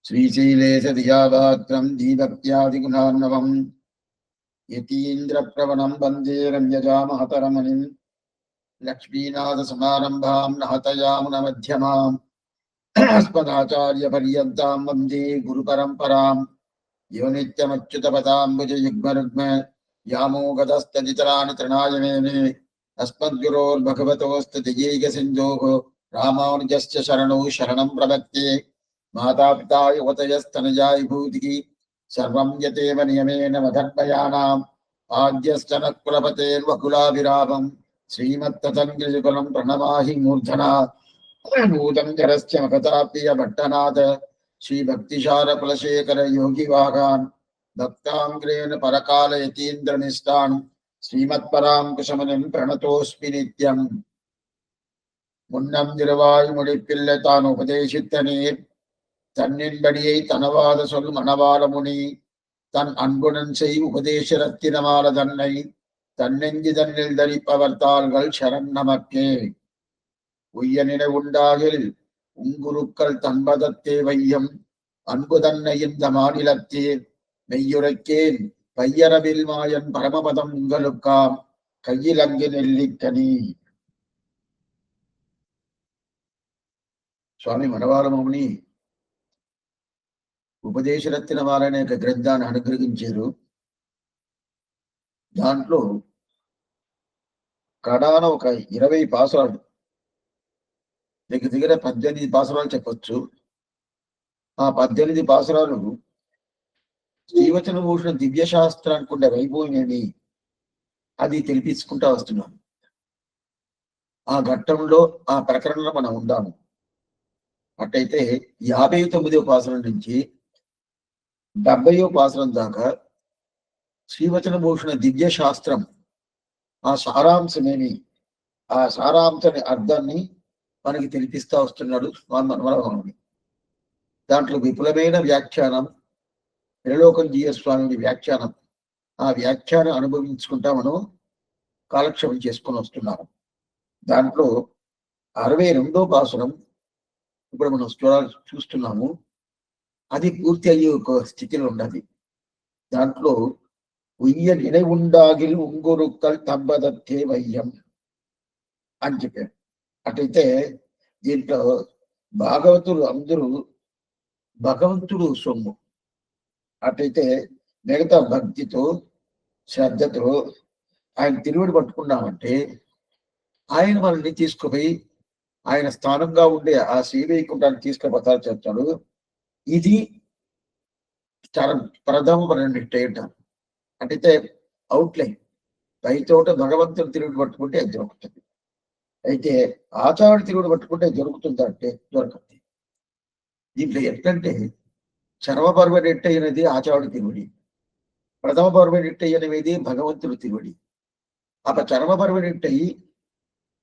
శ్రీశైలేశదియాగాత్రం దీభక్త్యాదిగుణార్ణవం యతీంద్రప్రవణం వందే రమ్యజామహతరమణిం లక్ష్మీనాథసమారంభాం నహతయామునమధ్యమాం అస్మదాచార్యపర్యంతాం వందే గురుపరంపరాం యో నిత్యమచ్యుతపదాంబుజయుగ్మరుగ్మ యామోగతస్తదితరాణి తృణాయమేనే అస్మద్గురోర్భగవతోస్తదియేకసింధోః రామానుజస్య శరణౌ శరణం ప్రపత్తే మాతాపితా యువతయస్తనజాయ భూతికి సర్వం యతేవ నియమేన మధర్మయానాం ఆద్యశ్చ నకులపతేర్వకులాభిరామం శ్రీమత్తతంగ్రియుగలం ప్రణమాహి మూర్ధనా భూతం జరస్య మకతాప్రియ భట్టనాథ శ్రీ భక్తిశార కులశేఖర యోగి వాగాన్ భక్తాంగ్రేణ పరకాల యతీంద్ర నిష్టాన్ శ్రీమత్పరాం కుశమనిం ప్రణతోస్మి నిత్యం. முன்னம் திருவாய் முடிப்பில்லை தான் உபதேசித்த நீர் தன்னின்படியை தனவாத சொல் மணவாள முனி தன் அன்புடன் செய் உபதேச ரத்தினமால தன்னை தன்னெஞ்சி தன்னில் தரிப்பவர் தாள்கள் சரண் நமக்கே. உய்ய நினைவுண்டாகில் உங்குருக்கள் தன்பதத்தே வையம் அன்பு தன்னை இந்த மாநிலத்தே மெய்யுரைக்கேன் பையரவில் மாயன் பரமபதம் உங்களுக்காம் கையில் அங்கு நெல்லிக்கனி. స్వామి మనవాళముని ఉపదేశరత్నమాల అనే ఒక గ్రంథాన్ని అనుగ్రహించారు. దాంట్లో కడాన ఒక 20 పాసురాలు, దగ్గర 18 పాసురాలు చెప్పచ్చు. ఆ 18 పాసురాలు శ్రీవచన భూషణ దివ్య శాస్త్రానికి ఉండే వైభవం ఏమి అది తెలిపించుకుంటా వస్తున్నాం. ఆ ఘట్టంలో ఆ ప్రకరణలో మనం ఉందాము. అట్టయితే 59వ పాసురం నుంచి 70వ పాసురం దాకా శ్రీవచన భూషణ దివ్య శాస్త్రం ఆ సారాంశమేమి, ఆ సారాంశని అర్థాన్ని మనకి తెలిపిస్తా వస్తున్నాడు స్వామి మనవరమని. దాంట్లో విపులమైన వ్యాఖ్యానం, త్రిలోకం జీయ స్వామి వ్యాఖ్యానం, ఆ వ్యాఖ్యానం అనుభవించుకుంటా మనం కాలక్షేపం చేసుకొని వస్తున్నాము. దాంట్లో 62వ పాసురం ఇప్పుడు మనం చూస్తున్నాము. అది పూర్తి అయ్యే ఒక స్థితిలో ఉన్నది. దాంట్లో ఉయ్య నిனைవుండాగిల్ ఉంగురుక్కల్ తబ్బదత్తే వయ్యం అని చెప్పారు. అటైతే దీంట్లో భాగవతులు అందరూ భగవంతుడు సొమ్ము. అటైతే మిగతా భక్తితో శ్రద్ధతో ఆయన తిరువడి పట్టుకున్నామంటే ఆయన మనల్ని తీసుకుపోయి ఆయన స్థానంగా ఉండే ఆ శ్రీవైకుంఠాన్ని తీసుకుపోతారు చెప్తాడు. ఇది ప్రథమమైనట్టు అంటారు. అంటే అవుట్లైన్ పైతోట భగవంతుని తిరుగుడు పట్టుకుంటే అది దొరుకుతుంది. అయితే ఆచార్య తిరుగుడు పట్టుకుంటే దొరుకుతుందా అంటే దొరకదు. దీంట్లో ఎట్లంటే చర్మ పర్వనెట్టు అయినది ఆచార్య తిరుగుడి, ప్రథమ పర్వనెట్టు అయినది భగవంతుడు తిరుగుడి. ఆ చర్మ పర్వనెట్టు అయ్యి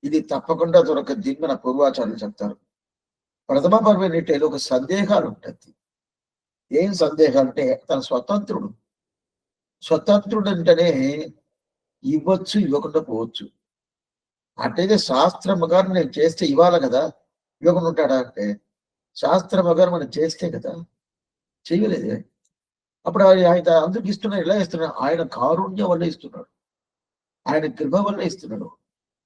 ఇది తప్పకుండా దొరకద్ది మన పూర్వాచార్యులు చెప్తారు. ప్రథమ పర్వనెట్టేలో ఒక సందేహాలు ఉంటుంది. ఏం సందేహాలు అంటే తన స్వతంత్రుడు అంటేనే ఇవ్వచ్చు, ఇవ్వకుండా పోవచ్చు. అంటే శాస్త్రముగారు నేను చేస్తే ఇవ్వాలి కదా, ఇవ్వకుండా ఉంటాడా అంటే శాస్త్రముగారు మనం చేస్తే కదా, చేయలేదే. అప్పుడు ఆయన అందరికి ఇస్తున్నాడు. ఎలా ఇస్తున్నాడు? ఆయన కారుణ్యం వల్ల ఇస్తున్నాడు, ఆయన కృప వల్ల ఇస్తున్నాడు,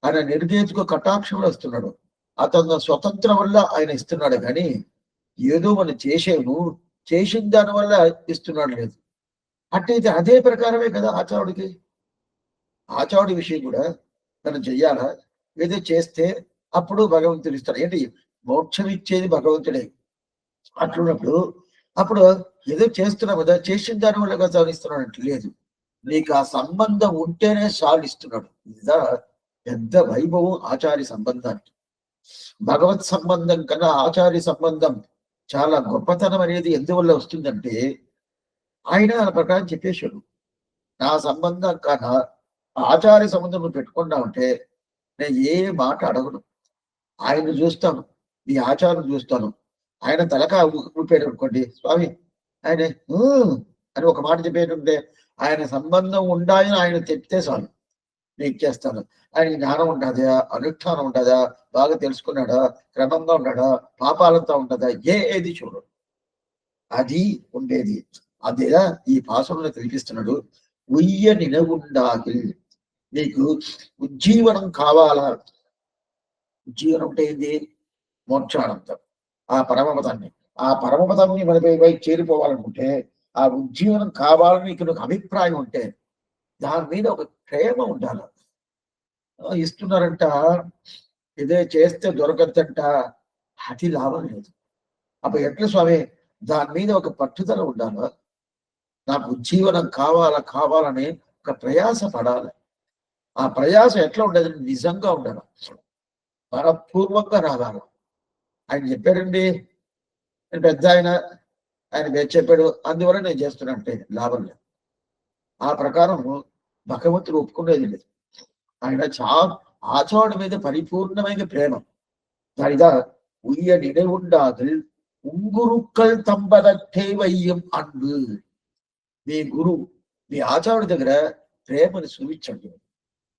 ఆయన నిర్దేశక కటాక్షంలో ఇస్తున్నాడు, అతను స్వతంత్రం వల్ల ఆయన ఇస్తున్నాడు. కానీ ఏదో మనం చేసిన దాని వల్ల ఇస్తున్నాడు లేదు. అంటే అదే ప్రకారమే కదా ఆచార్యుడి విషయం కూడా మనం చెయ్యాలా, ఏదో చేస్తే అప్పుడు భగవంతుడు ఇస్తాడు. ఏంటి మోక్షం ఇచ్చేది భగవంతుడే. అట్లున్నప్పుడు అప్పుడు ఏదో చేస్తున్నావు కదా, చేసిన దాని వల్ల కదా ఇస్తున్నాడు అంటే లేదు. నీకు ఆ సంబంధం ఉంటేనే సాధిస్తున్నాడు. ఇదా పెద్ద వైభవం ఆచార్య సంబంధానికి. భగవత్ సంబంధం కన్నా ఆచార్య సంబంధం చాలా గొప్పతనం అనేది ఎందువల్ల వస్తుందంటే ఆయన ఆ ప్రకారం చెప్పేశాడు. నా సంబంధం కన్నా ఆచార్య సంబంధం నువ్వు పెట్టుకున్నా ఉంటే నేను ఏ మాట అడగను. ఆయన చూస్తాను, నీ ఆచారం చూస్తాను. ఆయన తలకా ఊపాడు అనుకోండి, స్వామి ఆయన అని ఒక మాట చెప్పేటుంటే ఆయన సంబంధం ఉండాలని ఆయన చెప్తే చాలు, నేను ఇచ్చేస్తాను. ఆయన జ్ఞానం ఉంటుందా, అనుష్ఠానం ఉంటుందా, బాగా తెలుసుకున్నాడా, క్రమంగా ఉన్నాడా, పాపాలంతా ఉంటుందా, ఏది చూడు. అది ఉండేది. అదే ఈ పాసురంలో తెలిపిస్తున్నాడు. ఉయ్య నినవుండాగిల్, నీకు ఉజ్జీవనం కావాలా? ఉజ్జీవనం అంటే ఏంది? మోక్షానందం, ఆ పరమపదాన్ని. ఆ పరమపదాన్ని మనపై చేరిపోవాలనుకుంటే, ఆ ఉజ్జీవనం కావాలని నీకు అభిప్రాయం ఉంటే, దాని మీద ఒక ప్రేమ ఉండాలి. ఇస్తున్నారంట, ఇదే చేస్తే దొరకద్దంట, అది లాభం లేదు. అప్పుడు ఎట్లా స్వామి? దాని మీద ఒక పట్టుదల ఉండాలి. నాకు ఉజ్జీవనం కావాలని ఒక ప్రయాస పడాలి. ఆ ప్రయాస ఎట్లా ఉండదు? నిజంగా ఉండాలి, మనపూర్వకంగా రావాలి. ఆయన చెప్పారండి, పెద్ద ఆయన చెప్పాడు, అందువల్ల నేను చేస్తున్నా అంటే లాభం లేదు. ఆ ప్రకారం భగవంతుడు ఒప్పుకునేది లేదు. ఆయన ఆచార్యుడి మీద పరిపూర్ణమైన ప్రేమ. దానిదా ఉయ్య నిனைவுண்டாகில் ఉంగురుక్కల్ తంబదట్టే వయ్యం అండు. మీ గురువు, మీ ఆచార్యుడి దగ్గర ప్రేమను చూపించండి.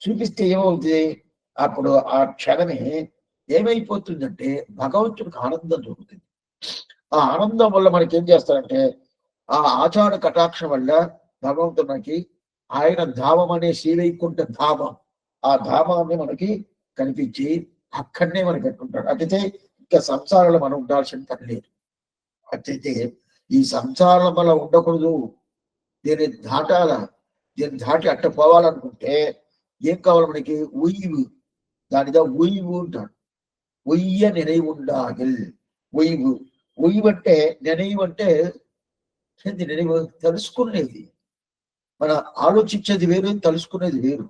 చూపిస్తే ఏమవుతుంది? అప్పుడు ఆ క్షణమే ఏమైపోతుందంటే భగవంతుడికి ఆనందం దొరుకుతుంది. ఆ ఆనందం వల్ల మనకి ఏం చేస్తారంటే, ఆ ఆచార కటాక్షం వల్ల భగవంతుడికి ఆయన ధామం అనే శ్రీవైకుంఠ ధామం, ఆ ధామాన్ని మనకి కనిపించి అక్కడనే మనకి పెట్టుకుంటాడు. అట్లయితే ఇంకా సంసారంలో మనం ఉండాల్సిన పని లేదు. అట్లయితే ఈ సంసారం వల్ల ఉండకూడదు, దీన్ని దాటాల, దీన్ని దాటి అట్ట పోవాలనుకుంటే ఏం కావాలి మనకి? ఉయ్యివు. దానిదా ఉయ్యివు ఉంటాడు. ఉయ్య నిனைవుండాగిల్. ఉయ్యివు. ఉయ్యివు అంటే, నెనైవు అంటే ఏంది? నెనైవు తెలుసుకునేది. మన ఆలోచించేది వేరు, తెలుసుకునేది వేరు.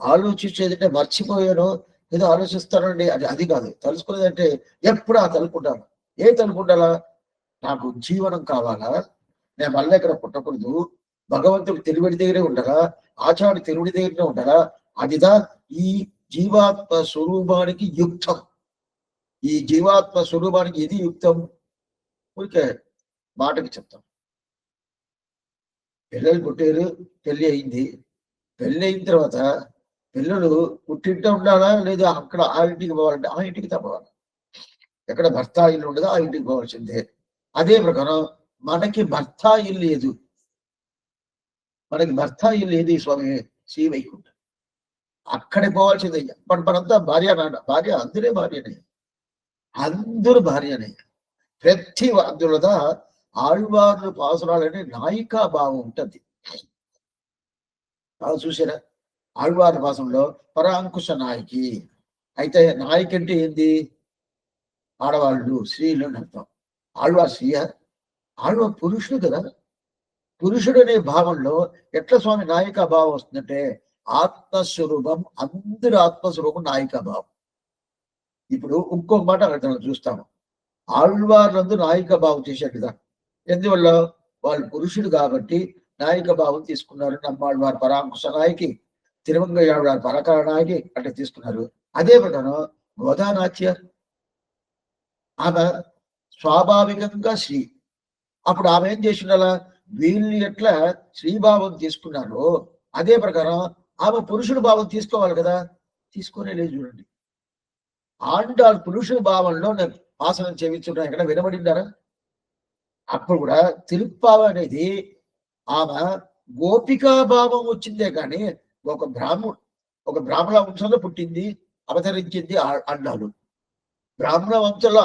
ఆలోచించేది అంటే మర్చిపోయాను, ఏదో ఆలోచిస్తానండి, అది కాదు. తెలుసుకునేది అంటే ఎప్పుడు ఆ తలుపుండాలి. ఏ తలుపుండాలా? నాకు జీవనం కావాలా? నేను మళ్ళీ ఇక్కడ పుట్టకూడదు, భగవంతుడు తిరువడి దగ్గరే ఉండగా, ఆచార్యుడు తిరువడి దగ్గరే ఉండగా, అదిదా ఈ జీవాత్మ స్వరూపానికి యుక్తం. ఈ జీవాత్మ స్వరూపానికి ఇది యుక్తం. ఊరికే మాటకి చెప్తాం. పిల్లలు పుట్టారు, పెళ్లి అయింది. పెళ్లి అయిన తర్వాత పిల్లలు పుట్టింటే ఉండాలా, లేదా అక్కడ ఆ ఇంటికి పోవాలంటే ఆ ఇంటికి తప్పవాలి. ఎక్కడ భర్త ఇల్లు ఉండదో ఆ ఇంటికి పోవాల్సిందే. అదే ప్రకారం మనకి భర్త ఇల్లు లేదు. మనకి భర్త ఇల్లు ఏది స్వామి? శ్రీవైకుంఠం. అక్కడికి పోవాల్సిందే. మనంతా భార్య అందరే భార్యనే, అందరూ భార్యనే. ప్రతి అందులోదా ఆళ్వార్లు పాసురాలని నాయికా భావం ఉంటుంది. చూసారా? ఆళ్వార్ల పాసంలో పరాంకుశ నాయకి. అయితే నాయకి అంటే ఏంది? ఆడవాళ్ళు, స్త్రీలు అని అర్థం. ఆళ్వార్ స్త్రీయ? ఆళ్వార్ పురుషుడు కదా. పురుషుడు అనే భావంలో ఎట్లా స్వామి నాయికా భావం వస్తుందంటే, ఆత్మస్వరూపం, అందరి ఆత్మస్వరూపం నాయికా భావం. ఇప్పుడు ఇంకొక మాట అక్కడ చూస్తాము. ఆళ్వార్లందు నాయిక భావం చేశారు కదా. ఎందువల్ల? వాళ్ళు పురుషుడు కాబట్టి నాయిక భావం తీసుకున్నారు. నమ్మాళ్వారు పరాంకుశ నాయకి, తిరుమంగయ్యాళ్వారు పరకాల నాయకి అంటే తీసుకున్నారు. అదే ప్రకారం గోదానాట్య, ఆమె స్వాభావికంగా శ్రీ. అప్పుడు ఆమె ఏం చేసిండాలా? వీళ్ళు ఎట్లా శ్రీభావం తీసుకున్నారో అదే ప్రకారం ఆమె పురుషుడు భావం తీసుకోవాలి కదా. తీసుకునే లేదు చూడండి. ఆండాల్ పురుషుడు భావంలో నేను ఆసనం చేయించున్నా ఎక్కడ వినబడిందారా? అప్పుడు కూడా తిరుప్పావ అనేది ఆమె గోపికా భావం వచ్చిందే కానీ ఒక బ్రాహ్మణ వంశంలో పుట్టింది, అవతరించింది అండాలు. బ్రాహ్మణ వంశంలో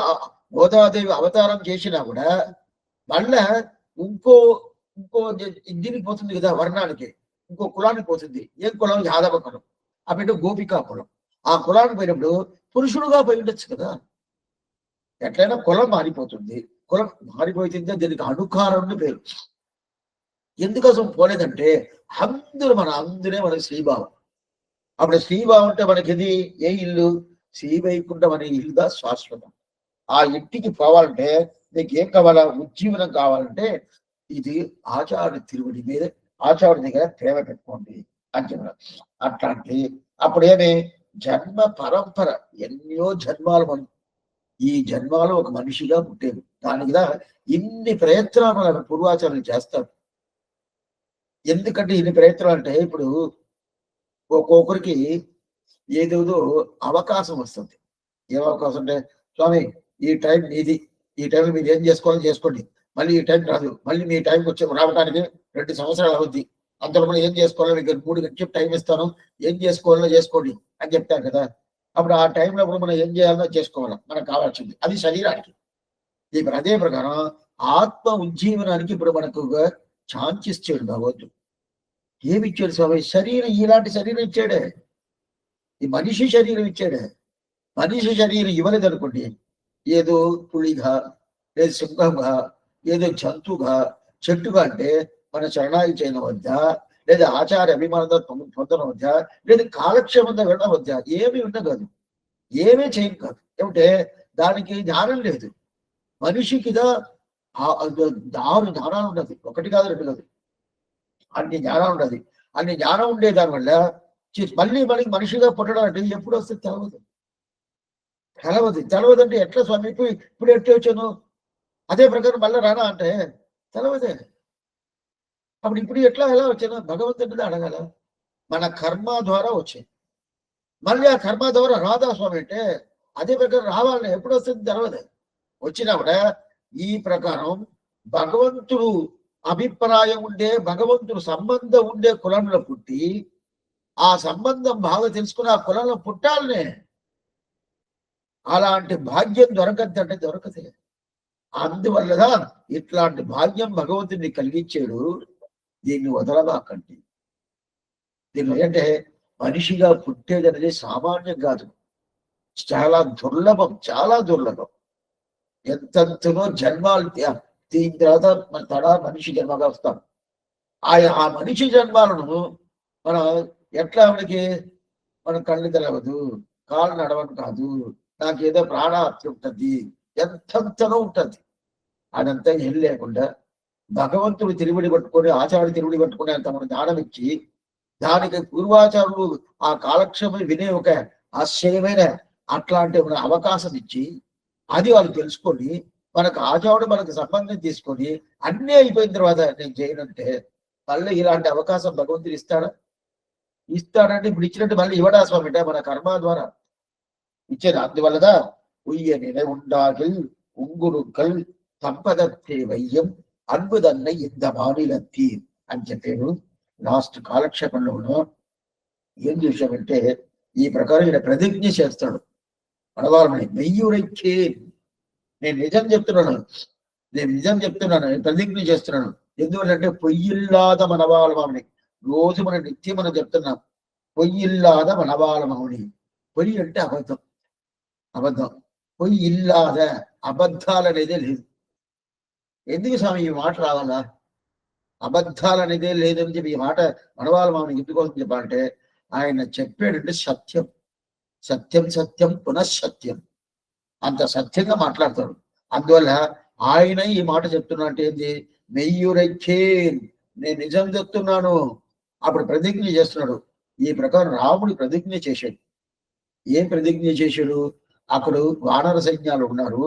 గోదాదేవి అవతారం చేసినా కూడా మళ్ళా ఇంకో ఇంకో దీనికి పోతుంది కదా, వర్ణానికి, ఇంకో కులానికి పోతుంది. ఏం కులం? యాదవ కులం. ఆ బిడ్డ గోపికా కులం. ఆ కులానికి పోయినప్పుడు పురుషుడుగా పోయి ఉండొచ్చు కదా. ఎట్లయినా కులం మారిపోతుంది. కులం మారిపోతుంది, దీనికి అనుకారం పేరు. ఎందుకోసం పోలేదంటే అందరే మనకి శ్రీభావం. అప్పుడు శ్రీభావం అంటే మనకి ఇది ఏ ఇల్లు? శ్రీవైకుంఠం అనే ఇల్లుగా శాశ్వతం. ఆ ఇంటికి పోవాలంటే నీకు ఏం కావాలా? ఉజ్జీవనం కావాలంటే ఇది ఆచార్య తిరువడి మీద, ఆచార్యుడి దగ్గర ప్రేమ పెట్టుకోండి అని చెప్పారు. అట్లాంటి అప్పుడు ఏమి? జన్మ పరంపర, ఎన్నో జన్మాలు మనం ఈ జన్మలో ఒక మనిషిగా పుట్టేది. దానికిదా ఇన్ని ప్రయత్నాలు మన పూర్వాచార్యులు చేస్తారు. ఎందుకంటే ఇన్ని ప్రయత్నాలు అంటే ఇప్పుడు ఒక్కొక్కరికి ఏదేదో అవకాశం వస్తుంది. ఏం అవకాశం అంటే, స్వామి ఈ టైం ఇది, ఈ టైంలో మీరు ఏం చేసుకోవాలని చేసుకోండి, మళ్ళీ ఈ టైం రాదు, మళ్ళీ మీ టైంకి వచ్చి రావడానికి 2 సంవత్సరాలు అవుద్ది, అంతలో మనం ఏం చేసుకోవాలో మీకు 3 గంటలు టైం ఇస్తాను, ఏం చేసుకోవాలో చేసుకోండి అని చెప్తారు కదా. అప్పుడు ఆ టైంలో మనం ఏం చేయాలో చేసుకోవాలి, మనకు కావాల్సింది అది శరీరానికి. ఇప్పుడు అదే ప్రకారం ఆత్మ ఉజ్జీవనానికి ఇప్పుడు మనకు ఛాన్స్ ఇచ్చాడు భగవంతుడు. ఏమి ఇచ్చాడు స్వామి? శరీరం, ఇలాంటి శరీరం ఇచ్చాడే, ఈ మనిషి శరీరం ఇచ్చాడే. మనిషి శరీరం ఇవ్వలేదనుకోండి, ఏదో పులిగా, లేదు సింహంగా, ఏదో జంతువుగా, చెట్టుగా, అంటే మన శరణాయి చేయడం వద్దా, లేదా ఆచార అభిమానంతో పొందడం వద్దా, లేదా కాలక్షేమంతో వెళ్ళడం వద్దా, ఏమీ ఉండదు, ఏమీ చేయను కాదు. ఏమంటే దానికి జ్ఞానం లేదు. మనిషికిదా 6 జ్ఞానాలు ఉన్నది, 1 కాదు 2 కాదు, అన్ని జ్ఞానం ఉండదు. అన్ని జ్ఞానం ఉండే దానివల్ల మళ్ళీ మనకి మనిషిగా పుట్టడం అంటే ఎప్పుడు వస్తుంది తెలవదు. తెలవదంటే ఎట్లా స్వామి, ఇప్పుడు ఎట్లా వచ్చాను, అదే ప్రకారం మళ్ళీ రానా అంటే తెలవదే. అప్పుడు ఇప్పుడు ఎలా వచ్చాను భగవంతుడిని అడగాల. మన కర్మ ద్వారా వచ్చాయి, మళ్ళీ ఆ కర్మ ద్వారా రాదా స్వామి అంటే అదే ప్రకారం రావాలని ఎప్పుడు వస్తుంది తెలవదు. వచ్చినా కూడా ఈ ప్రకారం భగవంతుడు అభిప్రాయం ఉండే, భగవంతుడు సంబంధం ఉండే కులంలో పుట్టి, ఆ సంబంధం బాగా తెలుసుకుని ఆ కులంలో పుట్టాలనే. అలాంటి భాగ్యం దొరకద్దంటే దొరకదే. అందువల్లగా ఇట్లాంటి భాగ్యం భగవంతుడిని కలిగించాడు. దీన్ని వదలబాకండి. దీన్ని అంటే మనిషిగా పుట్టేది అనేది సామాన్యం కాదు, చాలా దుర్లభం, చాలా దుర్లభం. ఎంతెంతనో జన్మాలు దీని తర్వాత మన తడా మనిషి జన్మగా వస్తాం. ఆ మనిషి జన్మాలను మనం ఎట్లా మనకి, మన కళ్ళు తెలవదు, కాళ్ళు నడవని కాదు, నాకేదో ప్రాణాహత్య ఉంటుంది, ఎంతెంతనో ఉంటుంది. అదంతా ఏం లేకుండా భగవంతుడు తిరువిడి పట్టుకొని, ఆచార్యుడు తిరువిడి పట్టుకుని అంత మన దానం ఇచ్చి, దానికి పూర్వాచారులు ఆ కాలక్షేమం వినే ఒక ఆశ్చర్యమైన అట్లాంటి మన అవకాశం ఇచ్చి, అది వాళ్ళు తెలుసుకొని మనకు ఆచార్యుడు మనకు సంబంధం తీసుకొని అన్నీ అయిపోయిన తర్వాత నేను చేయనంటే మళ్ళీ ఇలాంటి అవకాశం భగవంతుడు ఇస్తాడా? ఇస్తాడంటే ఇప్పుడు ఇచ్చినట్టు మళ్ళీ ఇవ్వడా స్వామి అంటే మన కర్మ ద్వారా ఇచ్చేది. అందువల్లదా ఉయ్య నిల ఉండాగిల్ ఉంగురుకల్ సంపదత్తే వయ్యం అన్బుదన్న ఇంత మానిలత్తి అని చెప్పారు. లాస్ట్ కాలక్షేపంలో ఏం చూసామంటే ఈ ప్రకారం ఈయన ప్రతిజ్ఞ చేస్తాడు. మనవాళ్ళని మెయ్యురైకే, నేను నిజం చెప్తున్నాను, ప్రతిజ్ఞ చేస్తున్నాను. ఎందువల్లంటే పొయ్యిల్లాద మనవాళ్ళమని రోజు మన నిత్యం మనం చెప్తున్నాం, పొయ్యిల్లాద మనవాళ్ళమని. పొయ్యి అంటే అబద్ధం, పొయ్యిల్లాద అబద్ధాలు అనేదే లేదు. ఎందుకు స్వామి ఈ మాట రావాలా? అబద్ధాలు అనేదే లేదని చెప్పి ఈ మాట మనవాళ్ళ మామని ఎందుకోసం చెప్పాలంటే ఆయన చెప్పాడంటే సత్యం, సత్యం సత్యం పునఃసత్యం, అంత సత్యంగా మాట్లాడతాడు. అందువల్ల ఆయన ఈ మాట చెప్తున్నా అంటే ఏంది, మెయ్యురైకే, నేను నిజం చెప్తున్నాను. అప్పుడు ప్రతిజ్ఞ చేస్తున్నాడు. ఈ ప్రకారం రాముడు ప్రతిజ్ఞ చేశాడు. ఏం ప్రతిజ్ఞ చేశాడు? అక్కడ వానర సైన్యాలు ఉన్నారు.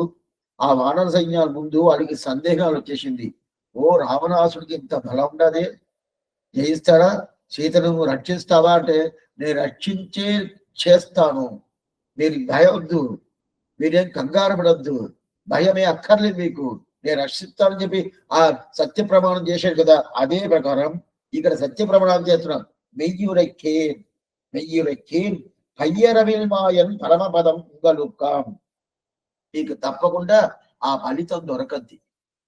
ఆ వానర సైన్యాల ముందు వాడికి సందేహాలు వచ్చేసింది. ఓ రావణాసుడికి ఇంత బలం ఉండదే, జయిస్తాడా? సీతను రక్షిస్తావా అంటే నేను రక్షించే చేస్తాను, మీరు భయవద్దు, మీరేం కంగారు పడద్దు, భయమే అక్కర్లేదు మీకు, నేను రక్షిస్తానని చెప్పి ఆ సత్య ప్రమాణం చేశాడు కదా. అదే ప్రకారం ఇక్కడ సత్య ప్రమాణం చేస్తున్నాం. మెయ్యురైకేన్ పయ్యరవిల్ మాయన్ పరమపదం గలుకాం, మీకు తప్పకుండా ఆ ఫలితం దొరకద్ది.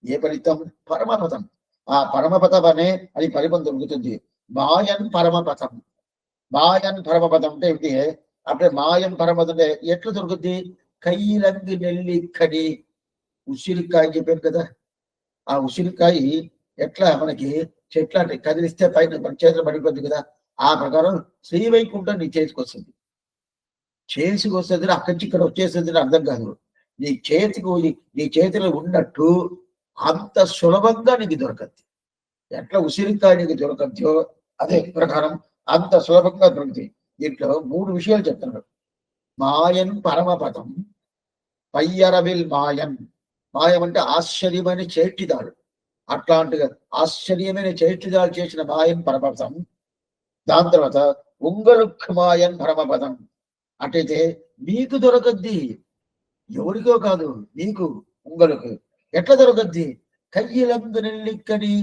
ఏ ఫలితం? పరమపదం. ఆ పరమపదం అనే అది ఫలితం దొరుకుతుంది. మాయన్ పరమపదం అంటే ఏమిటి అంటే మాయం పరమపదం ఎట్లా దొరుకుద్ది? కయ్యిలంగి నెల్లిక్కడి ఉసిరికాయ చెప్పాను కదా, ఆ ఉసిరికాయ ఎట్లా మనకి చెట్ల అంటే కదిలిస్తే పైన మన చేతులు పడిపోద్ది కదా, ఆ ప్రకారం శ్రీవైకుంఠం నీ చేతికి వస్తుంది. అక్కడి నుంచి ఇక్కడ వచ్చేస్తుంది అర్థం కాదు. నీ చేతిలో ఉన్నట్టు అంత సులభంగా నీకు దొరకద్ది. ఎట్లా ఉసిరికాయ నీకు దొరకద్దో అదే ప్రకారం అంత సులభంగా దొరుకుతాయి. దీంట్లో 3 విషయాలు చెప్తున్నాడు. మాయన్ పరమపదం, పయ్యరవిల్ మాయం అంటే ఆశ్చర్యమైన చేష్టిదాడు. అట్లాంటిగా ఆశ్చర్యమైన చేష్టిదాడు చేసిన మాయన్ పరమపదం. దాని తర్వాత ఉంగలుక్ మాయన్ పరమపదం అటైతే నీకు దొరకద్ది, ఎవరికో కాదు నీకు. ఉంగలకు ఎట్లా దొరకద్ది? కయ్యిలందు నెల్లిక్కని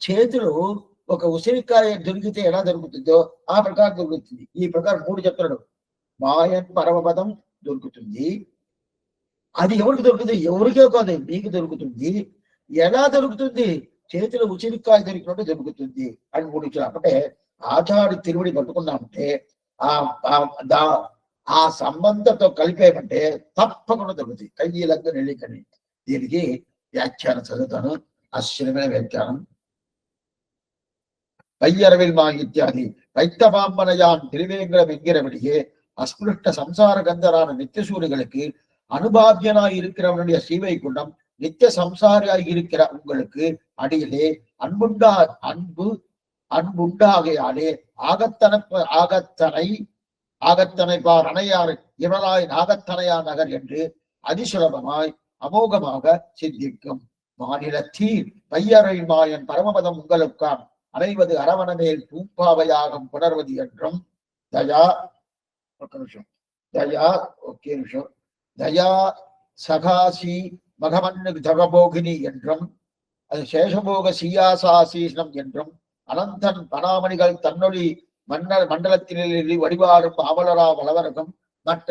చేతులు ఒక ఉసిరికాయ దొరికితే ఎలా దొరుకుతుందో ఆ ప్రకారం దొరుకుతుంది. ఈ ప్రకారం 3 చెప్తున్నాడు. మాయన్ పరమపదం దొరుకుతుంది. అది ఎవరికి దొరుకుతుంది? ఎవరికే కాదు, మీకు దొరుకుతుంది. ఎలా దొరుకుతుంది? చేతిలో ఉసిరికాయ దొరికినట్టు దొరుకుతుంది అని 3 ఇచ్చారు. అంటే ఆచార్య తిరువడి పట్టుకున్నామంటే ఆ సంబంధంతో కలిపేమంటే తప్పకుండా దొరుకుతుంది. కయ్యిలందు నెల్లికని. దీనికి వ్యాఖ్యానం చదువుతాను. అశ్వరమైన వ్యాఖ్యానం. பையரவில் இத்தியாதி வைத்தபாம்பனையான் திருவேங்கட வெங்கிரவடியே அஸ்பிருஷ்ட சம்சார கந்தரான நித்தியசூரிகளுக்கு அனுபாத்தியனாய் இருக்கிறவனுடைய ஸ்ரீவைகுண்டம் நித்திய சம்சாரியாய் இருக்கிற உங்களுக்கு அடியிலே அன்புண்டாகையாலே ஆகத்தனை பார் அணையாறு இவராய் நாகத்தனையா நகர் என்று அதிசுலபமாய் அமோகமாக சித்திக்கும். மாநிலத்தீர் பையரவில் மாயன் பரமபதம் உங்களுக்கான் அனைவது அரவணமேல் பூம்பாவையாகம் புணர்வது என்றும் தயா சகாசி மகமன்னு ஜகபோகினி என்றும் அது சேஷபோக சீயாசாசீசனம் என்றும் அனந்தன் பனாமணிகள் தன்னொழி மண்டலத்திலே வடிவாரும் அமலரா வளவரகம் மற்ற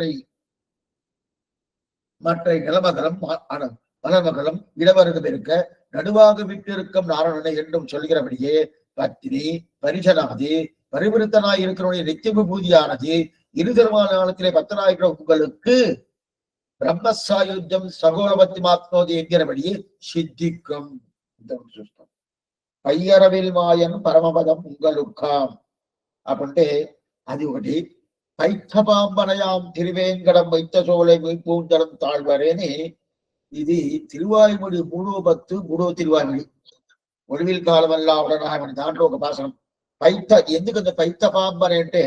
நிலமகலம் இடவரகம் இருக்க நடுவாக விட்டிருக்கும் நாராயணனை என்றும் சொல்கிறபடியே பத்தினி பரிசனாதி பரிவிருத்தனாய் இருக்கிறவனுடைய நித்திய விபூதியானது இரு திருமாலத்திலே பக்தனாயிருக்கிற உங்களுக்கு பிரம்மசாயுத்தம் சகோலபத்தி மாத்மோதி என்கிறபடியே சித்திக்கும். పయ్యరవిల్ మాయన్ పరమపదం ఉంగలుక్కాం అంటే అది ఒకటి. పైథపాంబనయాం తిరువేంకడం వైత్తచోళை పూంజడం తాழ்వరేని ఇది తిరువాయుముడి 3వ భక్తు 3వ తిరువాయుముడి ఒడివిల్ కాలమల్లా ఉడనాయమని దాంట్లో ఒక భాషణం. ఎందుకంటే పైథపాంబని అంటే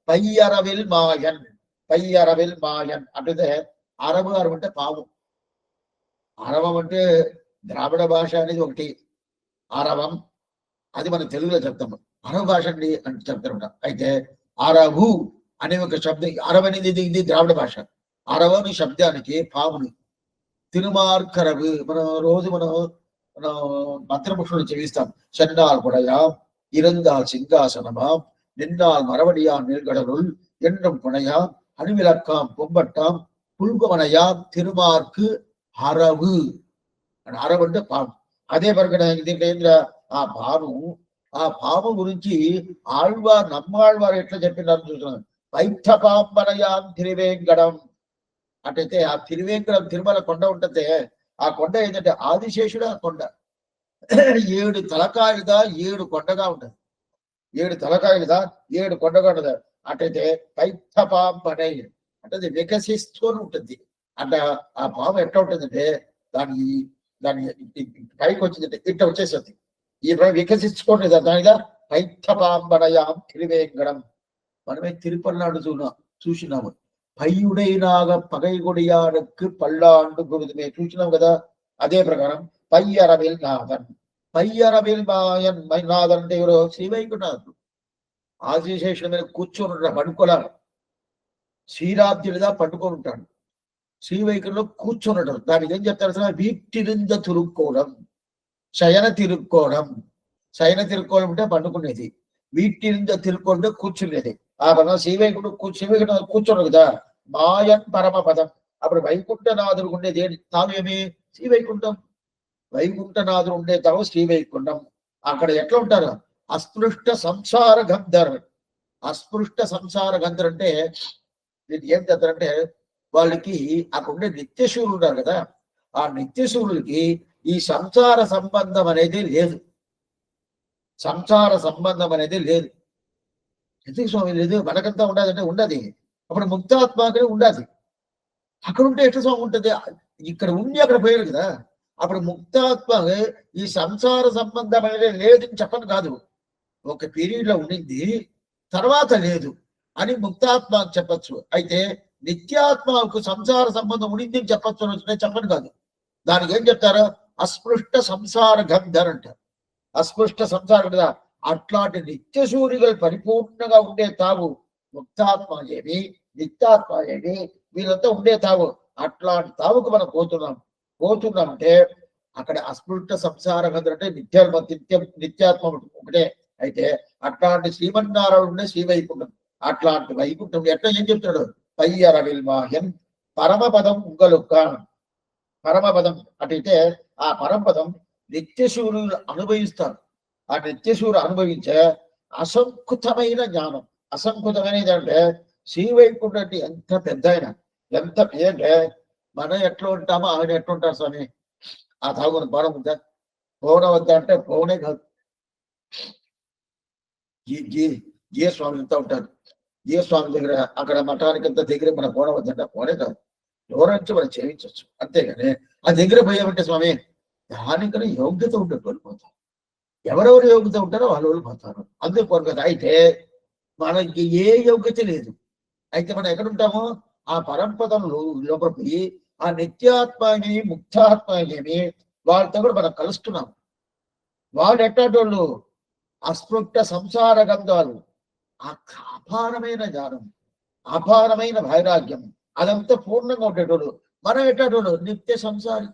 పయ్యరవిల్ మాయన్ అంటే అరవు అంటే పాము. అరవం అంటే ద్రావిడ భాష అనేది ఒకటి అరవం, అది మన తెలుగులో చెప్తాము. అరవ భాష అండి అంటే చెప్తారన్నమాట. అయితే అరవు అనే ఒక శబ్దం, అరవ అనేది ఇది ద్రావిడ భాష. అరవ అనే శబ్దానికి పాముని తిరుమార్కరవు మనం మంత్రపుష్పలు చెవిస్తాం. చెన్నాల్ పుడయాం இருந்தால் சிங்காசனமாம் நின்னால் மரவடியான் நீழ்கடலுள் என்றும் புனையாம் அணுவிலக்காம் பொம்பட்டாம் புல்குமனையாம் திருமார்க்கு அரவு. అరవు అంటే పాము. అదే దీంట్లో ఆ పాము గురించి నమ్మాళ్వారు ఎట్లా చెప్పినారు చూస్తున్నాను. వైఠపాంబనయాం తిరువేంకడం అంటే ఆ తిరువేంకడం తిరుమల కొండ ఉంటుంది. ఆ కొండ ఏంటంటే ఆదిశేషుడు ఆ కొండ 7 తలకాయలుగా 7 కొండగా ఉంటది. 7 తలకాయలుగా 7 కొండగా ఉంటది. అటైతే పైథపాంబనై అంటే వికసిస్తూనే ఉంటుంది. అంటే ఆ పాము ఎట్లా ఉంటుందంటే దాని పైకి వచ్చిందంటే ఇట్లా వచ్చేస్తుంది. ఈ వికసించుకోండి దానిగా పైథపాంబనయాం తిరువేంకడం. మనమే తిరుపల్నాడు చూసినాము. పయ్యుడైనాగ పగైగొడియాడుకు పల్లాండు గురుదుమే చూసినాం కదా. అదే ప్రకారం పయ్యరవిల్ నాథన్ నాథన్ అంటే ఎవరో శ్రీవైకుంఠనాథుడు. ఆదిశేషుల మీద కూర్చొని ఉంటాడు, పడుకోలేడు. శ్రీరాబ్దుడిగా పట్టుకొని ఉంటాడు. శ్రీవైకుంఠంలో కూర్చొని ఉంటాడు. దానికి ఏం చెప్తారు? వీటిరింద తిరుక్కోవడం, శయన తిరుక్కోవడం అంటే పండుకునేది. వీటిరింద తిరుక్కోవడం కూర్చునేది. ఆ పదం శ్రీవైకుంఠం కూర్చోడు కదా. మాయన్ పరమపదం. అప్పుడు వైకుంఠనాథుడు ఉండేది తావేమి? శ్రీవైకుంఠం. వైకుంఠనాథుడు ఉండే తావు శ్రీవైకుంఠం. అక్కడ ఎట్లా ఉంటారు? అస్పృష్ట సంసార గంధర్ అంటే ఏం చేస్తారంటే వాళ్ళకి అక్కడ ఉండే నిత్యశూరులు ఉన్నారు కదా. ఆ నిత్యశూరులకి ఈ సంసార సంబంధం అనేది లేదు. ఎందుకు స్వామి లేదు? మనకంతా ఉండదంటే ఉండదు. అప్పుడు ముక్తాత్మకనే ఉండదు. అక్కడ ఉంటే ఎట్లా స్వామి ఉంటుంది? ఇక్కడ ఉండి అక్కడ పోయారు కదా. అప్పుడు ముక్తాత్మ ఈ సంసార సంబంధం అనేది లేదని చెప్పను కాదు. ఒక పీరియడ్ లో ఉండింది, తర్వాత లేదు అని ముక్తాత్మ చెప్పచ్చు. అయితే నిత్యాత్మకు సంసార సంబంధం ఉండింది అని చెప్పచ్చు అని చెప్పను కాదు. దానికి ఏం చెప్తారు? అస్పృష్ట సంసార గంధర్ అంటారు. అస్పృష్ట సంసార కదా. అట్లాంటి నిత్యసూరిகள் పరిపూర్ణంగా ఉండే తావు ముక్తాత్మ ఏమి, నిత్యాత్మ ఏమి, వీళ్ళంతా ఉండే తావు. అట్లాంటి తావుకు మనం పోతున్నామంటే అక్కడ అస్మృత సంసార గంధం అంటే నిత్యాత్మ ఒకటే. అయితే అట్లాంటి శ్రీమన్నారాయణుడే శ్రీవైకుంఠం. అట్లాంటి వైకుంఠం ఎట్లా ఏం చెప్తున్నాడు? పయ్యరవిల్ మాయన్ పరమపదం ఉంగలుక్క. పరమపదం అటైతే ఆ పరమపదం నిత్యశూరులు అనుభవిస్తారు. ఆ నిత్యశూరు అనుభవించే అసంకుతమైన జ్ఞానం. అసంకుతమైనది అంటే శ్రీవైకుంఠం అంటే ఎంత పెద్ద ఆయన, ఎంత అంటే మనం ఎట్లా ఉంటామో ఆయన ఎట్లా ఉంటారు స్వామి. ఆ తాగుని పవనం ఉందా? పవనం వద్ద అంటే పవనే కాదు. ఏ స్వామి ఎంత ఉంటారు. ఏ స్వామి దగ్గర అక్కడ మఠానికి అంత దగ్గర మన పవనం వద్దంటే పవనే కాదు. దూరం నుంచి మనం చేయించవచ్చు. అంతేగాని ఆ దగ్గర పోయామంటే స్వామి దానికన్నా యోగ్యత ఉండేటోళ్ళు పోతారు. ఎవరెవరు యోగ్యత ఉంటారో వాళ్ళు పోతారు. అందుకు కదా. అయితే మనకి ఏ యోగ్యత లేదు. అయితే మనం ఎక్కడ ఉంటామో ఆ పరంపదంలో లోపల పోయి ఆ నిత్యాత్మని ముక్తాత్మని వాళ్ళతో కూడా మనం కలుస్తున్నాం. వాళ్ళు ఎట్లాంటోళ్ళు అస్పృక్త సంసార గంధాలు, ఆ అపారమైన జ్ఞానం, అపారమైన వైరాగ్యం, అదంతా పూర్ణంగా ఉండేటోడు. మనం ఎట్లాంటోడు నిత్య సంసారి.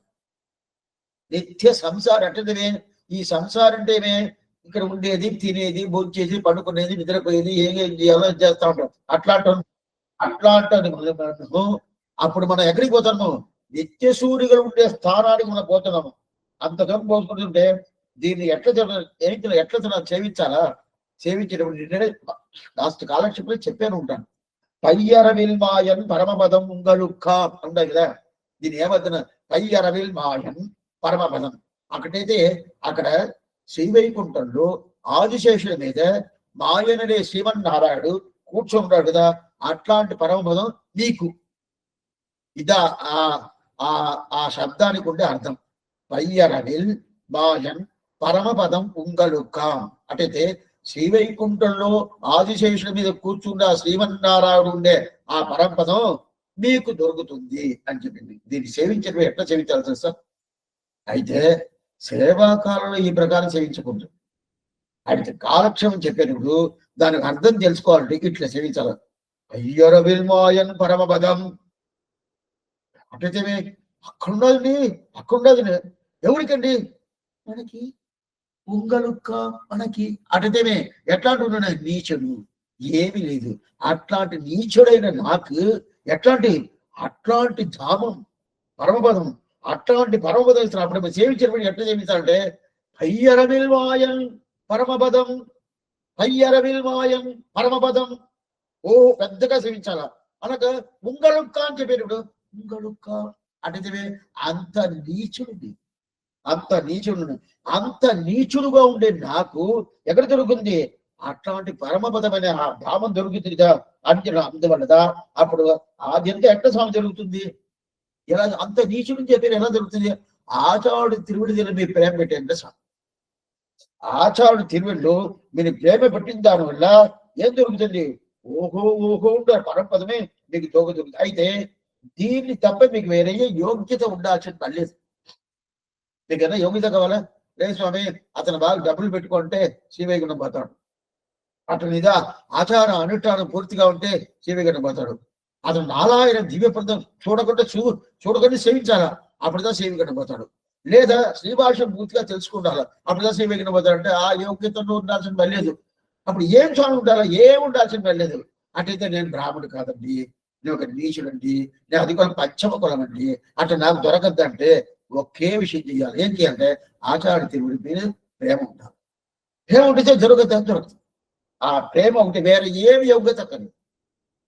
నిత్య సంసారి అంటే ఈ సంసారం అంటేనే ఇక్కడ ఉండేది, తినేది, భోంచేది, పడుకునేది, నిద్రపోయేది, ఏం చేయాలో చేస్తా ఉంటాం. అట్లాంటి అప్పుడు మనం ఎక్కడికి పోతాము? నిత్య సూర్యులు ఉండే స్థానానికి మనం పోతున్నాము. అంత దూరం పోసుకుంటుంటే దీన్ని ఎట్లా సేవించాలా? సేవించేటప్పుడు లాస్ట్ కాలక్షేపంలో చెప్పాను ఉంటాను. పయ్యరవిల్ మాయన్ పరమపదం ఉంగలుక్క ఉండదు కదా. దీన్ని ఏమవుతున్నా? పయ్యరవిల్ మాయన్ పరమపదం. అక్కడైతే అక్కడ శ్రీవైకుంఠంలో ఆదిశేషుల మీద మాయనడే శ్రీమన్నారాయణుడు కూర్చుంటాడు కదా. అట్లాంటి పరమపదం నీకు ఇదా ఆ శబ్దానికి ఉండే అర్థం. పయ్యరవిల్ మాయన్ పరమపదం ఉంగలుక్క అంటే శ్రీవైకుంఠంలో ఆదిశేషుల మీద కూర్చుండే శ్రీమన్నారాయణుడు ఉండే ఆ పరమపదం మీకు దొరుకుతుంది అని చెప్పింది. దీన్ని సేవించడం ఎట్లా సేవించాలి తెలుసా? అయితే సేవాకాలంలో ఈ ప్రకారం సేవించకూడదు. అయితే కాలక్షేమం చెప్పేటప్పుడు దానికి అర్థం తెలుసుకోవాలంటే ఇట్లా సేవించాలి. అయ్యరవిల్ మాయన్ పరమపదం అంటే అక్కడున్నది ఎవరికండి? మనకి ఉంగలుక్క. మనకి అటేమే ఎట్లాంటి ఉన్నాడు? నీచుడు, ఏమి లేదు. అట్లాంటి నీచుడైన నాకు అట్లాంటి ధామం పరమపదం, అట్లాంటి పరమపదం ఇస్తారు. అప్పుడు సేవించినప్పుడు ఎట్లా సేవించాలంటే పయ్యరవిల్ మాయన్ పరమపదం, పయ్యరవిల్ మాయన్ పరమపదం. ఓ పెద్దగా సేవించాలా. అనగా ఉంగలుక్క అని చెప్పేటప్పుడు ఉంగలుక్క అంటే అంత నీచుడుగా ఉండే నాకు ఎక్కడ దొరుకుతుంది? అట్లాంటి పరమపదమైన ఆ భావం దొరుకుతుంది కదా. అందువల్లదా అప్పుడు అది ఎంత ఎట్ట స్వామి దొరుకుతుంది? ఎలా అంత నీచుడు చెప్పారు ఎలా దొరుకుతుంది? ఆచారుడు తిరువిడి దగ్గర మీరు ప్రేమ పెట్టేంటే స్వామి. ఆచారుడు తిరువిడిలో మీరు ప్రేమ పెట్టిన దాని వల్ల ఏం దొరుకుతుంది? ఓహో ఉంటారు పరమపదమే మీకు దొరుకుతుంది. అయితే దీన్ని తప్ప మీకు వేరే యోగ్యత ఉండాల్సిన పని లేదు. మీకైనా యోగ్యత కావాలా? లేదు స్వామి, అతను బాగా డబ్బులు పెట్టుకుంటే శ్రీవైకుంఠం పోతాడు. అతనిదా ఆచార అనుష్ఠానం పూర్తిగా ఉంటే శ్రీవైకుంఠం పోతాడు. అతను 4000 దివ్య ప్రదం చూడకుండా సేవించాలా, అప్పుడుదా శ్రీవైకుంఠం పోతాడు. లేదా శ్రీభాష పూర్తిగా తెలుసుకుంటారా, అప్పుడుదా శ్రీవైకుంఠం పోతాడు. అంటే ఆ యోగ్యతను ఉండాల్సిన పని లేదు. అప్పుడు ఏం స్వామి ఉండాలా? ఏం ఉండాల్సిన పని లేదు. అట్లయితే నేను బ్రాహ్మణుడు కాదండి, నేను ఒక నీచుడండి, నేను అది కూడా పంచమ కులం అండి, అట్లా నాకు దొరకద్దంటే ఒకే విషయం చేయాలి. ఏం చేయాలంటే ఆచార్య తిరువుడి మీద ప్రేమ ఉండాలి. ప్రేమ ఉంటే దొరుకుతుంది. ఆ ప్రేమ ఉంటే వేరే ఏమి యోగ్యత కలిగి,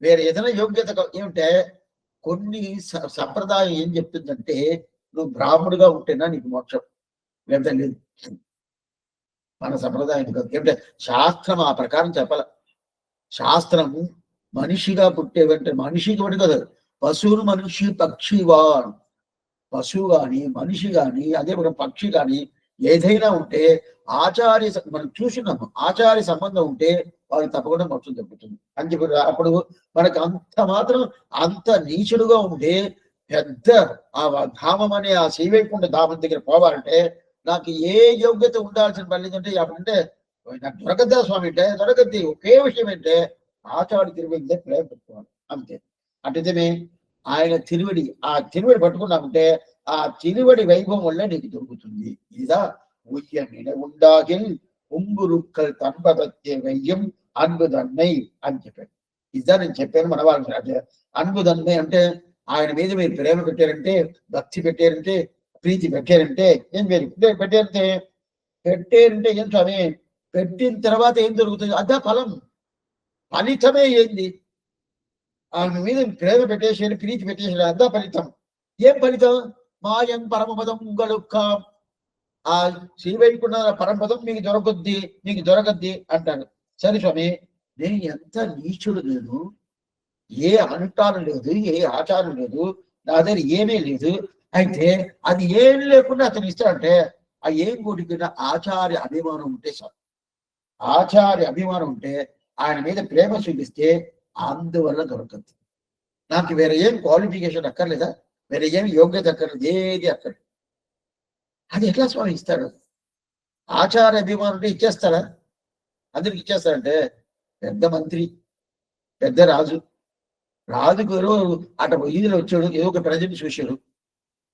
వేరే ఏదైనా యోగ్యత ఏమిటంటే కొన్ని సంప్రదాయం ఏం చెప్తుందంటే నువ్వు బ్రాహ్మణుడిగా ఉంటేనా నీకు మోక్షం, లేదా లేదు. మన సంప్రదాయం కాదు. ఏమిటంటే శాస్త్రం ఆ ప్రకారం చెప్పాల. శాస్త్రం మనిషిగా పుట్టేవంటే మనిషికి ఒకటి కదా, పశువులు మనిషి పక్షివా, పశువు కానీ మనిషి కానీ అదే మనం పక్షి కానీ ఏదైనా ఉంటే ఆచార్య మనం చూసినాము, ఆచార్య సంబంధం ఉంటే వాళ్ళకి తప్పకుండా మోక్షం దొరుకుతుంది అని చెప్పి. అప్పుడు మనకు అంత మాత్రం అంత నీచుడుగా ఉంటే పెద్ద ఆ ధామం అనే ఆ శ్రీవైకుంఠ ధామం దగ్గర పోవాలంటే నాకు ఏ యోగ్యత ఉండాల్సిన పని లేదంటే అప్పుడంటే నాకు దొరకద్దా స్వామి అంటే దొరకద్ది. ఒకే విషయం అంటే ఆచార్య తిరుగు ప్రేమ పెట్టుకోవాలి అంతే. అటుదేమే ఆయన తిరువడి, ఆ తిరువడి పట్టుకున్నామంటే ఆ తిరువడి వైభవం వల్ల నీకు దొరుకుతుంది. ఇదా ఉయ్యమిన ఉండాగిల్ ఉంగురుక్కల్ తన్పదత్తే వైద్యం అన్బుదన్నై అని చెప్పాడు. ఇదా నేను చెప్పాను మన వాళ్ళు. అంటే అన్బుదన్నై అంటే ఆయన మీద మీరు ప్రేమ పెట్టారంటే, భక్తి పెట్టారంటే, ప్రీతి పెట్టారంటే ఏం పెట్టారంటే ఏం స్వామి, పెట్టిన తర్వాత ఏం దొరుకుతుంది? అదా ఫలం. ఫలితమే ఏంది? ఆమె మీద ప్రేమ పెట్టేసాడు, ప్రీతి పెట్టేసాడు, అదా ఫలితం. ఏం ఫలితం? మాయం పరమపదం గడుక్క, ఆ శ్రీవైకుంఠ పరమపదం మీకు దొరకద్ది అంటారు. సరే స్వామి, నేను ఎంత నీచుడు నేను, ఏ అనుష్ఠానం లేదు, ఏ ఆచారం లేదు, నా దగ్గర ఏమీ లేదు. అయితే అది ఏం లేకుండా అతను ఇస్తాడంటే ఆ ఏం కోటికిన ఆచార్య అభిమానం ఉంటే సార్, ఆచార్య అభిమానం ఉంటే ఆయన మీద ప్రేమ చూపిస్తే అందువల్ల దొరకదు. నాకు వేరే ఏం క్వాలిఫికేషన్ అక్కర్లేదా, వేరే ఏమి యోగ్యత అక్కర్లేదు, ఏది అక్కర్లేదు. అది ఎట్లా స్వామి ఇస్తాడు? ఆచార్య అభిమానం ఇచ్చేస్తారా? అందరికి ఇచ్చేస్తారంటే పెద్ద మంత్రి, పెద్ద రాజుకు అటు వీధిలో వచ్చాడు, ఏదో ఒక ప్రజల్ని చూశాడు.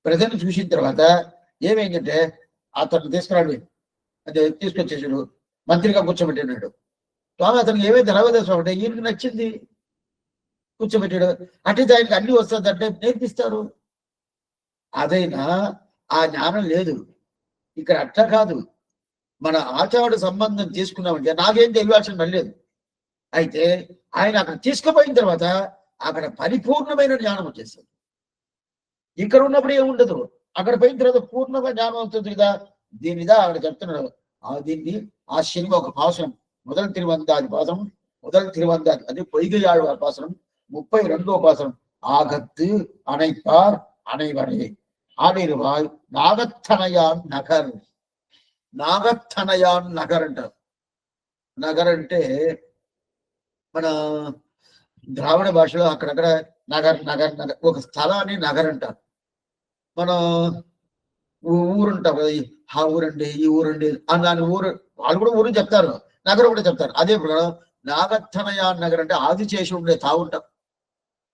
ప్రజల్ని చూసిన తర్వాత ఏమైందంటే అతను తీసుకురాడు, అంటే తీసుకొచ్చేసాడు, మంత్రిగా కూర్చోబెట్టాడు. స్వామి అతనికి ఏమైతే రావదే స్వామి అంటే ఈయనకి నచ్చింది కూర్చోబెట్టాడు. అంటే ఆయనకి అన్ని వస్తుంది అంటే నేర్పిస్తారు. అదైనా ఆ జ్ఞానం లేదు. ఇక్కడ అట్లా కాదు, మన ఆచార సంబంధం తీసుకున్నామంటే నాకేం తెలియాల్సిన పని లేదు. అయితే ఆయన అక్కడ తీసుకుపోయిన తర్వాత అక్కడ పరిపూర్ణమైన జ్ఞానం వచ్చేస్తుంది. ఇక్కడ ఉన్నప్పుడు ఏముండదు, అక్కడ పోయిన తర్వాత పూర్ణంగా జ్ఞానం అవుతుంది కదా. దీనిదా అక్కడ చెప్తున్నాడు. దీన్ని ఆ సినిమా ఒక పాసనం, முதல் திருவந்தாதி பாசனம், அது பொய்கையாழ்வார் பாசனம், 32వ பாசனம். ஆகத்து அணைப்பார் அனைவரே ఆడిరువాయ్ నాగత్తనయాన్ నగర్. నాగత్తనయాన్ నగర్ అంటారు. నగర్ అంటే మన ద్రావిడ భాషలో అక్కడక్కడ నగర్ నగర్ నగర్ ఒక స్థలాన్ని నగర్ అంటారు. మన ఊరుంటాం కదా, ఆ ఊరండి ఈ ఊరండి అని దాని ఊరు వాళ్ళు కూడా ఊరు చెప్తారు, నగరం కూడా చెప్తారు. అదే ఇప్పుడు నాగత్తనయాన్ నగర్ అంటే ఆదిశేషు ఉండే తాగుంటాం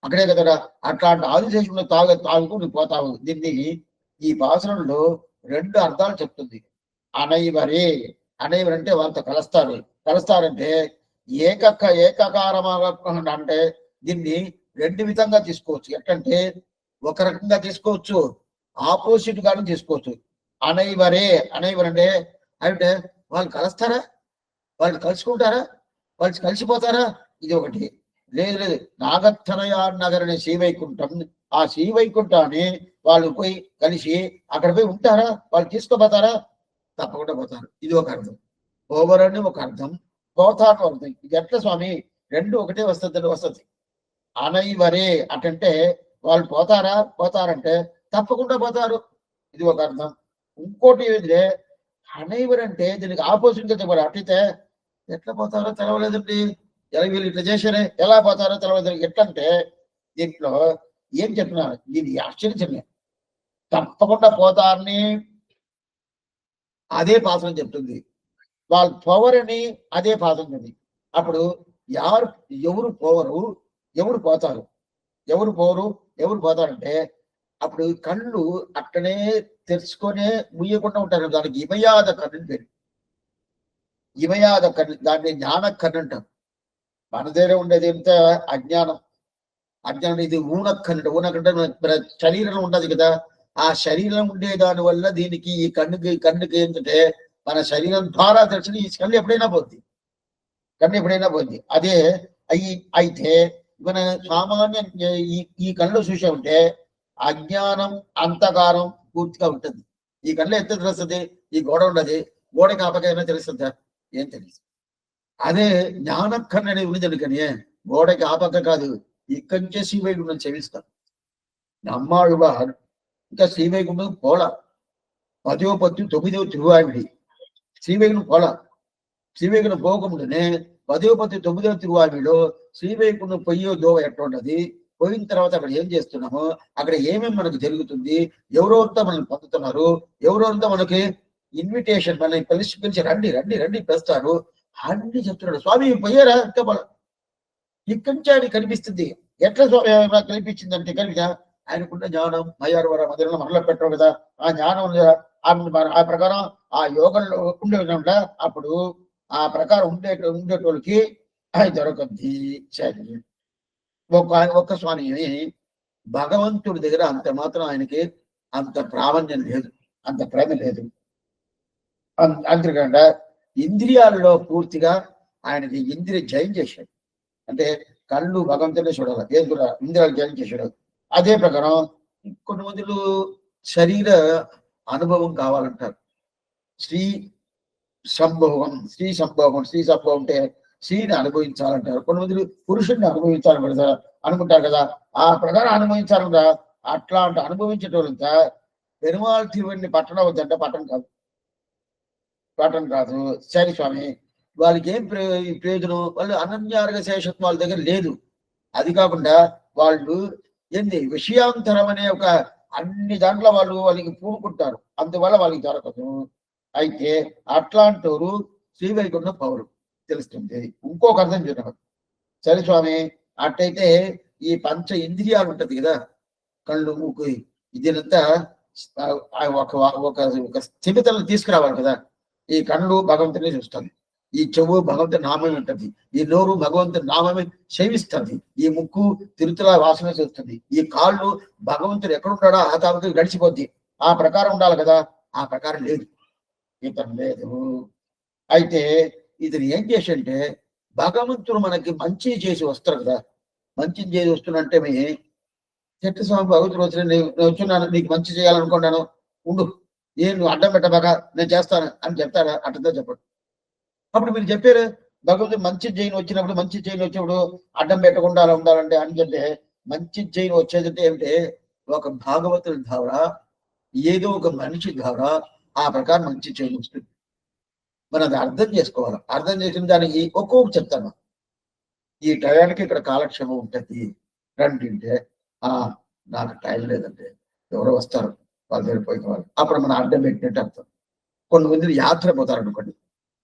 అక్కడే కదా. అట్లాంటి ఆదిశేషు ఉండే తాగుకు నువ్వు పోతావు. దీన్ని ఈ భాషణంలో 2 అర్థాలు చెప్తుంది. అనైవరే, అనైవరు అంటే వాళ్ళతో కలుస్తారంటే ఏకకారமாக అంటే దీన్ని 2 విధంగా తీసుకోవచ్చు. ఎట్లంటే ఒక రకంగా తీసుకోవచ్చు, ఆపోజిట్ గాను తీసుకోవచ్చు. అనైవరే, అనైవరంటే అంటే వాళ్ళు కలుస్తారా, వాళ్ళు కలుసుకుంటారా, వాళ్ళు కలిసిపోతారా? ఇది ఒకటి. లేదు నాగత్తనయాన్ నగర్ అనే శ్రీవైకుంఠం, ఆ శ్రీవైకుంఠాన్ని వాళ్ళు పోయి కలిసి అక్కడ పోయి ఉంటారా, వాళ్ళు తీసుకోపోతారా? తప్పకుండా పోతారు. ఇది ఒక అర్థం. ఓవర్ అని ఒక అర్థం, పోతాను అర్థం. ఇది ఎట్లా స్వామి? 2 ఒకటే వస్తుంది. అనైవరే అటంటే వాళ్ళు పోతారంటే తప్పకుండా పోతారు, ఇది ఒక అర్థం. ఇంకోటి ఏమిటే అనైవర్ అంటే దీనికి ఆపోజిట్ గా చెప్పారు. అట్లయితే ఎట్లా పోతారో తెలవలేదండి, ఎలా వీళ్ళు ఇట్లా చేశారే, ఎలా పోతారో తెలవలేదు. ఎట్లంటే దీంట్లో ఏం చెప్తున్నారు, ఇది ఆశ్చర్యం. తప్పకుండా పోతారని అదే పాత్రం చెప్తుంది, వాళ్ళు పోవరని అదే పాత్రం చెప్తుంది. అప్పుడు ఎవరు పోవరు, ఎవరు పోతారు, ఎవరు పోతారంటే అప్పుడు కళ్ళు అట్టనే తెరుచుకొనే ముయ్యకుండా ఉంటారు. దానికి ఇమయాద కన్ను పేరు. ఇమయాద కన్ను, దాన్ని జ్ఞాన కన్ను అంటారు. మన దగ్గర ఉండేది ఎంత అజ్ఞానం. ఇది ఊనక్కన్ను. ఊనకంటే శరీరంలో ఉండదు కదా, ఆ శరీరం ఉండే దాని వల్ల దీనికి ఈ కన్నుకి ఏంటంటే మన శరీరం ద్వారా తెలిసిన ఈ కన్ను ఎప్పుడైనా పోద్ది. అదే అయితే మన సామాన్య ఈ కళ్ళు చూసే ఉంటే అజ్ఞానం అంతకారం పూర్తిగా ఉంటుంది. ఈ కళ్ళు ఎంత తెలుస్తుంది? ఈ గోడ ఉండదు, గోడకి ఆపకైనా తెలుస్తుందా? ఏం తెలుసు. అదే జ్ఞానం కన్ను అనేది ఉంది అందుకని గోడకి ఆపక కాదు, ఇక్కడి నుంచే శ్రీవైకుంఠం చెవిస్తాం. நம்மாழ்வார் ఇంకా శ్రీవైకుంఠం పోల 10వ పత్తు 9వ తిరువాయిడి శ్రీవైకుంఠం పోల. శ్రీవైకుంఠం పోకముందునే 10వ పత్తు 9వ తిరువాయిడిలో శ్రీవైకుంఠం పొయ్యో దోవ ఎట్లా ఉంటది, పోయిన తర్వాత అక్కడ ఏం చేస్తున్నామో, అక్కడ ఏమేమి మనకు జరుగుతుంది, ఎవరెవరితో మనల్ని పొందుతున్నారు, ఎవరెవరితో మనకి ఇన్విటేషన్ మనల్ని పిలిచి రండి పిలుస్తారు అన్ని చెప్తున్నాడు. స్వామి పోయారా? ఇక్కడి నుంచి ఆయన కనిపిస్తుంది. ఎట్లా కల్పించిందంటే కనుక ఆయనకున్న జ్ఞానం మయారువర మధ్యలో మనలో పెట్టరు కదా, ఆ జ్ఞానం ఆ ప్రకారం ఆ యోగంలో ఉండే అప్పుడు ఆ ప్రకారం ఉండేటోళ్ళకి అది దొరకద్ది. సరే, ఒక్క స్వామి భగవంతుడి దగ్గర అంత మాత్రం ఆయనకి అంత ప్రావణ్యం లేదు, అంత ప్రేమ లేదు. అంతేకాకుండా ఇంద్రియాలలో పూర్తిగా ఆయనకి ఇంద్రియ జయం చేశాడు. అంటే కళ్ళు భగవంతుడే చూడాలి, ఏది కూడా ఇంద్రియాలు జయం చేశాడు. అదే ప్రకారం కొన్ని మందులు శరీర అనుభవం కావాలంటారు. స్త్రీ సంభోగం అంటే స్త్రీని అనుభవించాలంటారు. కొన్ని మంది పురుషుడిని అనుకుంటారు కదా, ఆ ప్రకారం అనుభవించాలంట. అట్లాంటి అనుభవించేటోళ్ళంతా పెరుమాళ్ తిరువడిని పట్టడం వద్దంటే పట్టణం కాదు. సరే స్వామి, వాళ్ళకి ఏం ప్రయోజనం? వాళ్ళు అనన్యార్గ శేషత్వం వాళ్ళ దగ్గర లేదు. అది కాకుండా వాళ్ళు ఏంది విషయాంతరం అనే ఒక అన్ని దాంట్లో వాళ్ళకి పూనుకుంటారు, అందువల్ల వాళ్ళకి దొరకదు. అయితే అట్లాంటోరు శ్రీవైకుంఠం పౌరు తెలుస్తుంది. ఇంకొక అర్థం చూద్దాం. సరే స్వామి, అట్టయితే ఈ పంచ ఇంద్రియాలు ఉంటది కదా, కళ్ళు మూకు ఇదంతా ఒక స్థిమితలను తీసుకురావాలి కదా. ఈ కళ్ళు భగవంతుని చూస్తుంది, ఈ చెవు భగవంతుని నామమే ఉంటుంది, ఈ నోరు భగవంతుని నామమే సేవిస్తుంది, ఈ ముక్కు తిరుతుల వాసన చూస్తుంది, ఈ కాళ్ళు భగవంతుడు ఎక్కడున్నాడో ఆ తాలూకు గడిచిపోద్ది. ఆ ప్రకారం ఉండాలి కదా, ఆ ప్రకారం లేదు, ఇతను లేదు. అయితే ఇతను ఏం చేసంటే భగవంతుడు మనకి మంచి చేసి వస్తారు కదా, మంచి చేసి వస్తున్నంటే మీ చెట్టు స్వామి భగవంతుడు వచ్చిన నేను వచ్చున్నాను, నీకు మంచి చేయాలనుకున్నాను, ఉండు, నువ్వు అడ్డం పెట్టబాగా నేను చేస్తాను అని చెప్తారా? అట్టతో చెప్పడు. అప్పుడు మీరు చెప్పారు భగవంతుడు మంచి జైన్ వచ్చినప్పుడు అడ్డం పెట్టకుండా అలా ఉండాలంటే అని చెప్తే, మంచి జైన్ వచ్చేదంటే ఏమిటి? ఒక భాగవతుడి ద్వారా, ఏదో ఒక మనిషి ద్వారా ఆ ప్రకారం మంచి జైన్ వస్తుంది. మనం అది అర్థం చేసుకోవాలి. అర్థం చేసిన దానికి ఒక్కొక్కటి చెప్తాను. ఈ టయానికి ఇక్కడ కాలక్షేమం ఉంటుంది రండింటే, నాకు టైం లేదంటే ఎవరో వస్తారు, వాళ్ళ దగ్గర పోయిన అప్పుడు మనం అడ్డం పెట్టినట్టు అర్థం. కొన్ని మంది యాత్ర పోతారు అనుకోండి,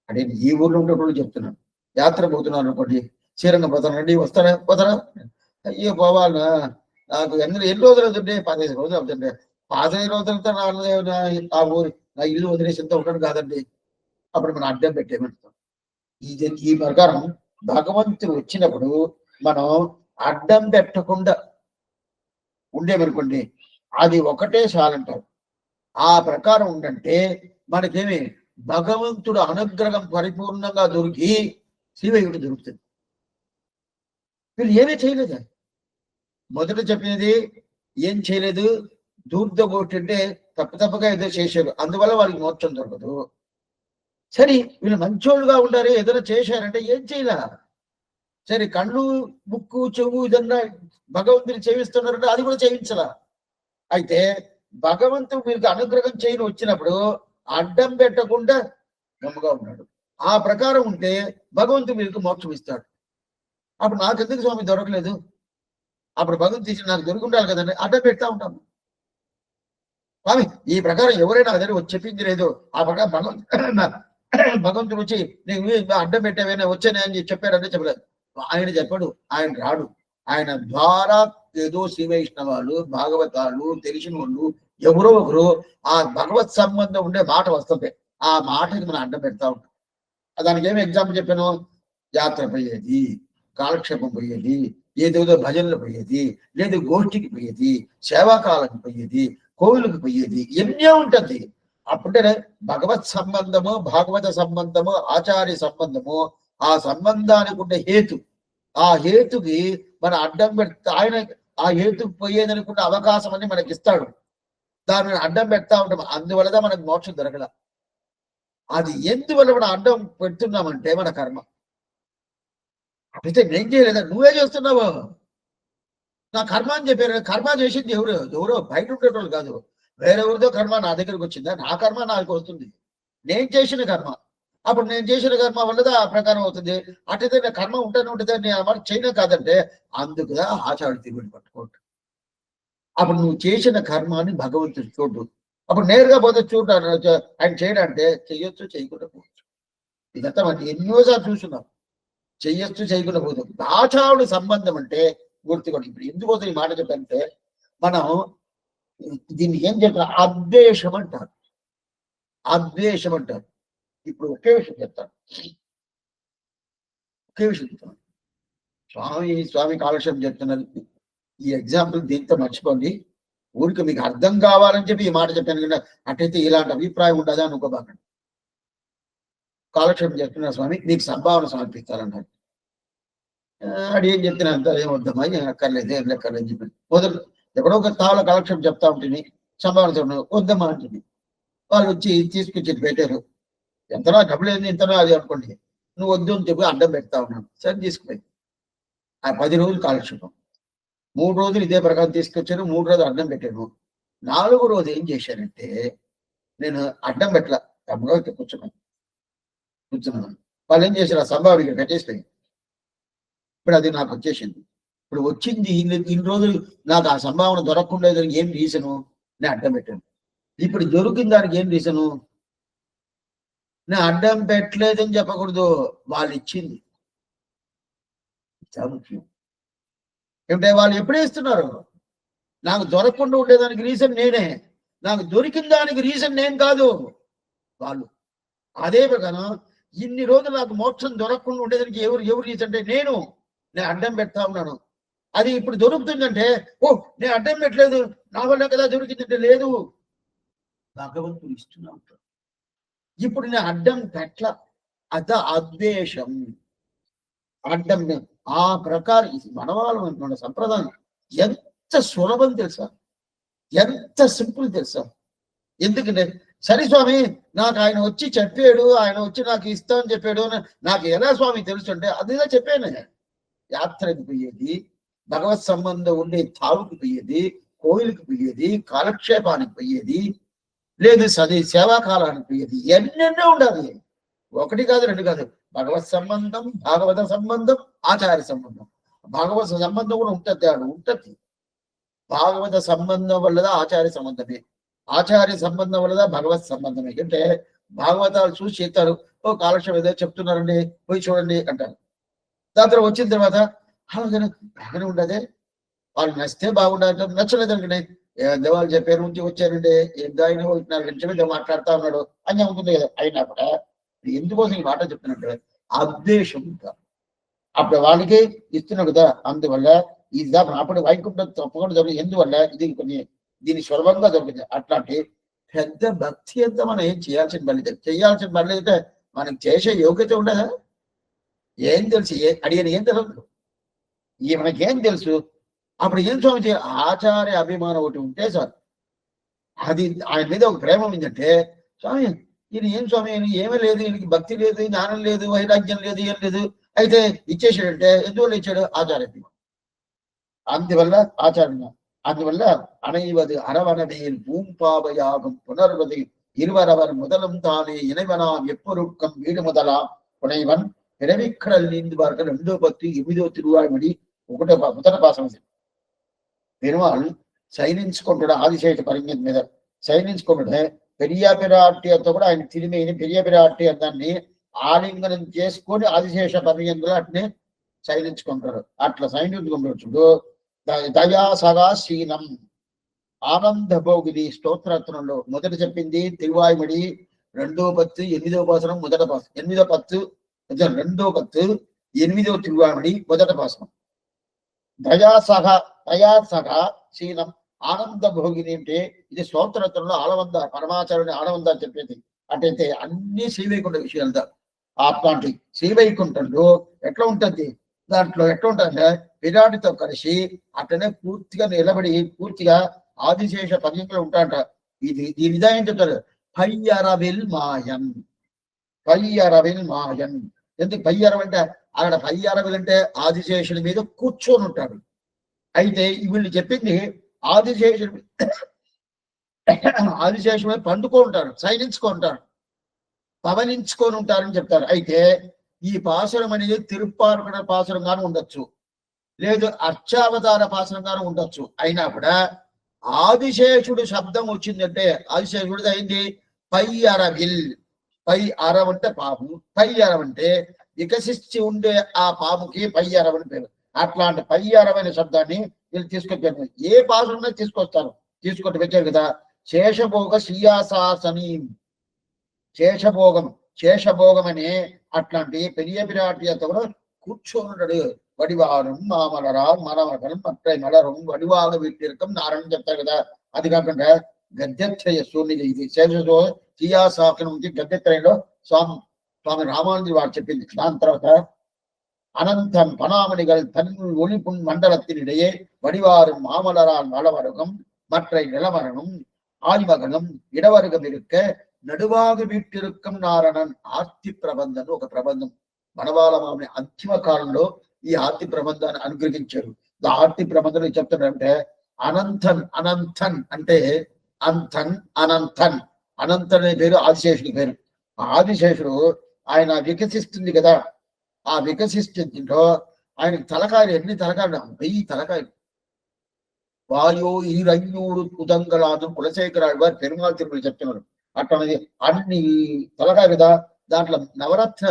అంటే ఈ ఊర్లో ఉండేటోళ్ళు చెప్తున్నాను, యాత్ర పోతున్నాను అనుకోండి, శ్రీరంగం పోతానండి, పోతారా? అయ్యో పోవాలా, నాకు ఎన్ని రోజులు అవుతుంటే 15 రోజులు అవుతుంటే, 15 రోజులతో ఆ ఊరు నా ఇల్లు వదిలేసేంత ఉండడు కాదండి. అప్పుడు మనం అడ్డం పెట్టేమంటాం. ఈ ప్రకారం భగవంతుడు వచ్చినప్పుడు మనం అడ్డం పెట్టకుండా ఉండేమనుకోండి, అది ఒకటే చాలంటారు. ఆ ప్రకారం ఉండంటే మనకేమి భగవంతుడు అనుగ్రహం పరిపూర్ణంగా దొరికి శ్రీవైకుంఠం దొరుకుతుంది. వీళ్ళు ఏమీ చేయలేదు. మొదట చెప్పినది ఏం చేయలేదు, దూర్దగోటి అంటే తప్పగా ఏదో చేశారు, అందువల్ల వాళ్ళకి మోక్షం దొరకదు. సరే, వీళ్ళు మంచోళ్ళుగా ఉండాలి, ఏదైనా చేశారంటే ఏం చేయలే. సరే, కళ్ళు ముక్కు చెవు ఇదన్నా భగవంతుని చేయిస్తున్నారంటే అది కూడా చేయించలా. అయితే భగవంతుడు మీకు అనుగ్రహం చేయని వచ్చినప్పుడు అడ్డం పెట్టకుండా గమ్ముగా ఉన్నాడు. ఆ ప్రకారం ఉంటే భగవంతుడు మీకు మోక్షం ఇస్తాడు. అప్పుడు నాకెందుకు స్వామి దొరకలేదు? అప్పుడు భగవంతు తీసి నాకు దొరుకుంటారు కదండి, అడ్డం పెడతా ఉంటాము. స్వామి ఈ ప్రకారం ఎవరైనా అదే వచ్చి చెప్పింది లేదు, ఆ ప్రకారం భగవంతుడు వచ్చి నేను అడ్డం పెట్టావేనా వచ్చానే అని చెప్పాడంటే చెప్పలేదు. ఆయన చెప్పాడు, ఆయన రాడు. ఆయన ద్వారా ఏదో శ్రీ వైష్ణవాలు భాగవతాలు తెలిసిన వాళ్ళు ఎవరో ఒకరు ఆ భగవత్ సంబంధం ఉండే మాట వస్తుంది, ఆ మాటకి మనం అడ్డం పెడతా ఉంటాం. దానికి ఏమి ఎగ్జాంపుల్ చెప్పాను? యాత్ర పోయేది, కాలక్షేపం పోయేది, ఏదేదో భజనలు పోయేది, లేదు గోష్ఠికి పోయేది, సేవాకాలకు పోయేది, కోవిలకు పోయేది, ఎన్నో ఉంటుంది. అప్పుడే భగవత్ సంబంధము, భాగవత సంబంధము, ఆచార్య సంబంధము, ఆ సంబంధానికి ఉండే హేతు, ఆ హేతుకి మన అడ్డం పెడతా, ఆయన ఆ హేతుకు పోయేదనుకున్న అవకాశం అని మనకి ఇస్తాడు, దాన్ని అడ్డం పెడతా ఉంటాం. అందువల్ల మనకు మోక్షం దొరకల. అది ఎందువల్ల మనం అడ్డం పెడుతున్నామంటే మన కర్మ. అయితే నేను చేయలేదా, నువ్వే చేస్తున్నావు. నా కర్మ అని చెప్పారు. కర్మ చేసింది ఎవరో బయట ఉండేటోళ్ళు కాదు, వేరెవరిదో కర్మ నా దగ్గరకు వచ్చిందా? నా కర్మ నాకు వస్తుంది, నేను చేసిన కర్మ. అప్పుడు నేను చేసిన కర్మ వల్లదా ఆ ప్రకారం అవుతుంది. అటైతే నా కర్మ ఉంటూనే ఉంటుంది, నేను అమలు చేయడం కాదంటే అందుకుదా ఆచార్య తిరుగుని పట్టుకోండి. అప్పుడు నువ్వు చేసిన కర్మాన్ని భగవంతుడు చూడు. అప్పుడు నేరుగా పోతే చూడాలి ఆయన చేయడంటే చెయ్యొచ్చు, చేయకుండా పోవచ్చు. ఇదంతా మనం ఎన్నోసార్లు చూస్తున్నాం. చెయ్యొచ్చు, చేయకుండా పోదు. ఆచారుడు సంబంధం అంటే గుర్తుకోండి. ఇప్పుడు ఎందుకోసం ఈ మాట చెప్పంటే, మనం దీన్ని ఏం చెప్తారు, అద్వేషం అంటారు. అద్వేషం అంటారు. ఇప్పుడు ఒకే విషయం చెప్తాను, ఒకే విషయం చెప్తాను. స్వామి కాలక్షేపం చెప్తున్నారు. ఈ ఎగ్జాంపుల్ దీంతో మర్చిపోండి. ఊరికి మీకు అర్థం కావాలని చెప్పి ఈ మాట చెప్పాను కదా, అట్టయితే ఇలాంటి అభిప్రాయం ఉండదా అనుకోబాకండి. కాలక్షేపం చెప్తున్నారు స్వామి, మీకు సంభావన సమర్పిస్తారన్నారు. అది ఏం చెప్తున్నా అంత ఏమొద్దమ్మా, అక్కర్లేదు, ఏం లెక్కర్లేదు చెప్పి మొదలు ఎక్కడో ఒక తాళ కాలక్షేపం చెప్తా ఉంటుంది, సంభావన వద్దమ్మా అంటుంది. వాళ్ళు వచ్చి తీసుకొచ్చి పెట్టారు. ఎంతనా డబ్బులు ఏంది, ఎంతనా అది అనుకోండి. నువ్వు వద్దు అని చెప్పి అడ్డం పెడతా ఉన్నాను. సరే తీసుకుపోయి ఆ 10 రోజులు కాలక్షేపం, 3 రోజులు ఇదే ప్రకారం తీసుకొచ్చాను, 3 రోజులు అడ్డం పెట్టాను. 4వ రోజు ఏం చేశానంటే, నేను అడ్డం పెట్టల, డబ్బుగా కూర్చున్నాను. వాళ్ళు ఏం చేశారు, ఆ సంభావన ఇక్కడ కట్టేసిపోయి. ఇప్పుడు అది నాకు వచ్చేసింది. ఇప్పుడు వచ్చింది ఇన్ని రోజులు నాకు ఆ సంభావన దొరకకుండా ఏం రీజను, నేను అడ్డం పెట్టాను. ఇప్పుడు దొరికిన దానికి ఏం రీజను, నేను అడ్డం పెట్టలేదని చెప్పకూడదు, వాళ్ళు ఇచ్చింది. ముఖ్యం ఏమిటంటే, వాళ్ళు ఎప్పుడే ఇస్తున్నారు, నాకు దొరకకుండా ఉండేదానికి రీజన్ నేనే, నాకు దొరికిన దానికి రీజన్ నేను కాదు, వాళ్ళు. అదే ప్రకారం ఇన్ని రోజులు నాకు మోక్షం దొరకకుండా ఉండేదానికి ఎవరు రీజన్ అంటే నేను అడ్డం పెడతా ఉన్నాను. అది ఇప్పుడు దొరుకుతుందంటే, ఓ నేను అడ్డం పెట్టలేదు, నా వల్ల కదా దొరికిందంటే, లేదు, భగవంతుడు ఇస్తున్నా ఉంటాడు. ఇప్పుడు నేను అడ్డం పెట్టల, అద అద్వేషం. అడ్డం ఆ ప్రకారం మన సంప్రదాయం ఎంత సులభం తెలుసా, ఎంత సింపుల్ తెలుసా. ఎందుకంటే సరే స్వామి, నాకు ఆయన వచ్చి చెప్పాడు, ఆయన వచ్చి నాకు ఇస్తా అని చెప్పాడు, నాకు ఎలా స్వామి తెలుసు అంటే, అదిగా చెప్పాను. యాత్రకి పోయేది, భగవత్ సంబంధం ఉండే తావుకి పోయేది, కోయిలకి పోయేది, కాలక్షేపానికి పోయేది, లేదు సేవాకాలానికి పోయేది, ఎన్నెన్నో ఉండాలి. 1 కాదు 2 కాదు. భగవత్ సంబంధం, భాగవత సంబంధం, ఆచార్య సంబంధం. భాగవత సంబంధం కూడా ఉంటుంది. భాగవత సంబంధం వల్లదా ఆచార్య సంబంధమే, ఆచార్య సంబంధం వల్లదా భగవత్ సంబంధమే. అంటే భాగవతాలు చూసి చెప్తారు, ఓ కాలక్షేపం ఏదో చెప్తున్నారండి, పోయి చూడండి అంటారు. దాని తర్వాత వచ్చిన తర్వాత బాగానే ఉండదే, వాళ్ళు నచ్చితే బాగుండాలి, నచ్చలేదండి, దేవాలు చెప్పారు నుంచి వచ్చారండి, ఆయన 4 నిమిషాలు మాట్లాడుతా ఉన్నాడు అని ఉంటుంది కదా. అయినా కూడా ఎందుకోసం ఈ మాట చెప్తున్నట్టు, అద్వేషం. అప్పుడు వాళ్ళకి ఇస్తున్నాడు కదా, అందువల్ల ఇది అప్పుడు వైకుంఠం తప్పకుండా దొరుకుతుంది. ఎందువల్ల ఇది దీన్ని సులభంగా దొరుకుతుంది. అట్లాంటి పెద్ద భక్తి అంతా మనం ఏం చేయాల్సిన పని అంటే మనకి చేసే యోగ్యత ఉండదా, ఏం తెలుసు, అడిగిన ఏం తెలుసు, మనకేం తెలుసు. అప్పుడు ఏం స్వామి, ఆచార్య అభిమానం ఒకటి ఉంటే సార్, అది ఆయన మీద ఒక ప్రేమ ఉందంటే, స్వామి ఈయన ఏం స్వామి, ఏమీ లేదు, ఈయనకి భక్తి లేదు, జ్ఞానం లేదు, వైరాగ్యం లేదు, ఏం లేదు, అయితే ఇచ్చేసాడంటే ఎందువల్ల ఇచ్చాడు, ఆచార్య అభిమానం. అందువల్ల ఆచార్య, అందువల్ల அனைவது அரவணையில் பூம்பாவையாகும் புணர்வது இருவரவர் முதலும் தானே இணைவனாம் எப்பொருட்கம் வீடு முதலாம் புனைவன் பிறவிக்கடல் நீந்துவார்கள். 2:10 திருவாய்மொழி 1 పాసం. பெருமாள் சைனிంచుకుంటాడు ఆదిశేష పరిజ్ఞత మీద, సైనించుకుంటే పెరియ పిరాట్టితో కూడా ఆయన తిరిమేని పెరియ పిరాట్టి దాన్ని ఆలింగనం చేసుకొని ఆదిశేష పరిజ్ఞతలో అట్నే సైనించుకుంటారు. అట్లా సైనించుకుంటాడు చూడు. దయాసగా శీలం ఆనంద భోగిని స్తోత్రత్నంలో మొదట చెప్పింది తిరువాయిమడి 2:10 8వ పాసనం 1వ పాసనం, 8:10 2:10 8వ తిరువాయిమడి 1వ పాసనం. దయాసగా శీలం ఆనంద భోగిని అంటే ఇది స్తోత్రత్నంలో ఆలవంద పరమాచార్యుని ఆలవంద చెప్పేది. అటైతే అన్ని శ్రీవైకుంఠ విషయాలు అట్లాంటి శ్రీవైకుంఠంలో ఎట్లా ఉంటుంది, దాంట్లో ఎట్లా ఉంటుంది, విరాటితో కలిసి అట్లనే పూర్తిగా నిలబడి పూర్తిగా ఆదిశేష పర్యంలో ఉంటాట. దీని విధానం చెప్తారు, పయ్యరవిల్ మాయన్. ఎందుకు పయ్యరవ అంటే, అక్కడ పయ్యరవిల్ అంటే ఆదిశేషుడి మీద కూర్చొని ఉంటాడు. అయితే వీళ్ళు చెప్పింది ఆదిశేషుడు మీద పండుకుంటారు, సైనించుకుంటారు, పవనించుకొని ఉంటారని చెప్తారు. అయితే ఈ పాసురం అనేది తిరుప్పారుగడ పాసురంగాను ఉండొచ్చు, లేదు అర్చావతార పాసురంగాను ఉండొచ్చు. అయినా కూడా ఆదిశేషుడు శబ్దం వచ్చిందంటే ఆదిశేషుడిది అయింది పై అరవిల్. పై అరవ్ అంటే పాము, పై అరవ్ అంటే వికసించి ఉండే ఆ పాముకి పై అరవ్ అని పేరు. అట్లాంటి పయ్యారమైన శబ్దాన్ని వీళ్ళు తీసుకొచ్చారు. ఏ భాష ఉన్నా తీసుకొస్తారు, తీసుకొచ్చి పెట్టారు కదా. శేషభోగ శ్రీయాసాసని, శేషభోగం, శేషభోగం అనే అట్లాంటి పెరియ పిరాటితో కూడా కూర్చోనున్నాడు. వడివారం మామలరా మలమకలం మట్టై మలరం వడివాగ వీటిరకం నారాయణ చెప్తారు కదా. అది కాకుండా గద్యత్రయ సూర్యుని ఇది శేషో శ్రీయాసాసనం నుంచి గద్యత్రయంలో స్వామి రామానుజుడు వారు చెప్పింది. దాని తర్వాత அனந்தன் பனாமணிகள் தன் ஒளிபுண் மண்டலத்தினிடையே வடிவாரும் மாமலரால் மலவருகம் மற்ற நிலமரனும் ஆதிமகனும் இடவருகம் இருக்க నడువాగ వీటిరుక్కం నారణన్ ఆర్తి ప్రబంధం ఒక ప్రబంధం. మనవాళమామని అంతిమ కాలంలో ఈ ఆర్తి ప్రబంధాన్ని అనుగ్రహించారు. ఆర్తి ప్రబంధంలో చెప్తున్నారంటే అనంతన్, అనంతన్ అంటే అంతన్ అనంతన్, అనంతన్ అనే పేరు ఆదిశేషుడి పేరు. ఆదిశేషుడు ఆయన వికసిస్తుంది కదా, ఆ వికసిస్తుందో ఆయనకి తలకాయలు ఎన్ని తలకాయలు, 1000 తలకాయలు. వాయో ఈ రంగూడు కుదంగలాదు కులశేఖరాడు వారు పెరుమాళ్ తిరుమల చెప్తున్నారు. అట్లనేది అన్ని తలకాయ కదా, దాంట్లో నవరత్న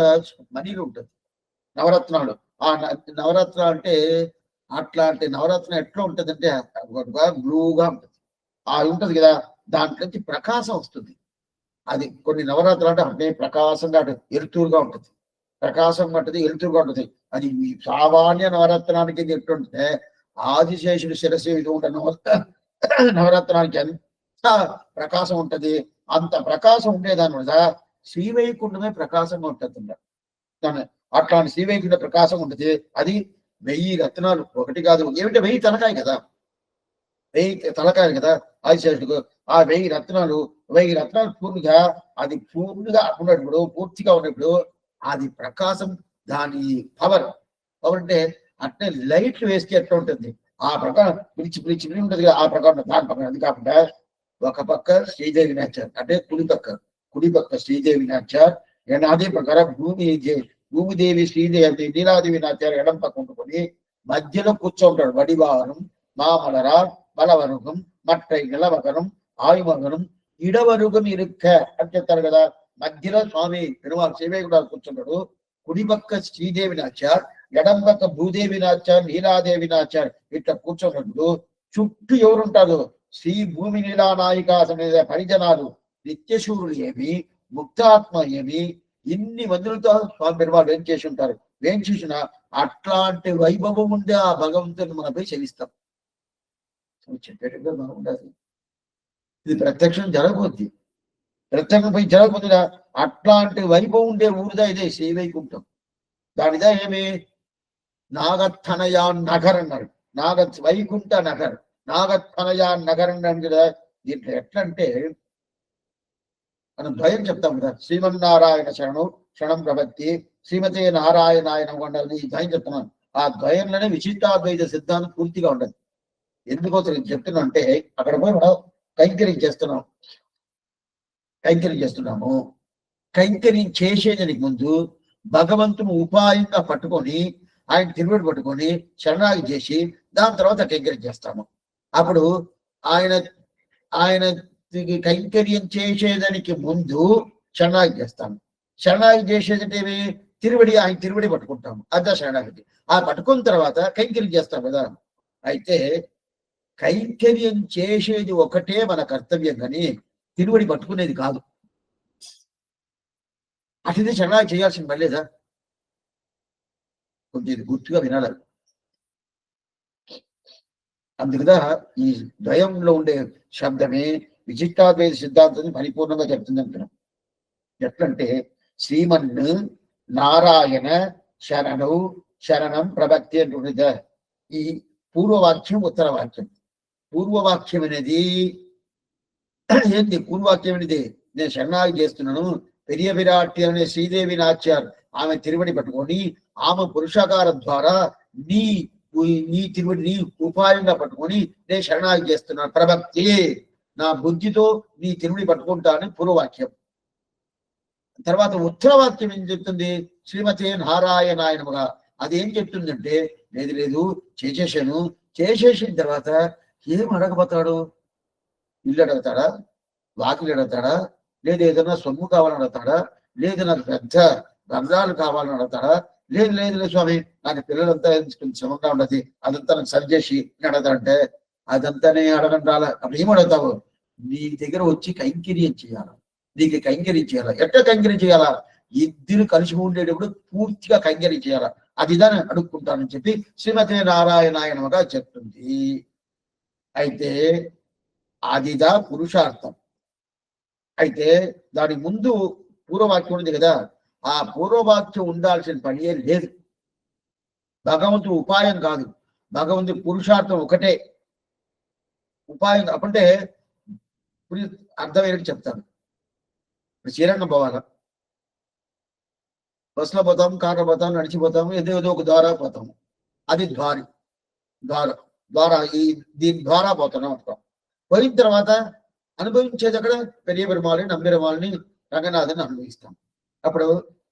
మనీలు ఉంటుంది, నవరత్నాలు. ఆ నవరత్న అంటే అట్లాంటి నవరత్న ఎట్లా ఉంటుంది అంటే బ్లూగా ఉంటుంది. ఆ ఉంటుంది కదా, దాంట్లో నుంచి ప్రకాశం వస్తుంది. అది కొన్ని నవరాత్రులు అంటే అంటే ప్రకాశంగా ఎరుతూరుగా ఉంటుంది, ప్రకాశం ఉంటుంది, ఎరుతూరుగా ఉంటుంది. అది సామాన్య నవరత్నానికి ఎట్లుంటే ఆదిశేషుడు శిరస్సు ఉంటే నవరత్నానికి ఎంత ప్రకాశం ఉంటది. అంత ప్రకాశం ఉండేదాని వల్ల శ్రీవైకుంఠమే ప్రకాశంగా ఉంటుంది. అట్లాంటి శ్రీవైకుంఠ ప్రకాశం ఉంటుంది. అది 1000 రత్నాలు, ఒకటి కాదు. ఏమిటంటే 1000 తలకాయ కదా, 1000 తలకాయలు కదా ఆదిశేషుడు. ఆ 1000 రత్నాలు, 1000 రత్నాలు పూర్తిగా అది పూర్తిగా ఉన్నప్పుడు, పూర్తిగా ఉన్నప్పుడు అది ప్రకాశం, దాని పవర్. పవర్ అంటే అట్నే లైట్లు వేస్తే ఎట్లా ఉంటుంది ఆ ప్రకారం పిలిచి ఉంటుంది కదా, ఆ ప్రకారం దాని పక్కన. అది కాకుండా ఒక పక్క శ్రీదేవి నాచార్ అంటే కుడి పక్క శ్రీదేవి నాచార్, అదే ప్రకారం భూమిదేవి శ్రీదేవి నీలాదేవి నాచార్ ఎడం పక్క ఉంటుకొని మధ్యలో కూర్చోంటాడు. వడివారం మామలరా బలవరుగం మట్టై నిలవగనం ఆయుమగనం ఇడవరుగం ఇరుక్క అని చెప్తారు కదా. మధ్యలో స్వామి పెరుమాళ్ శ్రీవేకుడు కూర్చుంటాడు. కుడి పక్క శ్రీదేవి నాచార్, ఎడం పక్క భూదేవి నాచార్, నీలాదేవి నాచార్ ఇట్లా కూర్చున్నప్పుడు చుట్టూ ఎవరుంటారు? శ్రీ భూమి నీలా నాయికా సమేత పరిజనాలు, నిత్యశూరులు ఏమి, ముక్తాత్మ ఏమి, ఇన్ని మందులతో స్వామి పెరుమాళ్ వేంచేసి ఉంటారు. వేంచేసిన అట్లాంటి వైభవం ఉండే ఆ భగవంతుని మనపై చెల్లిస్తాం. చెప్పేటప్పుడు మనం ఉండాలి. ఇది ప్రత్యక్షం జరగబోద్ది, ప్రత్యక్షంపై జరగబోతుందా? అట్లాంటి వైభవం ఉండే ఊరిదా ఇదే శ్రీవైకుంఠం. దానిదా ఏమి నాగత్తనయా నగర్ అన్నారు. వైకుంఠ నగర్, నాగత్తనయా నగర్ అన్నారు కదా. దీంట్లో ఎట్లా అంటే మనం ద్వయం చెప్తాం కదా, శ్రీమన్నారాయణ శరణం క్షణం ప్రపత్తి శ్రీమతే నారాయణాయన ఉండాలని ఈ ద్వయం చెప్తున్నాను. ఆ ద్వయంలోనే విశిష్టాద్వైత సిద్ధాంతం పూర్తిగా ఉండదు. ఎందుకోసం చెప్తున్నా అంటే అక్కడ పోయి మనం కైంకర్యం చేస్తున్నాము. కైంకర్యం చేసేదానికి ముందు భగవంతుని ఉపాయంగా పట్టుకొని ఆయన తిరుమల పట్టుకొని శరణాగి చేసి దాని తర్వాత కైంకర్యం చేస్తాము. అప్పుడు ఆయన కైంకర్యం చేసేదానికి ముందు శరణాగి చేస్తాము. శరణాగి చేసేదంటే ఏమి? ఆయన తిరువడి పట్టుకుంటాము, అదే శరణాగతి. ఆ పట్టుకున్న తర్వాత కైంకర్యం చేస్తాం కదా. అయితే కైంకర్యం చేసేది ఒకటే మన కర్తవ్యం, కానీ తిరువడి పట్టుకునేది కాదు. అట్లయితే శరణాగి చేయాల్సిన పనిలేదా? కొంచెం గుర్తుగా వినాలి. అందుకదా ఈ ద్వయంలో ఉండే శబ్దమే విశిష్టాద్వైత సిద్ధాంతాన్ని పరిపూర్ణంగా చెప్తుంది అంటున్నాం. ఎట్లంటే శ్రీమన్ నారాయణ శరణం ప్రభక్తి అంటుండేదా. ఈ పూర్వవాక్యం ఉత్తర వాక్యం. పూర్వవాక్యం అనేది ఏంటి? పూర్వవాక్యం అనేది నేను శరణాగి చేస్తున్నాను, పెరియ విరాటి అనే శ్రీదేవి నాచ్యార్ ఆమె తిరువడి పట్టుకొని ఆమె పురుషాకారం ద్వారా నీ తిరువడి నీ ఉపాయంగా పట్టుకొని నేను శరణాగి చేస్తున్నాను. ప్రభక్తి, నా బుద్ధితో నీ తిరువడి పట్టుకుంటానని పూర్వవాక్యం. తర్వాత ఉత్తర వాక్యం ఏం చెప్తుంది? శ్రీమతే నారాయణాయనముగా. అదేం చెప్తుందంటే లేదు చేసేసిన తర్వాత ఏం అడగబోతాడు? ఇల్లు అడుగుతాడా? వాకిలు అడుగుతాడా? లేదా ఏదైనా సొమ్ము కావాలని అడుగుతాడా? లేదా నాకు పెద్ద రంధ్రాలు కావాలని అడుగుతాడా? లేదు లేదు లేదు స్వామి, నాకు పిల్లలంతా కొంచెం శ్రమంగా ఉండదు, అదంతా నాకు సరి చేసి అడగదంటే అదంతా నేను అడగని రాలా. అప్పుడు ఏమడుగుతావు? నీ దగ్గర వచ్చి కైంకర్యం చేయాల, నీకు కైంకర్యం చేయాలా. ఎట్లా కైంకర్యం చేయాలా? ఇద్దరు కలిసి ఉండేటప్పుడు పూర్తిగా కైంకర్యం చేయాలా. అది దాన్ని అడుక్కుంటానని చెప్పి శ్రీమతి నారాయణాయనగా చెప్తుంది. అయితే అదిదా పురుషార్థం. అయితే దాని ముందు పూర్వవాక్యం ఉంది కదా, ఆ పూర్వవాక్యం ఉండాల్సిన పని లేదు. భగవంతుడు ఉపాయం కాదు, భగవంతుడి పురుషార్థం ఒకటే. ఉపాయం అంటే అర్థమయ్యేట్టు చెప్తాను. శ్రీరంగం పోవాలా, బస్సులో పోతాం, కార్లో పోతాం, నడిచిపోతాము, ఏదో ఒక ద్వారా పోతాము. అది ద్వారా దీని ద్వారా పోతున్నాం అనుకో. పోయిన తర్వాత అనుభవించేది అక్కడ పెరియ పెరుమాళని, నమ్మిరమాలని, రంగనాథని అనుభవిస్తాం. అప్పుడు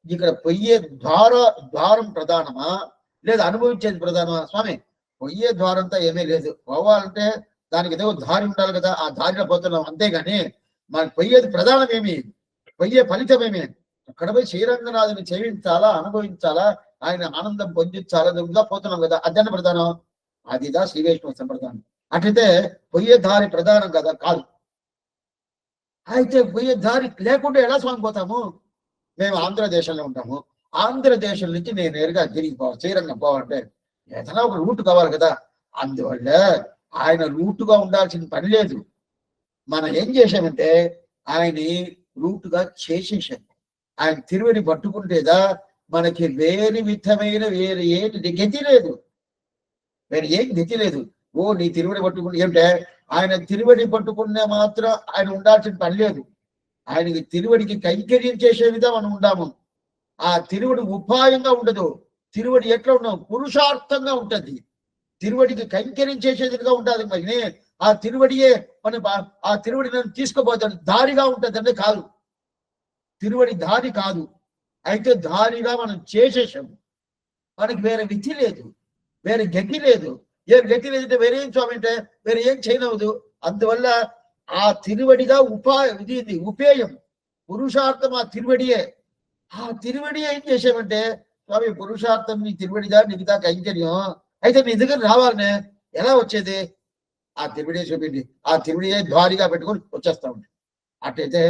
ఇక్కడ పొయ్యే ద్వారం ప్రధానమా లేదా అనుభవించేది ప్రధానమా? స్వామి, పొయ్యే ద్వారంతో ఏమీ లేదు, పోవాలంటే దానికి ఏదో దారి ఉండాలి కదా, ఆ దారిలో పోతున్నాం అంతేగాని మనకు పొయ్యేది ప్రధానమేమి, పొయ్యే ఫలితమేమి? అక్కడ పోయి శ్రీరంగనాథుని చేయించాలా, అనుభవించాలా, ఆయన ఆనందం పొందించాలా పోతున్నాం కదా, అదన్న ప్రధానం. అదిదా శ్రీ వైష్ణవ సంప్రదాయం. అట్లయితే పొయ్యే దారి ప్రధానం కదా, కాదు. అయితే పోయే దారి లేకుండా ఎలా స్వామి పోతాము? మేము ఆంధ్రదేశంలో ఉంటాము, ఆంధ్రదేశం నుంచి నేను నేరుగా తిరిగి పోవాలి, శ్రీరంగం పోవాలంటే ఏదైనా ఒక రూట్ కావాలి కదా. అందువల్ల ఆయన రూటుగా ఉండాల్సిన పని లేదు. మనం ఏం చేశామంటే ఆయన్ని రూటుగా చేసేసాం. ఆయన తిరువడి పట్టుకుంటేదా మనకి వేరే విధమైన వేరే ఏంటి గతి లేదు, వేరే ఏం గతి లేదు. ఓ నీ తిరువడి పట్టుకుంటే ఏమిటే, ఆయన తిరువడి పట్టుకునే మాత్రం ఆయన ఉండాల్సిన పని లేదు. ఆయనకి తిరువడికి కైంకర్యం చేసే విధంగా మనం ఉండాము. ఆ తిరువడి ఉపాయంగా ఉండదు, తిరువడి ఎట్లా ఉన్నాం పురుషార్థంగా ఉంటది, తిరువడికి కైంకర్యం చేసేదిగా ఉంటుంది. మరి ఆ తిరువడియే ఆ తిరువడి నన్ను తీసుకుపోతాడు, దారిగా ఉంటది అంటే కాదు, తిరువడి దారి కాదు. అయితే దారిగా మనం చేసేసాము, మనకి వేరే విధి లేదు, వేరే గతి లేదు. ఏం గతి లేదంటే వేరేం స్వామి అంటే వేరే ఏం చేయనవదు. అందువల్ల ఆ తిరువడిగా ఇది ఉపేయం, పురుషార్థం ఆ తిరువడియే. ఆ తిరువడి ఏం చేసామంటే స్వామి పురుషార్థం నీ తిరువడిగా నీకుదా కైంకర్యం, అయితే నీ దగ్గర రావాలనే ఎలా వచ్చేది? ఆ తిరువడియే చూపిండి, ఆ తిరువడియే ద్వారిగా పెట్టుకొని వచ్చేస్తా ఉంటాయి. అట్లయితే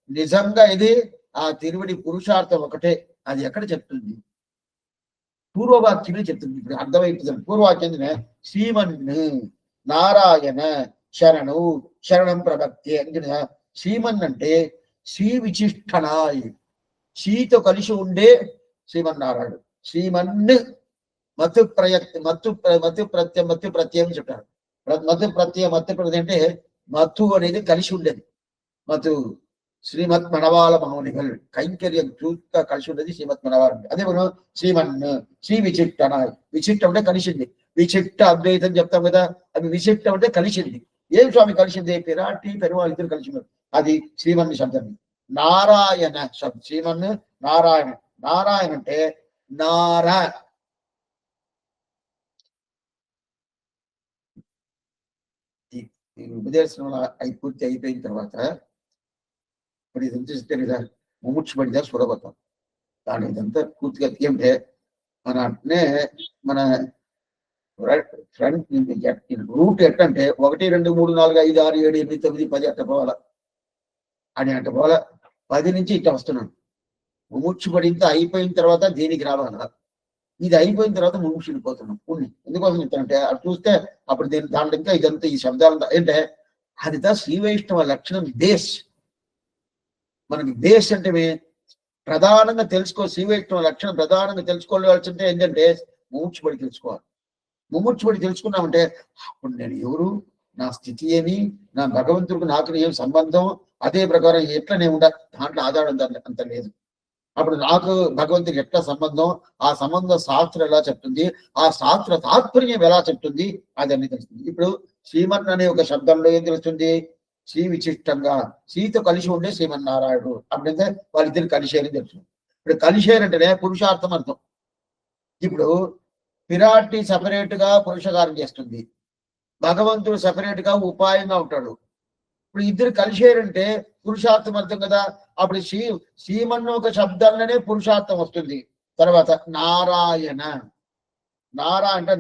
నిజంగా ఇది ఆ తిరువడి పురుషార్థం ఒకటే. అది ఎక్కడ చెప్తుంది? పూర్వవాక్యమే చెప్తుంది. ఇప్పుడు అర్థమైపోతుంది. పూర్వవాక్యం శ్రీమన్ నారాయణ శరణం ప్రభక్తి అంటే శ్రీమన్ అంటే శ్రీ విశిష్టనాయ్, శ్రీతో కలిసి ఉండే శ్రీమన్నారాయణుడు. శ్రీమన్ మత్తు ప్రత్యయం చెప్పారు. మత్తు ప్రత్యయం అంటే మత్తు అనేది కలిసి ఉండేది. మత్తు శ్రీమత్ మనవాళ మౌనిగల్ కైంకర్యం చూస్తా కలిసి ఉండేది శ్రీమత్ మనవాళ. అదే మనం శ్రీమన్ శ్రీ విచిట్టనాయ్, విచిట్టం అంటే కలిసింది. విచిట్ట అద్వైతం చెప్తాం కదా, అది విచిట్టం అంటే కలిసింది. ఏం స్వామి కలిసింది? పిరాటి పెరుమాళ్ ఇద్దరు కలిసి ఉన్నారు, అది శ్రీమన్ శబ్దం. నారాయణ శబ్దం, శ్రీమన్ నారాయణ. నారాయణ అంటే నారా, ఉపదేశం పూర్తి అయిపోయిన తర్వాత ఇప్పుడు ఇది చూస్తే కదా ముముక్ష పడిదా చూడబోతాం. దాని ఇదంతా పూర్తిగా ఏమిటే మన అట్నే మన ఫ్రంట్ రూట్ ఎట్టంటే 1 2 3 4 5 6 7 8 9 10 అట్ట పోవాలా అని అట్ట పోవాలా. 10 నుంచి ఇట్ట వస్తున్నాను. ముముక్ష పడింత అయిపోయిన తర్వాత దీనికి రావాలా. ఇది అయిపోయిన తర్వాత ముముక్షుని పోతున్నాం. పుణ్యం ఎందుకోసం చెప్తానంటే అటు చూస్తే అప్పుడు దాంట్లో ఇంకా ఇదంతా ఈ శబ్దాలు అంటే అదిదా శ్రీ వైష్ణవ లక్షణం. బేస్ మనకి బేస్ అంటే ప్రధానంగా తెలుసుకో. శ్రీ వైష్ణవ లక్షణం ప్రధానంగా తెలుసుకోవాల్సింటే ఏంటంటే ముముక్షుపడి తెలుసుకోవాలి. ముముక్షుపడి తెలుసుకున్నామంటే అప్పుడు నేను ఎవరు, నా స్థితి ఏమి, నా భగవంతుడికి నాకు ఏం సంబంధం, అదే ప్రకారం ఎట్లా నేను ఉండాలి, దాంట్లో ఆధారం అంత లేదు. అప్పుడు నాకు భగవంతుడికి ఎట్లా సంబంధం, ఆ సంబంధం శాస్త్రం ఎలా చెప్తుంది, ఆ శాస్త్ర తాత్పర్యం ఎలా చెప్తుంది, అదన్నీ తెలుస్తుంది. ఇప్పుడు శ్రీమన్ అనే ఒక శబ్దంలో ఏం తెలుస్తుంది? శ్రీ విశిష్టంగా శ్రీతో కలిసి ఉండే శ్రీమన్నారాయణుడు. అప్పుడైతే వాళ్ళిద్దరు కలిసేరని తెలుస్తుంది. ఇప్పుడు కలిసేరంటేనే పురుషార్థం అర్థం. ఇప్పుడు పిరాటి సపరేట్ గా పురుషకారం చేస్తుంది, భగవంతుడు సపరేట్ గా ఉపాయంగా ఉంటాడు. ఇప్పుడు ఇద్దరు కలిసేరంటే పురుషార్థం అర్థం కదా. అప్పుడు శ్రీమన్ను ఒక శబ్దంలోనే పురుషార్థం వస్తుంది. తర్వాత నారాయణ. నారా అంటే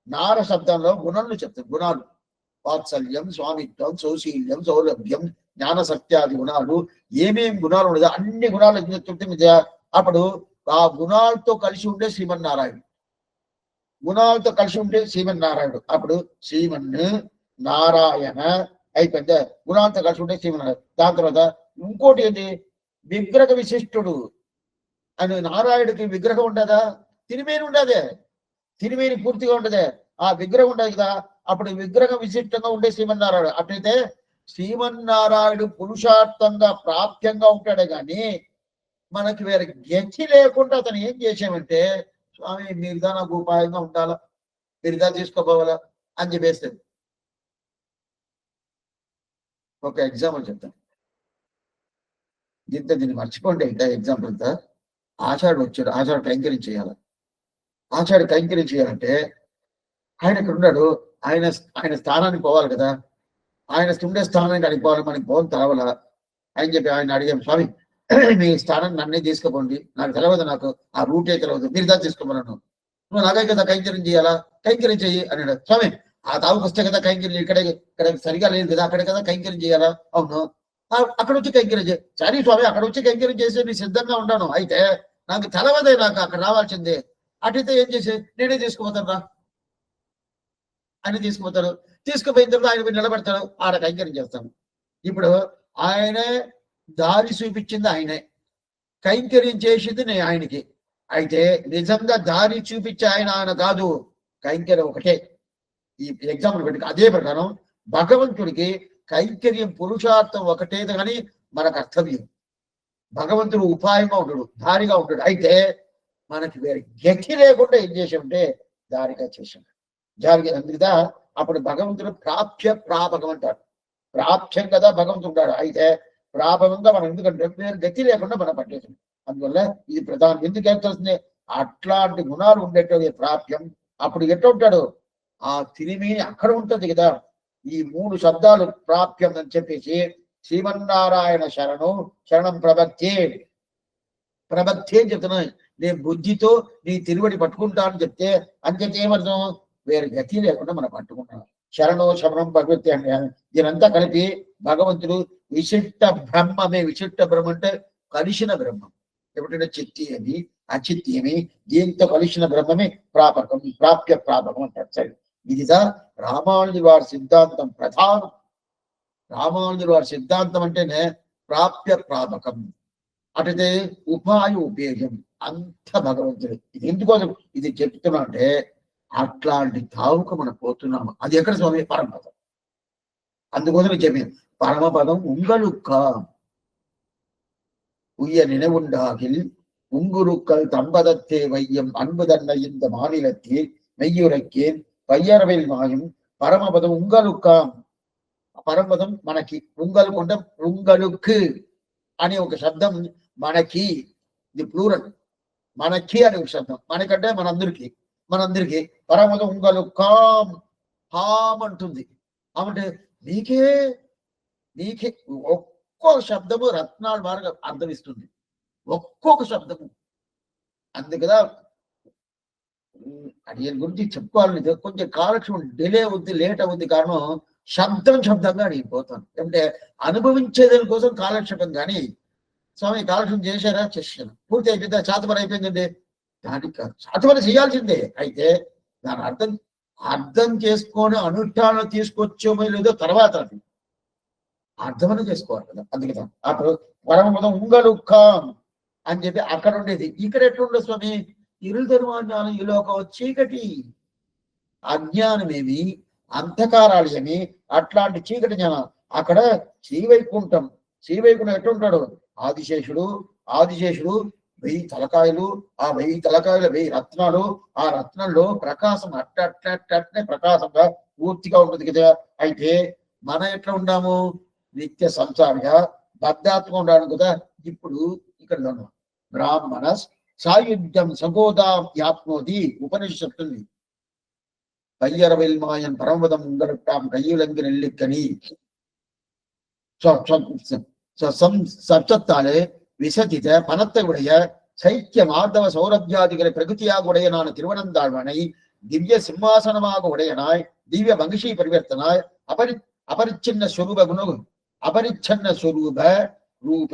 నార శబ్దంలో గుణాలు చెప్తారు. గుణాలు వాత్సల్యం, స్వామిత్వం, సౌశీల్యం, సౌలభ్యం, జ్ఞాన సత్యాది గుణాలు, ఏమేమి గుణాలు ఉండదో అన్ని గుణాలు చెప్తే అప్పుడు ఆ గుణాలతో కలిసి ఉండే శ్రీమన్నారాయణుడు. గుణాలతో కలిసి ఉంటే శ్రీమన్నారాయణుడు. అప్పుడు నారాయణ అయిపోయింది. గుణాలతో కలిసి ఉంటే శ్రీమన్నారాయణ. దాని తర్వాత ఇంకోటి ఏంటి, విగ్రహ విశిష్టుడు అని. నారాయణుడికి విగ్రహం ఉండదా? తిరిమేని ఉండదే, తిరిమేని పూర్తిగా ఉండదే, ఆ విగ్రహం ఉండదు కదా. అప్పుడు విగ్రహం విశిష్టంగా ఉండే శ్రీమన్నారాయణుడు. అట్లయితే శ్రీమన్నారాయణుడు పురుషార్థంగా ప్రాప్యంగా ఉంటాడే కానీ మనకి వేరే గతి లేకుండా అతను ఏం చేసామంటే, స్వామి మీరుదా నాకు ఉపాయంగా ఉండాలా, మీరుదా తీసుకోపోవాలా అని చెప్పేస్తుంది. ఒక ఎగ్జాంపుల్ చెప్తాను. దీన్ని మర్చిపోండి. ఇంకా ఎగ్జాంపుల్ అంతా ఆషాఢుడు వచ్చాడు. ఆషాఢ కైంకర్యం చేయాలి. ఆషాఢ కైంకర్యం చేయాలంటే ఆయన ఇక్కడ ఉన్నాడు. ఆయన స్థానానికి పోవాలి కదా. ఆయన ఉండే స్థానానికి అడిగి పోవాలి, మనకి పోవాలి తెలవాలా అని చెప్పి ఆయన అడిగాం. స్వామి మీ స్థానాన్ని నన్నే తీసుకుపోండి, నాకు తెలియదు, నాకు ఆ రూటే తెలియదు, మీరు దాన్ని తీసుకోమన్నాను. నువ్వు నాకే కదా కైంకర్యం చేయాలా, కైంకర్యం చెయ్యి అన్నాడు. స్వామి ఆ తావుకు వస్తే కదా కైంకర్యం, ఇక్కడ సరిగా లేదు కదా, అక్కడే కదా కైంకర్యం చేయాలా. అవును, అక్కడ వచ్చి కైంకర్యం చేయి. సరే స్వామి అక్కడ వచ్చి కైంకర్యం చేసి నేను సిద్ధంగా ఉంటాను, అయితే నాకు తెలవదే, నాకు అక్కడ రావాల్సిందే. అటైతే ఏం చేసి నేనే తీసుకుపోతాను రా అని తీసుకుపోతాడు. తీసుకుపోయిన తర్వాత ఆయన నిలబెడతాడు, ఆడ కైంకర్యం చేస్తాను. ఇప్పుడు ఆయనే దారి చూపించింది, ఆయనే కైంకర్యం చేసింది నేను ఆయనకి. అయితే నిజంగా దారి చూపించే ఆయన కాదు, కైంకర్యం ఒకటే. ఈ ఎగ్జాంపుల్ పెట్టి అదే ప్రకారం భగవంతుడికి కైంకర్యం పురుషార్థం ఒకటే కానీ మనకు అర్థవ్యం. భగవంతుడు ఉపాయంగా ఉంటాడు, దారిగా ఉంటాడు. అయితే మనకి వేరే గతి లేకుండా ఏం చేసామంటే దారిగా చేసాం. అందుకుదా అప్పుడు భగవంతుడు ప్రాపకం అంటాడు. ప్రాప్యం కదా భగవంతుడు ఉంటాడు. అయితే ప్రాపకంగా మనం ఎందుకంటే వేరే గతి లేకుండా మనం పట్టేసాం. అందువల్ల ఇది ప్రధానం. ఎందుకు ఏమవుతుంది, అట్లాంటి గుణాలు ఉండేటువంటి ప్రాప్యం. అప్పుడు ఎట్లా ఉంటాడు, ఆ తిరిమేని అక్కడ ఉంటుంది కదా. ఈ 3 శబ్దాలు ప్రాప్యం అని చెప్పేసి శ్రీమన్నారాయణ శరణం ప్రబద్ధి అని చెప్తున్నాను. నేను బుద్ధితో నీ తిరువడి పట్టుకుంటా అని చెప్తే అంచెతే ఏమర్థం, వేరే గతి లేకుండా మనం పట్టుకుంటాం. శరణం భగవతి అంటే దీనంతా కలిపి భగవంతుడు విశిష్ట బ్రహ్మమే. విశిష్ట బ్రహ్మ అంటే కలిసిన బ్రహ్మం. ఎప్పుడంటే చిత్తి అని అచిత్తి అని దీంతో కలిసిన బ్రహ్మమే ప్రాప్య ప్రాపకం అంటారు. సరే, ఇదిదా రామానుజు వారి సిద్ధాంతం ప్రధానం. రామానుజుడు వారి సిద్ధాంతం అంటేనే ప్రాప్య ప్రాపకం. అటైతే ఉపాయ ఉపేయం అంత భగవంతుడు. ఇది ఎందుకోసం ఇది చెప్తున్నా అంటే అట్లాంటి తావుకు మనం పోతున్నాము. అది ఎక్కడ స్వామి, పరమపదం. అందుకోసం చెప్పాను, పరమపదం உங்களுக்கு உய்ய நினைவுண்டாகில் உங்குருக்கள் தம்பதத்தே வையம் அன்பு தன்னை இந்த மாநிலத்தில் மெய்யுரைக்கேன் பையரவில் மாயும் పరమపదం ఉంగలుక్కాం. పరమపదం మనకి. ఉంగలుకు అనే ఒక శబ్దం మనకి, ఇది ప్లూరల్. మనకి అనే ఒక శబ్దం, మనకంటే మనందరికీ పరమపదం ఉంగలుక్కాం. హాం అంటుంది. అంటే నీకే ఒక్కొక్క శబ్దము రత్నాల వారుగా అర్థమిస్తుంది, ఒక్కొక్క శబ్దము. అందుకదా దీని గురించి చెప్పుకోవాలని కొంచెం కాలక్షేపం డిలే అవుద్ది, లేట్ అవుద్ది. కారణం శబ్దంగా అడిగిపోతాను. అంటే అనుభవించేదాని కోసం కాలక్షేపం. కానీ స్వామి కాలక్షేపం చేశారా, చేశాను, పూర్తి అయిపోయిందా, చాతపని అయిపోయిందండి, దానికి చాతపని చేయాల్సిందే. అయితే దాని అర్థం చేసుకొని అనుష్ఠానం తీసుకొచ్చేమో లేదో తర్వాత అది అర్థమని చేసుకోవాలి కదా. అందుకే అప్పుడు పరమపదం ఉంగలుక్కాం అని చెప్పి అక్కడ ఉండేది. ఇక్కడ ఎట్లుండదు స్వామి, ఇరులు ధర్మాజ్ఞానం, ఈ లోకం చీకటి, అజ్ఞానమేమి, అంధకారాలు ఏమి, అట్లాంటి చీకటి జ్ఞానం. అక్కడ శ్రీవైకుంఠం ఎట్లుంటాడు, ఆదిశేషుడు 1000 తలకాయలు, ఆ 1000 తలకాయలు 1000 రత్నాలు, ఆ రత్నంలో ప్రకాశం అట్టే ప్రకాశంగా పూర్తిగా ఉంటుంది కదా. అయితే మనం ఎట్లా ఉన్నాము, నిత్య సంసారిగా బద్ధాత్మగా ఉండాలి కదా. ఇప్పుడు ఇక్కడ ఉన్నాం, బ్రాహ్మణ సాయుధ్యం సగోదాప్నోది ఉపనిషత్తుంది. பையரவில் மாயன் பரமபதம் உங்களுக்காம் கையுலங்கு நெல்லிக்கனி சப்தத்தாலே விசதித பணத்தை உடைய சைக்கிய மாதவ சௌரபியாதிகளை பிரகதியாக உடையனான திருவனந்தாழ்வனை திவ்ய சிம்மாசனமாக உடையனாய் திவ்ய மகிஷி பரிவர்த்தனாய் அபரிச்சின்ன ஸ்வரூப குண அபரிச்சன்ன ஸ்வரூப ரூப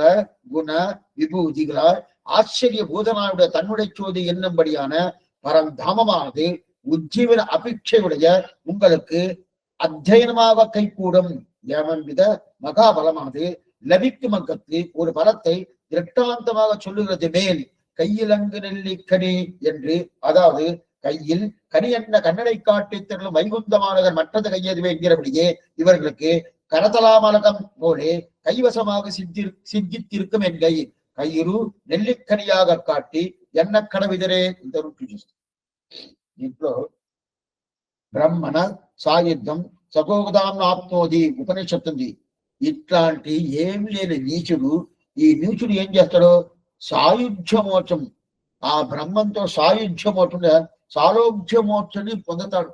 குண விபூதிகளாய் ஆச்சரிய பூதனாயுடைய தன்னுடைய சோதி என்னும்படியான பரந்தாமமானது உஜ்ஜீவன அபேட்சையுடைய உங்களுக்கு அத்தியனமாக கைகூடும் ஏவன்வித மகாபலமானது லபிக்கும் மக்களுக்கு ஒரு பலத்தை திரட்டாந்தமாக சொல்லுகிறது மேல் கையிலங்கு நெல்லிக்கனி என்று, அதாவது கையில் கனி என்ன கண்ணனை காட்டி திரளும் வைகுந்தமானவர் மற்றது கையதுவே என்கிறபடியே இவர்களுக்கு கரதலாமலகம் போலே கைவசமாக சித்தித்திருக்கும் என்கை கயிறு நெல்லிக்கனியாக காட்டி என்ன కడవిదరే ఇంతవరకు చూపిస్తుంది. దీంట్లో బ్రహ్మణ సాయుద్ధం సగోగదాం ఆప్నోది ఉపనిషత్తు ఉంది. ఇట్లాంటి ఏమి లేని నీచుడు, ఈ నీచుడు ఏం చేస్తాడో సాయుధ్యమోక్షం, ఆ బ్రహ్మంతో సాయుధ్యమోక్షం సాలోగ్యమోక్షని పొందుతాడు.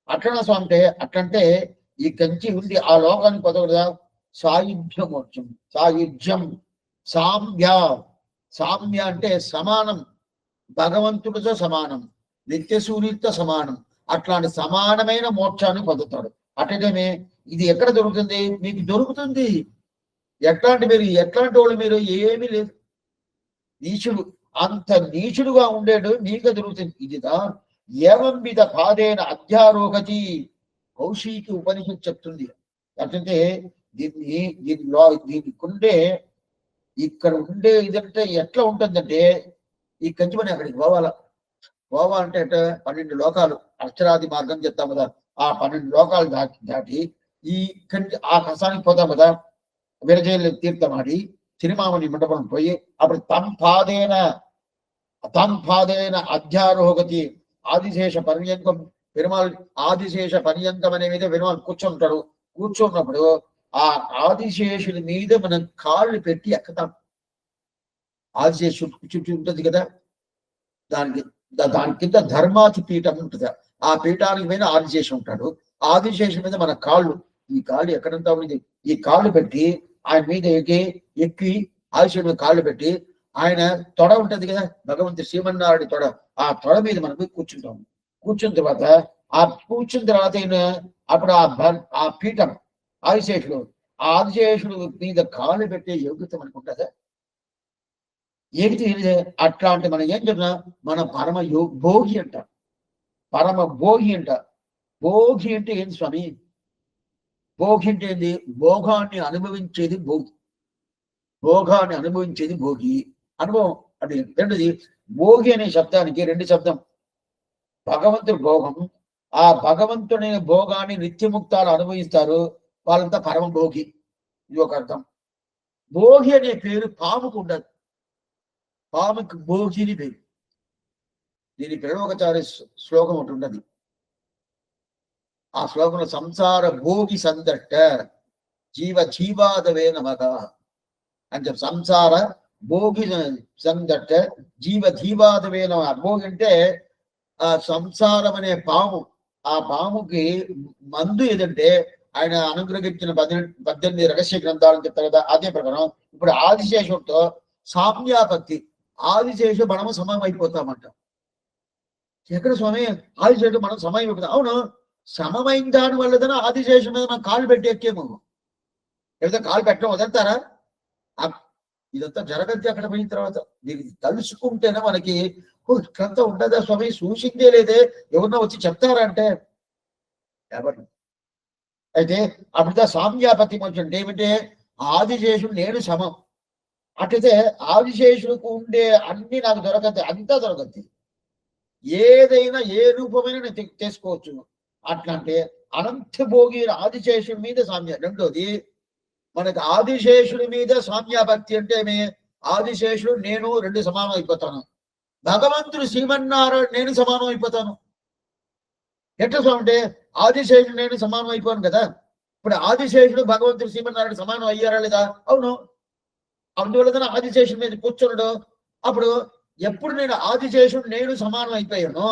అట్లనా స్వామి అట్లంటే ఈ కంచి ఉంది ఆ లోకానికి పొందకూడదా? సాయుధ్యమోక్షం, సాయుధ్యం, సామ్య, సామ్య అంటే సమానం, భగవంతుడితో సమానం, నిత్య సూర్యుడితో సమానం, అట్లాంటి సమానమైన మోక్షాన్ని పొందుతాడు. అట్లనే ఇది ఎక్కడ దొరుకుతుంది? మీకు దొరుకుతుంది. ఎట్లాంటి వాళ్ళు మీరు ఏమీ లేదు, నీచుడు, అంత నీచుడుగా ఉండేడు మీకు దొరుకుతుంది. ఇదిదా ఏవంవిధ పాదేన అధ్యారోగతి కౌశికి ఉపనిషత్తు చెప్తుంది. అంటే దీనికుండే ఇక్కడ ఉండే ఇదంటే ఎట్లా ఉంటుందంటే ఈ కంచిమని అక్కడికి పోవాలా అంటే 12 లోకాలు అక్షరాది మార్గం చెప్తాం కదా, ఆ 12 లోకాలు దాటి ఈ ఆ కసానికి పోతాం కదా, విరజైలు తీర్థమాడి సినిమామణి మండపం పోయి అప్పుడు తంపాదేన అధ్యారోగతి ఆదిశేష పర్యంకం, పెరుమాళ్ ఆదిశేష పర్యంకం అనే మీద పెరుమాళ్ కూర్చుంటాడు. కూర్చున్నప్పుడు ఆ ఆదిశేషుడి మీద మనం కాళ్ళు పెట్టి ఎక్కుతాం. ఆదిశేషు చుట్టూ ఉంటుంది కదా, దాని కింద ధర్మాతి పీఠం ఉంటుంది. ఆ పీఠానికి మీద ఆదిశేషం ఉంటాడు. ఆదిశేషం మీద మన కాళ్ళు, ఈ కాళ్ళు ఎక్కడంతా ఉంది, ఈ కాళ్ళు పెట్టి ఆయన మీద ఎక్కి ఆదిశేషుడి మీద కాళ్ళు పెట్టి ఆయన తొడ ఉంటది కదా, భగవంతుడు శ్రీమన్నారాయణ తొడ, ఆ తొడ మీద మనం కూర్చుంటాము. కూర్చున్న తర్వాత అప్పుడు ఆ పీఠం ఆదిశేషుడు, ఆ ఆదిశేషుడు మీద కాళ్ళు పెట్టే యోగ్యత మనకు ఉంటుందా? ఏమిటి? అట్లాంటి మనం ఏం చెప్పినా మన పరమ భోగి అంట, పరమ భోగి అంట. భోగి అంటే ఏంటి స్వామి? భోగి అంటే ఏంది? భోగాన్ని అనుభవించేది భోగి, భోగాన్ని అనుభవించేది భోగి. అనుభవం అంటే రెండుది. భోగి అనే శబ్దానికి 2 శబ్దం. భగవంతుడు భోగం, ఆ భగవంతుని భోగాన్ని నిత్యముక్తాలు అనుభవిస్తారు, వాళ్ళంతా పరమ భోగి. ఇది ఒక అర్థం. భోగి అనే పేరు పాముకు ఉండదు, పాముకి భోగిని పేరు. దీని ప్రణవకచారి శ్లోకం ఒకటి ఉన్నది. ఆ శ్లోకంలో సంసార భోగి సందట్ట జీవాదవే నమః అంటే సంసార భోగి సందట్ట జీవాదవే నమః. భోగి అంటే ఆ సంసారం అనే పాము, ఆ పాముకి మందు ఏదంటే ఆయన అనుగ్రహించిన 18 రహస్య గ్రంథాలను చెప్తారు కదా, అదే ప్రకారం ఇప్పుడు ఆదిశేషుడితో సామ్యాపత్తి, ఆదిశేషు మనము సమయం అయిపోతామంట. ఎక్కడ స్వామి ఆదిశేషుడు మనం సమయం అయిపోతాం? అవును, సమమైన దాని వల్లదన ఆదిశేషు మీద మనం కాళ్ళు పెట్టి ఎక్కేము. లేదా కాళ్ళు పెట్టడం వదలుతారా? ఇదంతా జరగద్ది. అక్కడ పోయిన తర్వాత దీనికి తలుచుకుంటేనే మనకి ఇక్కడంతా ఉండదా స్వామి, చూసిందే లేదే, ఎవరన్నా వచ్చి చెప్తారా అంటే ఎవరు? అయితే అప్పుడు సామ్యాపత్తి మంచి ఏమిటే ఆదిశేషుడు నేను సమం. అట్లయితే ఆదిశేషుడికి ఉండే అన్ని నాకు దొరకద్ది, అంతా దొరకద్ది, ఏదైనా ఏ రూపమైనా నేను చేసుకోవచ్చు. అట్లా అంటే అనంత భోగి ఆదిశేషుడి మీద సామ్య. రెండోది మనకి ఆదిశేషుడి మీద సామ్యాభక్తి అంటే ఆదిశేషుడు నేను 2 సమానం అయిపోతాను, భగవంతుడు శ్రీమన్నారాయణ నేను సమానం అయిపోతాను. ఎట్లా స్వామి అంటే ఆదిశేషుడు నేను సమానం అయిపోయాను కదా. ఇప్పుడు ఆదిశేషుడు భగవంతుడు శ్రీమన్నారాయణ సమానం అయ్యారా లేదా? అవును. అందువల్ల ఆదిశేషుడి మీద కూర్చున్నాడు. అప్పుడు ఎప్పుడు నేను ఆదిశేషుడు నేను సమానం అయిపోయాను,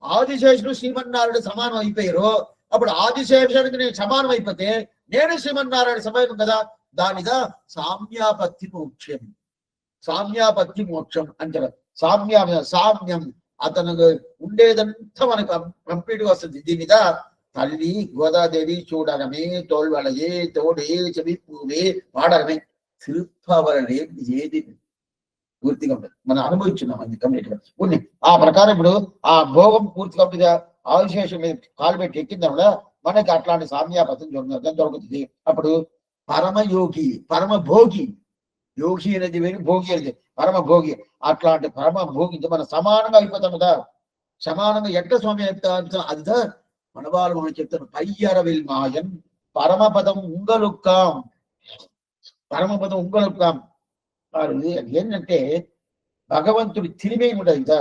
ఆదిశేషుడు శ్రీమన్నారాయణ సమానం అయిపోయారు, అప్పుడు ఆదిశేషుడికి నేను సమానం అయిపోతే నేను శ్రీమన్నారాయణ సమానం కదా. దానిగా సామ్యాపత్తి ముఖ్యం. సామ్యాపత్తి మోక్షం అంటారు. సామ్యం అతను ఉండేదంతా మనకు కంప్లీట్ గా వస్తుంది. దీని మీద తల్లి గోదాదేవి చూడడమే, తోల్వలయే, తోడే, చెవి పూవే, పాడడమే, శిల్పవలనే ఏది పూర్తిగా ఉంటుంది. మనం అనుభవించున్నాం అది కంప్లీట్ గా కొన్ని. ఆ ప్రకారం ఇప్పుడు ఆ భోగం పూర్తిగా ఉంటుంది. ఆవిశేషం మీద కాలు పెట్టి ఎక్కిందా మనకి అట్లాంటి సామ్యాపత్యం దొరుకుతుంది. అప్పుడు పరమయోగి, పరమ భోగి, యోగి అనేది వేరు, భోగి అనేది పరమ భోగి. అట్లాంటి పరమ భోగి మనం సమానంగా అయిపోతాం కదా. సమానంగా ఎట్ట స్వామి அதுதான் మనవాళ్ళు మనం చెప్తాను. పయ్యరవిల్ మాయన్ పరమపదం ఉంగలుక్కాం, పరమపదం ఉంగలుక్కాం. ఏంటంటే భగవంతుడి తిరిమేని ఉండదు కదా,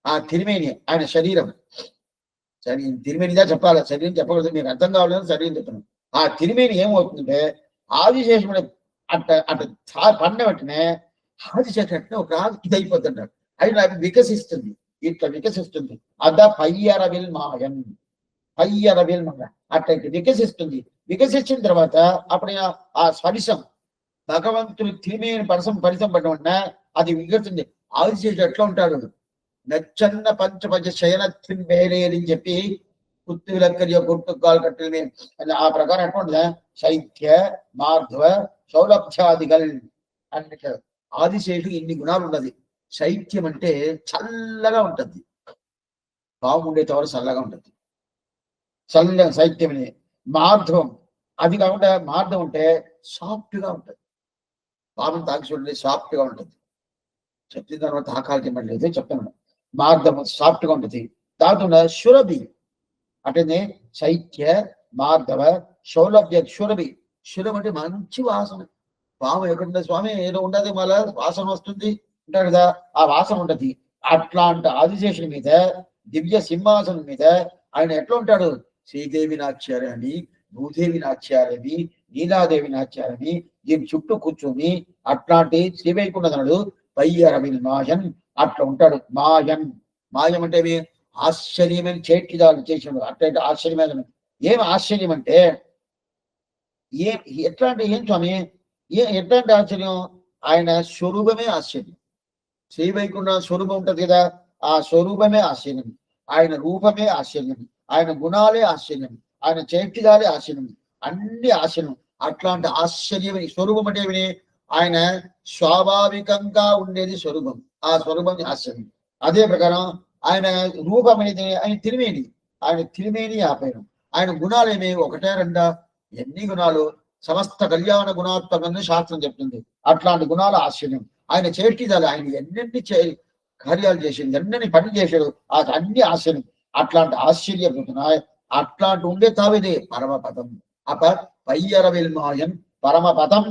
ఆ తిరిమేని ఆయన శరీరం, తిరిమేనిగా చెప్పాలి, శరీరం చెప్పకూడదు, మీకు అర్థం కావాలని శరీరం చెప్తున్నాను. ఆ తిరిమేని ఏమవుతుందంటే ఆదిశేషుడు అట్ట పడిన వెంటనే ఆదిశేషుడు ఒక ఇది అయిపోతుంటాడు, అది వికసిస్తుంది, ఇట్లా వికసిస్తుంది. అద పయ్యరవిల్ మాయన్, పయ్యరవిల్ మాయ అట్లా వికసిస్తుంది. వికసించిన తర్వాత అప్పుడు ఆ స్పరిశం భగవంతుని తిరిమేని పరిసం పడిన అది వికసిస్తుంది. ఆదిశేషుడు ఎట్లా ఉంటాడు, నచ్చన్న పంచపంచ శయనత్వం వేరేదని చెప్పి పుత్తులక్కరియ పొట్టుకాలు కట్టెలు ఆ ప్రకారం ఎట్లా ఉంటుంది, శైత్య మార్ధవ సౌలభ్యాదిగల్ అంటే ఆదిశేషుడు ఇన్ని గుణాలు ఉన్నది. శైత్యం అంటే చల్లగా ఉంటుంది, పాము ఉండే తవర చల్లగా ఉంటుంది, చల్లగా శైత్యం అని. మార్ధవం అది కాకుండా మార్ధం అంటే సాఫ్ట్ గా ఉంటుంది, పాముని తాకి చూడండి సాఫ్ట్ గా ఉంటుంది. చెప్పిన తర్వాత ఆకాలకి మళ్ళీ చెప్తాను. మార్ధం సాఫ్ట్ గా ఉంటుంది. దాంతో శురభి అంటే శైత్య మార్ధవ సౌలభ్య శురభి. శురభి అంటే మంచి వాసన. పాము ఎక్కడుండే స్వామి ఏదో ఉండదు, మళ్ళా వాసన వస్తుంది అంటారు కదా, ఆ వాసన ఉంటది. అట్లాంటి ఆదిశేషుని మీద దివ్య సింహాసనం మీద ఆయన ఎట్లా ఉంటాడు, శ్రీదేవి నాచ్యారని, భూదేవి నాచ్యారని, నీలాదేవి నాచ్యారని దీని చుట్టూ కూర్చొని అట్లాంటి శ్రీవైకుంఠనుడు పయ్యరవిల్ మాయన్ అట్లా ఉంటాడు. మాయన్, మాయం అంటే ఆశ్చర్యమైన చేట్టిదాలు చేసినాడు. అట్లయితే ఆశ్చర్యమైన ఏం ఆశ్చర్యం అంటే ఎట్లా అంటే ఏం స్వామి ఎట్లాంటి ఆశ్చర్యం, ఆయన స్వరూపమే ఆశ్చర్యం. శ్రీవైకుంఠ స్వరూపం ఉంటది కదా, ఆ స్వరూపమే ఆశ్చర్యం, ఆయన రూపమే ఆశ్చర్యం, ఆయన గుణాలే ఆశ్చర్యం, ఆయన చేట్టిదాలే ఆశ్చర్యం, అన్ని ఆశ్చర్యం. అట్లాంటి ఆశ్చర్యమని స్వరూపం అంటే ఏమి, ఆయన స్వాభావికంగా ఉండేది స్వరూపం, ఆ స్వరూపం ఆశ్చర్యం. అదే ప్రకారం ఆయన రూపం అనేది ఆయన తిరిమేని, ఆయన తిరిమేని ఆపేయడం. ఆయన గుణాలు ఏమి ఒకటే రెండా, ఎన్ని గుణాలు, సమస్త కళ్యాణ గుణాత్మకంగా శాస్త్రం చెప్తుంది. అట్లాంటి గుణాలు ఆశ్చర్యం. ఆయన చేట్టిదాలు, ఆయన ఎన్నెన్ని కార్యాలు చేసింది, ఎన్నెన్ని పని చేశాడు, అన్ని ఆశ్చర్యం. అట్లాంటి ఆశ్చర్యపోతున్నాయి. అట్లాంటి ఉండే తావిదే పరమపదం. అప పయ్యరవిల్ మాయన్ పరమపదం,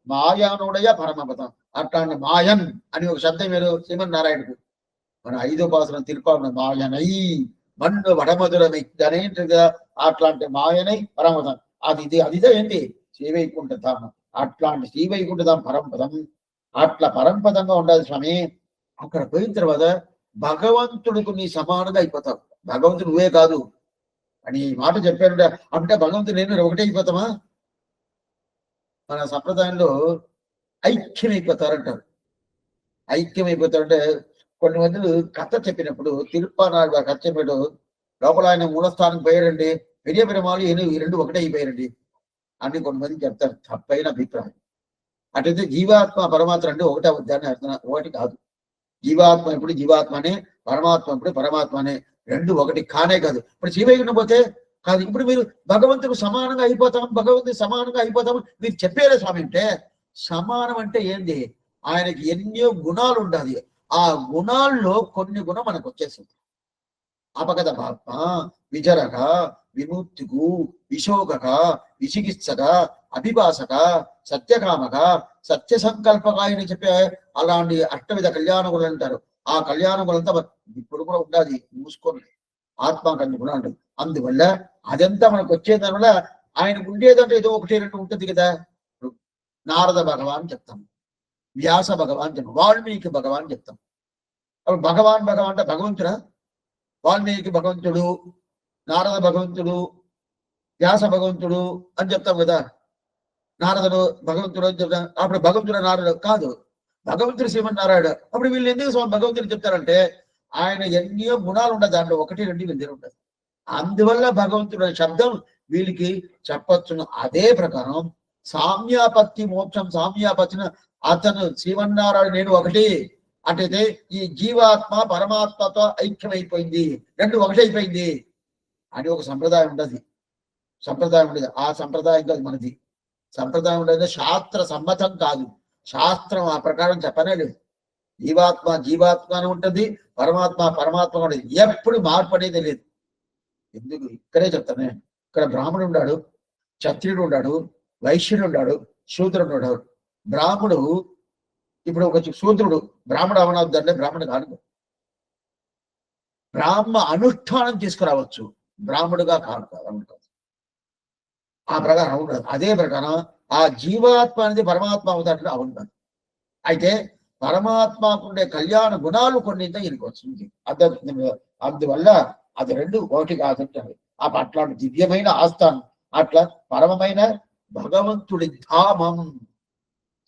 మాయానుడయ పరమపదం. అట్లాంటి మాయన్ అని ఒక శబ్దం మీరు శ్రీమన్నారాయణకు మన 5వ పాసరం తిరుపాడు, మాయనై మన్ను వడమధురమిద్దనేంటిగా అట్లాంటి మాయనై పరమపదం. అదిదే ఏంటి శ్రీవైకుంఠ ధామం. అట్లాంటి శ్రీవైకుంఠ ధామం పరంపదం. అట్లా పరంపదంగా ఉండాలి స్వామి. అక్కడ పోయిన తర్వాత భగవంతుడికి నీ సమానంగా అయిపోతావు. భగవంతుడు నువ్వే కాదు అని మాట చెప్పాడు అంటే భగవంతుడు నేను ఒకటే అయిపోతామా? మన సంప్రదాయంలో ఐక్యమైపోతారంటారు. ఐక్యమైపోతారంటే కొన్ని మంది కథ చెప్పినప్పుడు తిరుప్పానాడు కథ చెప్పాడు, లోపల ఆయన మూలస్థానం పోయారండి, పెరియ పెరుమాళు ఈ రెండు ఒకటే అయిపోయారండి అని కొంతమంది చెప్తారు. తప్పైన అభిప్రాయం. అటైతే జీవాత్మ పరమాత్మ అంటే ఒకటే ఉద్యాన్ని అర్థం, ఒకటి కాదు. జీవాత్మ ఎప్పుడు జీవాత్మనే, పరమాత్మ ఎప్పుడు పరమాత్మనే, రెండు ఒకటి కానే కాదు. ఇప్పుడు శ్రీవైకుంఠం పోతే కాదు, ఇప్పుడు మీరు భగవంతుడు సమానంగా అయిపోతాం, భగవంతుడు సమానంగా అయిపోతాం మీరు చెప్పారే స్వామి. అంటే సమానం అంటే ఏంది, ఆయనకి ఎన్నో గుణాలు ఉండాలి. ఆ గుణాల్లో కొన్ని గుణం మనకు వచ్చేసింది. అపగత పాప, విజరక, విముక్తికు, విశోకక, విచికిత్సక, అభిభాసక, సత్యకామక, సత్య సంకల్పక అని చెప్పే అలాంటి అష్టవిధ కళ్యాణ గుణాలు అంటారు. ఆ కళ్యాణ గుణంతా ఇప్పుడు కూడా ఉండాలి, మూసుకొని ఆత్మకన్ను కూడా ఉంటుంది. అందువల్ల అదంతా మనకు వచ్చేదానివల్ల ఆయనకు ఉండేదంటే ఏదో ఒకటి రెండు ఉంటుంది కదా. నారద భగవాన్ చెప్తాం, వ్యాస భగవాన్ చెప్తాం, వాల్మీకి భగవాన్ చెప్తాం. అప్పుడు భగవాన్ అంటే భగవంతుడా? వాల్మీకి భగవంతుడు, నారద భగవంతుడు, వ్యాస భగవంతుడు అని చెప్తాం కదా. నారదుడు భగవంతుడు అని చెప్తాం. అప్పుడు భగవంతుడు నారదుడు కాదు, భగవంతుడు శ్రీమన్నారాయణ. అప్పుడు వీళ్ళు ఎందుకు స్వామి భగవంతుడు చెప్తారంటే ఆయన ఎన్నో గుణాలు ఉండదు, దాంట్లో ఒకటి రెండు ఇద్దరు ఉండదు. అందువల్ల భగవంతుడు అనే శబ్దం వీళ్ళకి చెప్పొచ్చును. అదే ప్రకారం సామ్యాపత్తి మోక్షం, సామ్యాపత్తిన అతను శ్రీమన్నారాయణ నేను ఒకటి అంటే ఈ జీవాత్మ పరమాత్మతో ఐక్యమైపోయింది, రెండు ఒకటైపోయింది అని ఒక సంప్రదాయం ఉండదు. సంప్రదాయం ఉండదు. ఆ సంప్రదాయం కాదు మనది. సంప్రదాయం ఉండదు, శాస్త్ర సమ్మతం కాదు. శాస్త్రం ఆ ప్రకారం చెప్పనే లేదు. జీవాత్మ జీవాత్మ అని ఉంటుంది, పరమాత్మ పరమాత్మ ఉండేది. ఎప్పుడు మార్పు అనేది లేదు. ఎందుకు ఇక్కడే చెప్తాను నేను. ఇక్కడ బ్రాహ్మణుడు ఉన్నాడు, క్షత్రియుడు ఉన్నాడు, వైశ్యుడు ఉన్నాడు, శూద్రుడు ఉన్నాడు. బ్రాహ్మణుడు ఇప్పుడు ఒక శూద్రుడు బ్రాహ్మణ అవనవుద్దంటే బ్రాహ్మణుడు కాదు. బ్రాహ్మ అనుష్ఠానం తీసుకురావచ్చు, బ్రాహ్మణుడుగా కాదు. ఆ ప్రకారం అవును. అదే ప్రకారం ఆ జీవాత్మ అనేది పరమాత్మ అవుతాడు అవును. అయితే పరమాత్మకు ఉండే కళ్యాణ గుణాలు కొన్ని ఈయనకి వస్తుంది. అందువల్ల అది రెండు ఒకటి కాదంటారు. అట్లాంటి దివ్యమైన ఆస్థానం, అట్లా పరమమైన భగవంతుడి ధామం,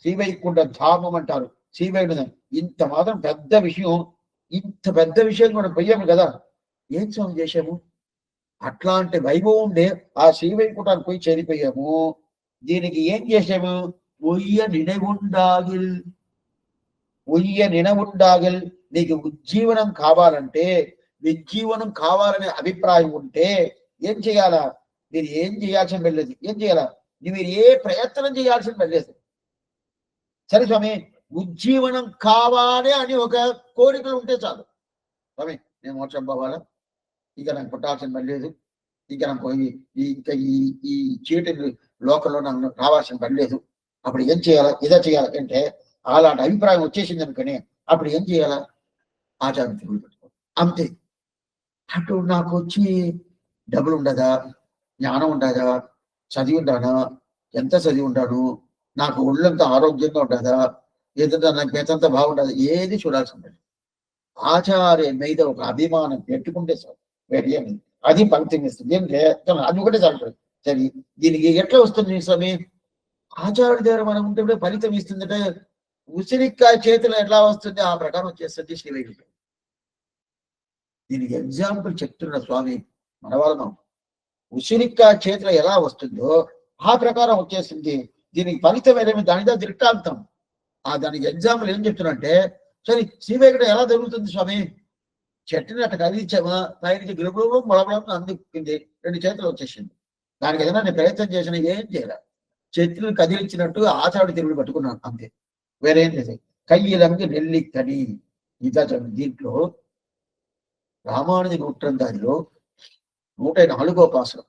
శ్రీవైకుంఠ ధామం అంటారు. శ్రీవైకుంఠం ఇంత మాత్రం పెద్ద విషయం, ఇంత పెద్ద విషయం కూడా పోయాము కదా, ఏం స్వామి చేశాము? అట్లాంటి వైభవం ఉండే ఆ శ్రీవైకుంఠానికి పోయి చేరిపోయాము. దీనికి ఏం చేసాము? ఒయ్య నినవుండాగిల్, ఒయ్య నినవుండాగిల్. నీకు ఉజ్జీవనం కావాలంటే, విజ్జీవనం కావాలనే అభిప్రాయం ఉంటే ఏం చేయాలా? మీరు ఏం చేయాల్సిన వెళ్ళలేదు. ఏం చేయాలా? మీరు ఏ ప్రయత్నం చేయాల్సిన వెళ్ళలేదు. సరే స్వామి, ఉజ్జీవనం కావాలి అని ఒక కోరికలు ఉంటే చాలు. స్వామి నేను మోక్షం పోవాలా, ఇక నాకు పుట్టాల్సిన పని లేదు, ఇక నాకు పోయి ఇంకా ఈ చీటి లోకంలో నాకు రావాల్సిన పని లేదు, అప్పుడు ఏం చేయాలా? ఇదే చేయాలా అంటే అలాంటి అభిప్రాయం వచ్చేసింది అనుకుని అప్పుడు ఏం చేయాలా? ఆచారం తిరుగులు పెట్టుకో, అంతే. అటు నాకు వచ్చి డబ్బులు ఉండదా, జ్ఞానం ఉండదా, చదివి ఉండానా, ఎంత చదివి ఉంటాను, నాకు ఒళ్ళంతా ఆరోగ్యంగా ఉండదా, ఏదంతా నాకు గతంతా బాగుండదు, ఏది చూడాల్సి ఉంటుంది. ఆచార్య మీద ఒక అభిమానం పెట్టుకుంటే సార్ వేరే అది ఫలితం ఇస్తుంది. అది ఒకటే చాలు. సరే దీనికి ఎట్లా వస్తుంది స్వామి? ఆచార్య దగ్గర మనం ఉంటే ఫలితం ఇస్తుందంటే ఉసిరికాయ చేతులు ఎట్లా వస్తుంది ఆ ప్రకారం వచ్చేస్తుంది శ్రీవైకుంఠం. దీనికి ఎగ్జాంపుల్ చెప్తున్న స్వామి మనవాళ్ళం. ఉసిరికాయ చేతులు ఎలా వస్తుందో ఆ ప్రకారం వచ్చేసింది. దీనికి ఫలితం ఏదేమి దానిదా దృష్టాంతం. దానికి ఎగ్జాంపుల్ ఏం చెప్తున్నంటే, సరే శ్రీవైకుంఠం ఎలా జరుగుతుంది స్వామి? చెట్టుని అట్లా కదిలించామా, పైకి గిలుగులు మొలబలం అందుకుంది, రెండు చేతులు వచ్చేసింది. దానికి ఏదైనా నేను ప్రయత్నం చేసిన ఏం చేయాల? చెట్టుని కదిలించినట్టు ఆచార్య తిరుగులు పట్టుకున్నాను అంతే, వేరేం లేదు. కయ్యిలంగి నెల్లిక్కని ఇదా దీంట్లో రామానుజ నూట్రందారిలో 104వ పాసరం,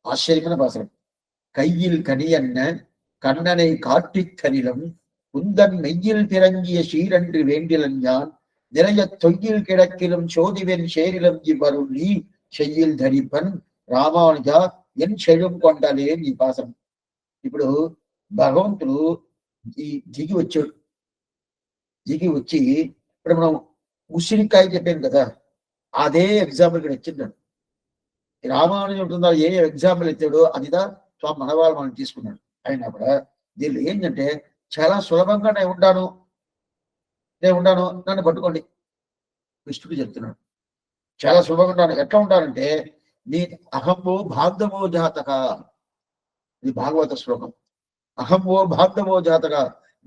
ఆశ్చర్యమైన పాసరం. கையில் கனியன்ன கண்ணனை காட்டிக்கனிலம் குந்தன் மெய்யில் திறங்கிய சீரன்று வேண்டிலன் யான் நிறைய தொய்யில் கிடக்கிலும் சோதிவென் சேரிலம் இவ்வருள் நீ చెయ్యిల్ ధరిపన్ రామానుజ ఎన్ చెడుం కొండలే నీ పాసరం. ఇప్పుడు భగవంతుడు దిగి వచ్చాడు. దిగి వచ్చి ఇప్పుడు మనం ఉసిరికాయ చెప్పాను కదా, అదే ఎగ్జాంపుల్ ఇక్కడ ఇచ్చిందాడు. రామానుజం ఉంటుందా ఏ ఎగ్జాంపుల్ ఇచ్చాడో అదిదా స్వామి మనవాళ్ళు మనం తీసుకున్నాడు. అయినా కూడా దీనిలో ఏంటంటే చాలా సులభంగా నేను ఉంటాను నన్ను పట్టుకోండి కృష్ణుడు చెప్తున్నాడు. చాలా సులభంగా ఉంటాను. ఎట్లా ఉంటానంటే నీ అహంవో భాగ్యమో జాతక, ఇది భాగవత శ్లోకం. అహంవో భాగ్యమో జాతక,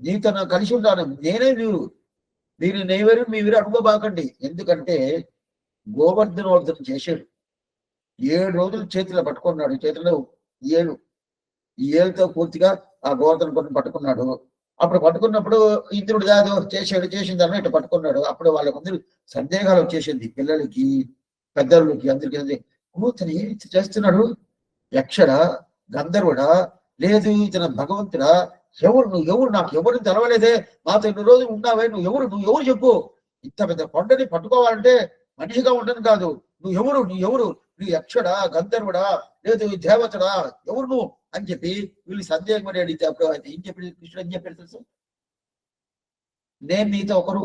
నీతో నాకు కలిసి ఉంటాను, నేనే మీరు నేవరు మీరు అనుకోబాకండి. ఎందుకంటే గోవర్ధనోర్ధనం చేశాడు. 7 రోజులు చేతిలో పట్టుకున్నాడు. చేతిలో ఈ ఏళ్ళతో పూర్తిగా ఆ గోవర్ధన కొన్ని పట్టుకున్నాడు. అప్పుడు పట్టుకున్నప్పుడు ఇంద్రుడు కాదు చేసిన దాన్ని ఇట్లా పట్టుకున్నాడు. అప్పుడు వాళ్ళ ముందు సందేహాలు వచ్చేసింది, పిల్లలకి పెద్దలకి అందరికి. ఇతను ఏం చేస్తున్నాడు? యక్షడా, గంధర్వుడా, లేదు ఇతను భగవంతుడా? నువ్వు నాకు ఎవరిని తెలవలేదే, మాతో 2 రోజులు ఉన్నావే, నువ్వు ఎవరు చెప్పు? ఇంత పెద్ద కొండని పట్టుకోవాలంటే మనిషిగా ఉండను కాదు, నువ్వు ఎవరు? నువ్వు యక్షడా, గంధర్వుడా, లేదు దేవతడా, ఎవరు నువ్వు అని చెప్పి వీళ్ళు సందేహం పడి అడిగితే అప్పుడు ఆయన ఏం చెప్పి కృష్ణుడు ఏం చెప్పారు తెలుసు? నేను మీతో ఒకరు,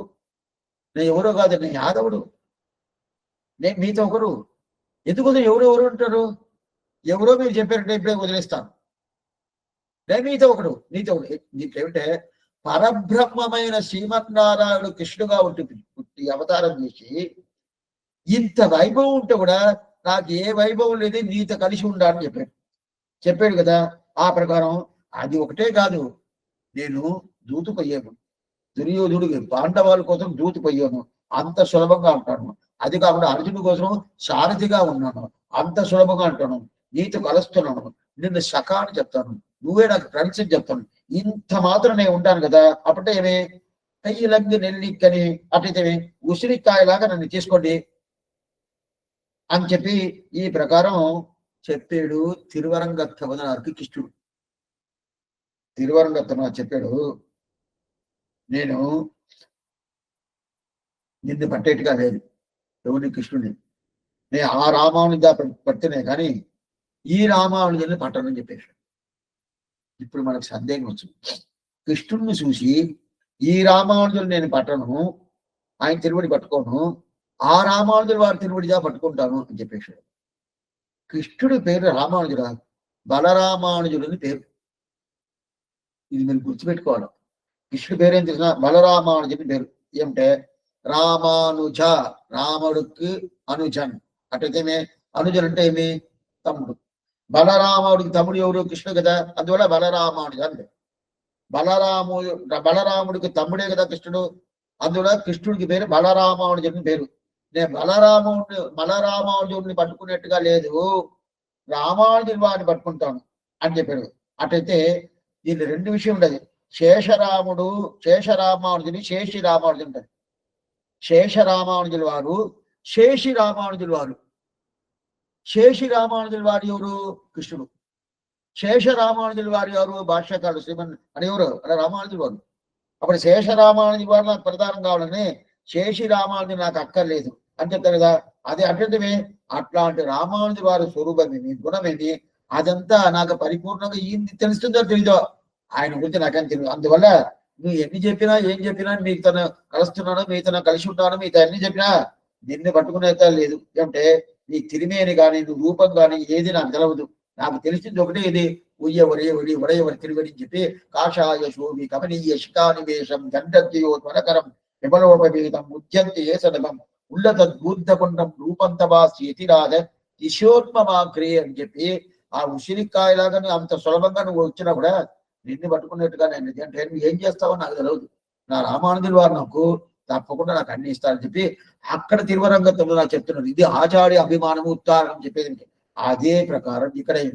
నేను ఎవరో కాదు, నేను యాదవుడు, నేను మీతో ఒకరు. ఎందుకు ఎవరు అంటారు? ఎవరో మీరు చెప్పారంటే ఇప్పుడే వదిలేస్తాను. నేను నీతో ఒకడు. దీంట్లో ఏమిటంటే పరబ్రహ్మమైన శ్రీమన్నారాయణుడు కృష్ణుగా పుట్టి అవతారం చేసి ఇంత వైభవం ఉంటే కూడా నాకు ఏ వైభవం లేదు, నీతో కలిసి ఉండాలని చెప్పాడు కదా. ఆ ప్రకారం అది ఒకటే కాదు, నేను దూతుపోయాను, దుర్యోధుడికి పాండవాల కోసం దూతుపోయాను, అంత సులభంగా అంటాను. అది కాకుండా అర్జునుడి కోసం సారథిగా ఉన్నాను, అంత సులభంగా అంటాను. నీతో కలుస్తున్నాను, నిన్ను సఖ అని చెప్తాను, నువ్వే నాకు ఫ్రెండ్స్ అని చెప్తాను. ఇంత మాత్రం నేను ఉంటాను కదా. అప్పుడే ఏమి కయ్యలంగి నెల్లిక్కని అట్లయితే ఉసిరికాయలాగా నన్ను తీసుకోండి అని చెప్పి ఈ ప్రకారం చెప్పాడు తిరువరంగత్తవదనానికి కృష్ణుడు. తిరువరంగత్తన చెప్పాడు, నేను నిన్ను పట్టేట్టుగా లేదు ఎవరిని, కృష్ణుడిని. నేను ఆ రామానుజ పట్టినే కానీ ఈ రామానుజుని పట్టనని చెప్పేసి. ఇప్పుడు మనకు సందేహం వచ్చింది, కృష్ణుడిని చూసి ఈ రామానుజులు నేను పట్టను, ఆయన తిరువడి పట్టుకోను, ఆ రామానుజులు వారి తిరువడిగా పట్టుకుంటాను అని చెప్పేశాడు. కృష్ణుడి పేరు రామానుజుడు, బలరామానుజుడిని పేరు. ఇది మీరు గుర్తుపెట్టుకోవాలి. కృష్ణుడి పేరు ఏం తెలిసిన, బలరామానుజుని పేరు. ఏమిటే రామానుజ, రాముడికి అనుజన్. అట్లయితే అనుజన్ అంటే ఏమి, తమ్ముడు. బలరాముడికి తమ్ముడు ఎవరు, కృష్ణుడు కదా, అందువల్ల బలరామానుజ అంటే. బలరాముడికి తమ్ముడే కదా కృష్ణుడు, అందువల్ల కృష్ణుడికి పేరు బలరామానుజుని పేరు. నేను బలరామానుజుడిని పట్టుకునేట్టుగా లేదు, రామానుజుని వాడిని పట్టుకుంటాను అని చెప్పాడు. అట్లయితే దీని రెండు విషయం ఉండదు. శేషరామానుజుని శేషి రామానుజుని ఉంటారు. శేషరామానుజుల వారు శేషి రామానుజుల వారు. శేషి రామానుజుల వారు ఎవరు, కృష్ణుడు. శేష రామానుజుల వారు ఎవరు, భాష్యకారుడు శ్రీమన్ అని ఎవరు, అలా రామానుజుల వారు. అప్పుడు శేష రామానుజుల వారు నాకు ప్రధానం కావాలని, శేషి రామానుజులు నాకు అక్కర్లేదు అని చెప్తారు కదా. అది అర్థమే. అట్లాంటి రామానుజుల వారి స్వరూపమేమి, గుణమేమి, అదంతా నాకు పరిపూర్ణంగా తెలుస్తుందో తెలీదో ఆయన గురించి నాకేం తెలియదు. అందువల్ల నువ్వు ఎన్ని చెప్పినా ఏం చెప్పినా, మీకు తను కలుస్తున్నాను, మీ తన కలిసి ఉంటాను, మీతో ఎన్ని చెప్పినా నిన్ను పట్టుకునే లేదు. ఏమంటే నీ తిరిమేని కానీ నువ్వు రూపం కానీ ఏది నాకు తెలవదు. నాకు తెలిసింది ఒకటే, ఇది ఉయ్యవరేవడి ఉడయవరి తిరుగడి అని చెప్పి కాషాయ శోభి కమనీయ శిఖానివేశం గండద్యోత్మనకరం విమలోపవేదం ఉద్యంతి ఏసనమం ఉల్లతద్బూర్ధకుండం రూపంతవాసిరాధ దిశోత్మమాగ్రే అని చెప్పి ఆ ఉసిరికాయలాగా అంత సులభంగా నువ్వు వచ్చినా కూడా నిన్ను పట్టుకున్నట్టుగా నేను అంటే నువ్వు ఏం చేస్తావో నాకు తెలియదు. నా రామానుజుల వారు నాకు తప్పకుండా నాకు అన్ని ఇస్తారని చెప్పి అక్కడ తిరువరంగంలో నాకు చెప్తున్నారు. ఇది ఆచార్య అభిమానము ఉత్తారణం చెప్పేది. அதே பிரகாரம் இக்கடை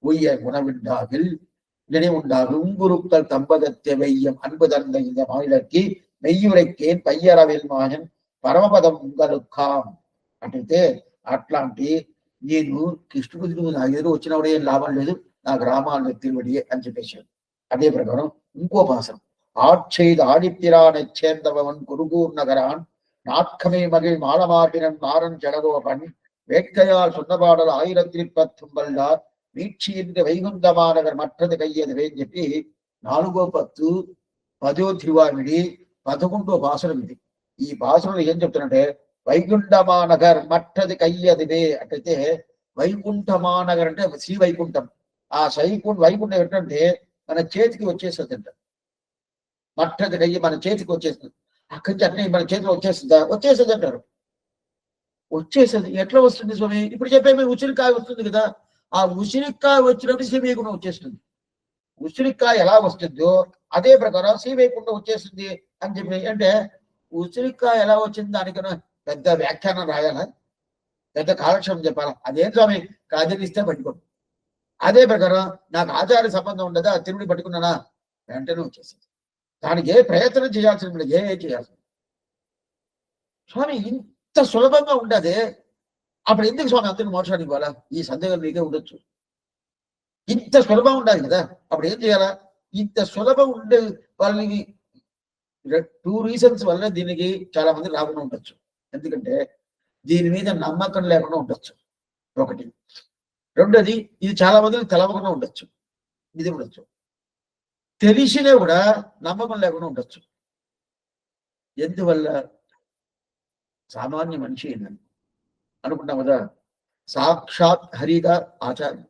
உய்ய உணவின்றாவில் நினைவுண்டாகும் உங்குருக்கள் தம்பதத்தை வெய்யம் அன்பு தந்த இந்த மாநிலக்கு மெய்யுரைக்கேன் పయ్యరవిల్ మాయన్ పరమపదం ఉంగలుఖాం అంటే అట్లాంటి నేను కృష్ణుడు నా ఎదురు వచ్చినప్పుడే ఏం లాభం లేదు, నాకు రామాను తిరువడి అని చెప్పేశాడు. అదే ప్రకారం ఇంకో భాషం ஆட்செய்து ஆடிப்பிரானைச் சேர்ந்தவன் குருகூர் நகரான் நாட்கமே மகிழ் மாளமாட்டினன் மாறன் ஜடகோபன் வேட்கையால் சொன்னபாடல் 1010 வல்லார் వీక్షించి వైకుంఠమానగర్ మట్టది కయ్యేది అని చెప్పి 4-10 10వ తిరువామిడి 11వ భాషణం ఇది. ఈ భాషణలో ఏం చెప్తున్నంటే వైకుంఠమానగర్ మట్టది కయ్యదివే అంటే వైకుంఠమానగర్ అంటే శ్రీ వైకుంఠం. ఆ వైకుంఠం ఏంటంటే మన చేతికి వచ్చేస్తుంది అంట. మట్టది కయ్యి మన చేతికి వచ్చేస్తుంది. అక్కడి నుంచి అట్నే మన చేతిలో వచ్చేస్తుంది అంటారు. వచ్చేస్తుంది. ఎట్లా వస్తుంది స్వామి? ఇప్పుడు చెప్పే ఉసిరికాయ వస్తుంది కదా, ఆ ఉసిరికాయ వచ్చినప్పుడు శ్రీవైకుంఠం వచ్చేస్తుంది. ఉసిరికాయ ఎలా వస్తుందో అదే ప్రకారం శ్రీవైకుంఠం వచ్చేస్తుంది అని చెప్పి. అంటే ఉసిరికాయ ఎలా వచ్చింది దానికన్నా పెద్ద వ్యాఖ్యానం రాయాలా, పెద్ద కాలక్షేపం చెప్పాలా? అదేం స్వామి కాజలిస్తే పట్టుకోండి. అదే ప్రకారం నాకు ఆచార్య సంబంధం ఉండదా, తిరుడి పట్టుకున్నానా వెంటనే వచ్చేస్తుంది. దానికి ఏ ప్రయత్నం చేయాల్సింది ఏ చేయాల్సింది స్వామి? ఇంత సులభంగా ఉండదే, అప్పుడు ఎందుకు స్వామి అందరిని మోక్షానికి ఇవ్వాలా? ఈ సందేహం మీకే ఉండొచ్చు. ఇంత సులభం ఉండాలి కదా, అప్పుడు ఏం చేయాలా? ఇంత సులభం ఉండే వాళ్ళని 2 రీజన్స్ వల్ల దీనికి చాలా మంది రాకుండా ఉండొచ్చు. ఎందుకంటే దీని మీద నమ్మకం లేకుండా ఉండొచ్చు ఒకటి. రెండోది ఇది చాలా మందికి తెలవకుండా ఉండొచ్చు. ఇది ఉండొచ్చు. తెలిసినే కూడా నమ్మకం లేకుండా ఉండొచ్చు. ఎందువల్ల? సామాన్య మనిషి ఏంటని అనుకుంటాం కదా, సాక్షాత్ హరిగా ఆచార్యం.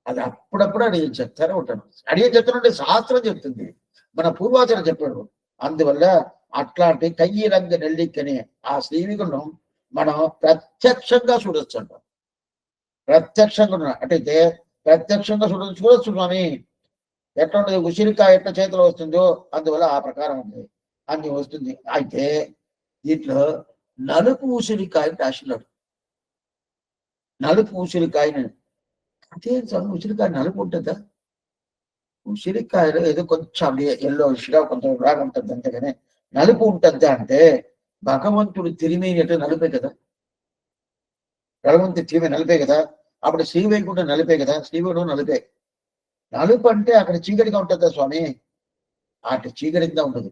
అది అప్పుడప్పుడు అడిగి చెప్తానే ఉంటాను. అడిగే చెప్తానంటే శాస్త్రం చెప్తుంది, మన పూర్వాచారం చెప్పాడు. అందువల్ల అట్లాంటి కయ్యిరంగ నెల్లిక్కని ఆ శ్రీవిగుణం మనం ప్రత్యక్షంగా చూడొచ్చు అంట. ప్రత్యక్షంగా అంటే ప్రత్యక్షంగా చూడొచ్చు స్వామి. ఎట్లా ఉండదు, ఉసిరికాయ ఎట్లా చేతిలో వస్తుందో అందువల్ల ఆ ప్రకారం ఉంది అన్ని వస్తుంది. అయితే దీంట్లో నలుపు ఉసిరికాయ రాసినాడు. నలుపు ఉసిరికాయని అదే ఉసిరికాయ నలుపు ఉంటుందా? ఉసిరికాయలో ఏదో కొంచెం ఎల్లో ఇష్గా కొంచెం రాగా ఉంటుంది అంతేగానే నలుపు ఉంటుందా అంటే భగవంతుడు తిరిమేనట్టు నలుపే కదా. భగవంతుడు తిరిమే నలిపే కదా. అప్పుడు శ్రీవైకుంఠం నలిపే కదా, శ్రీవైకుంఠం నలిపే. నలుపు అంటే అక్కడ చీకటిగా ఉంటుందా స్వామి? అటు చీకటిగా ఉండదు.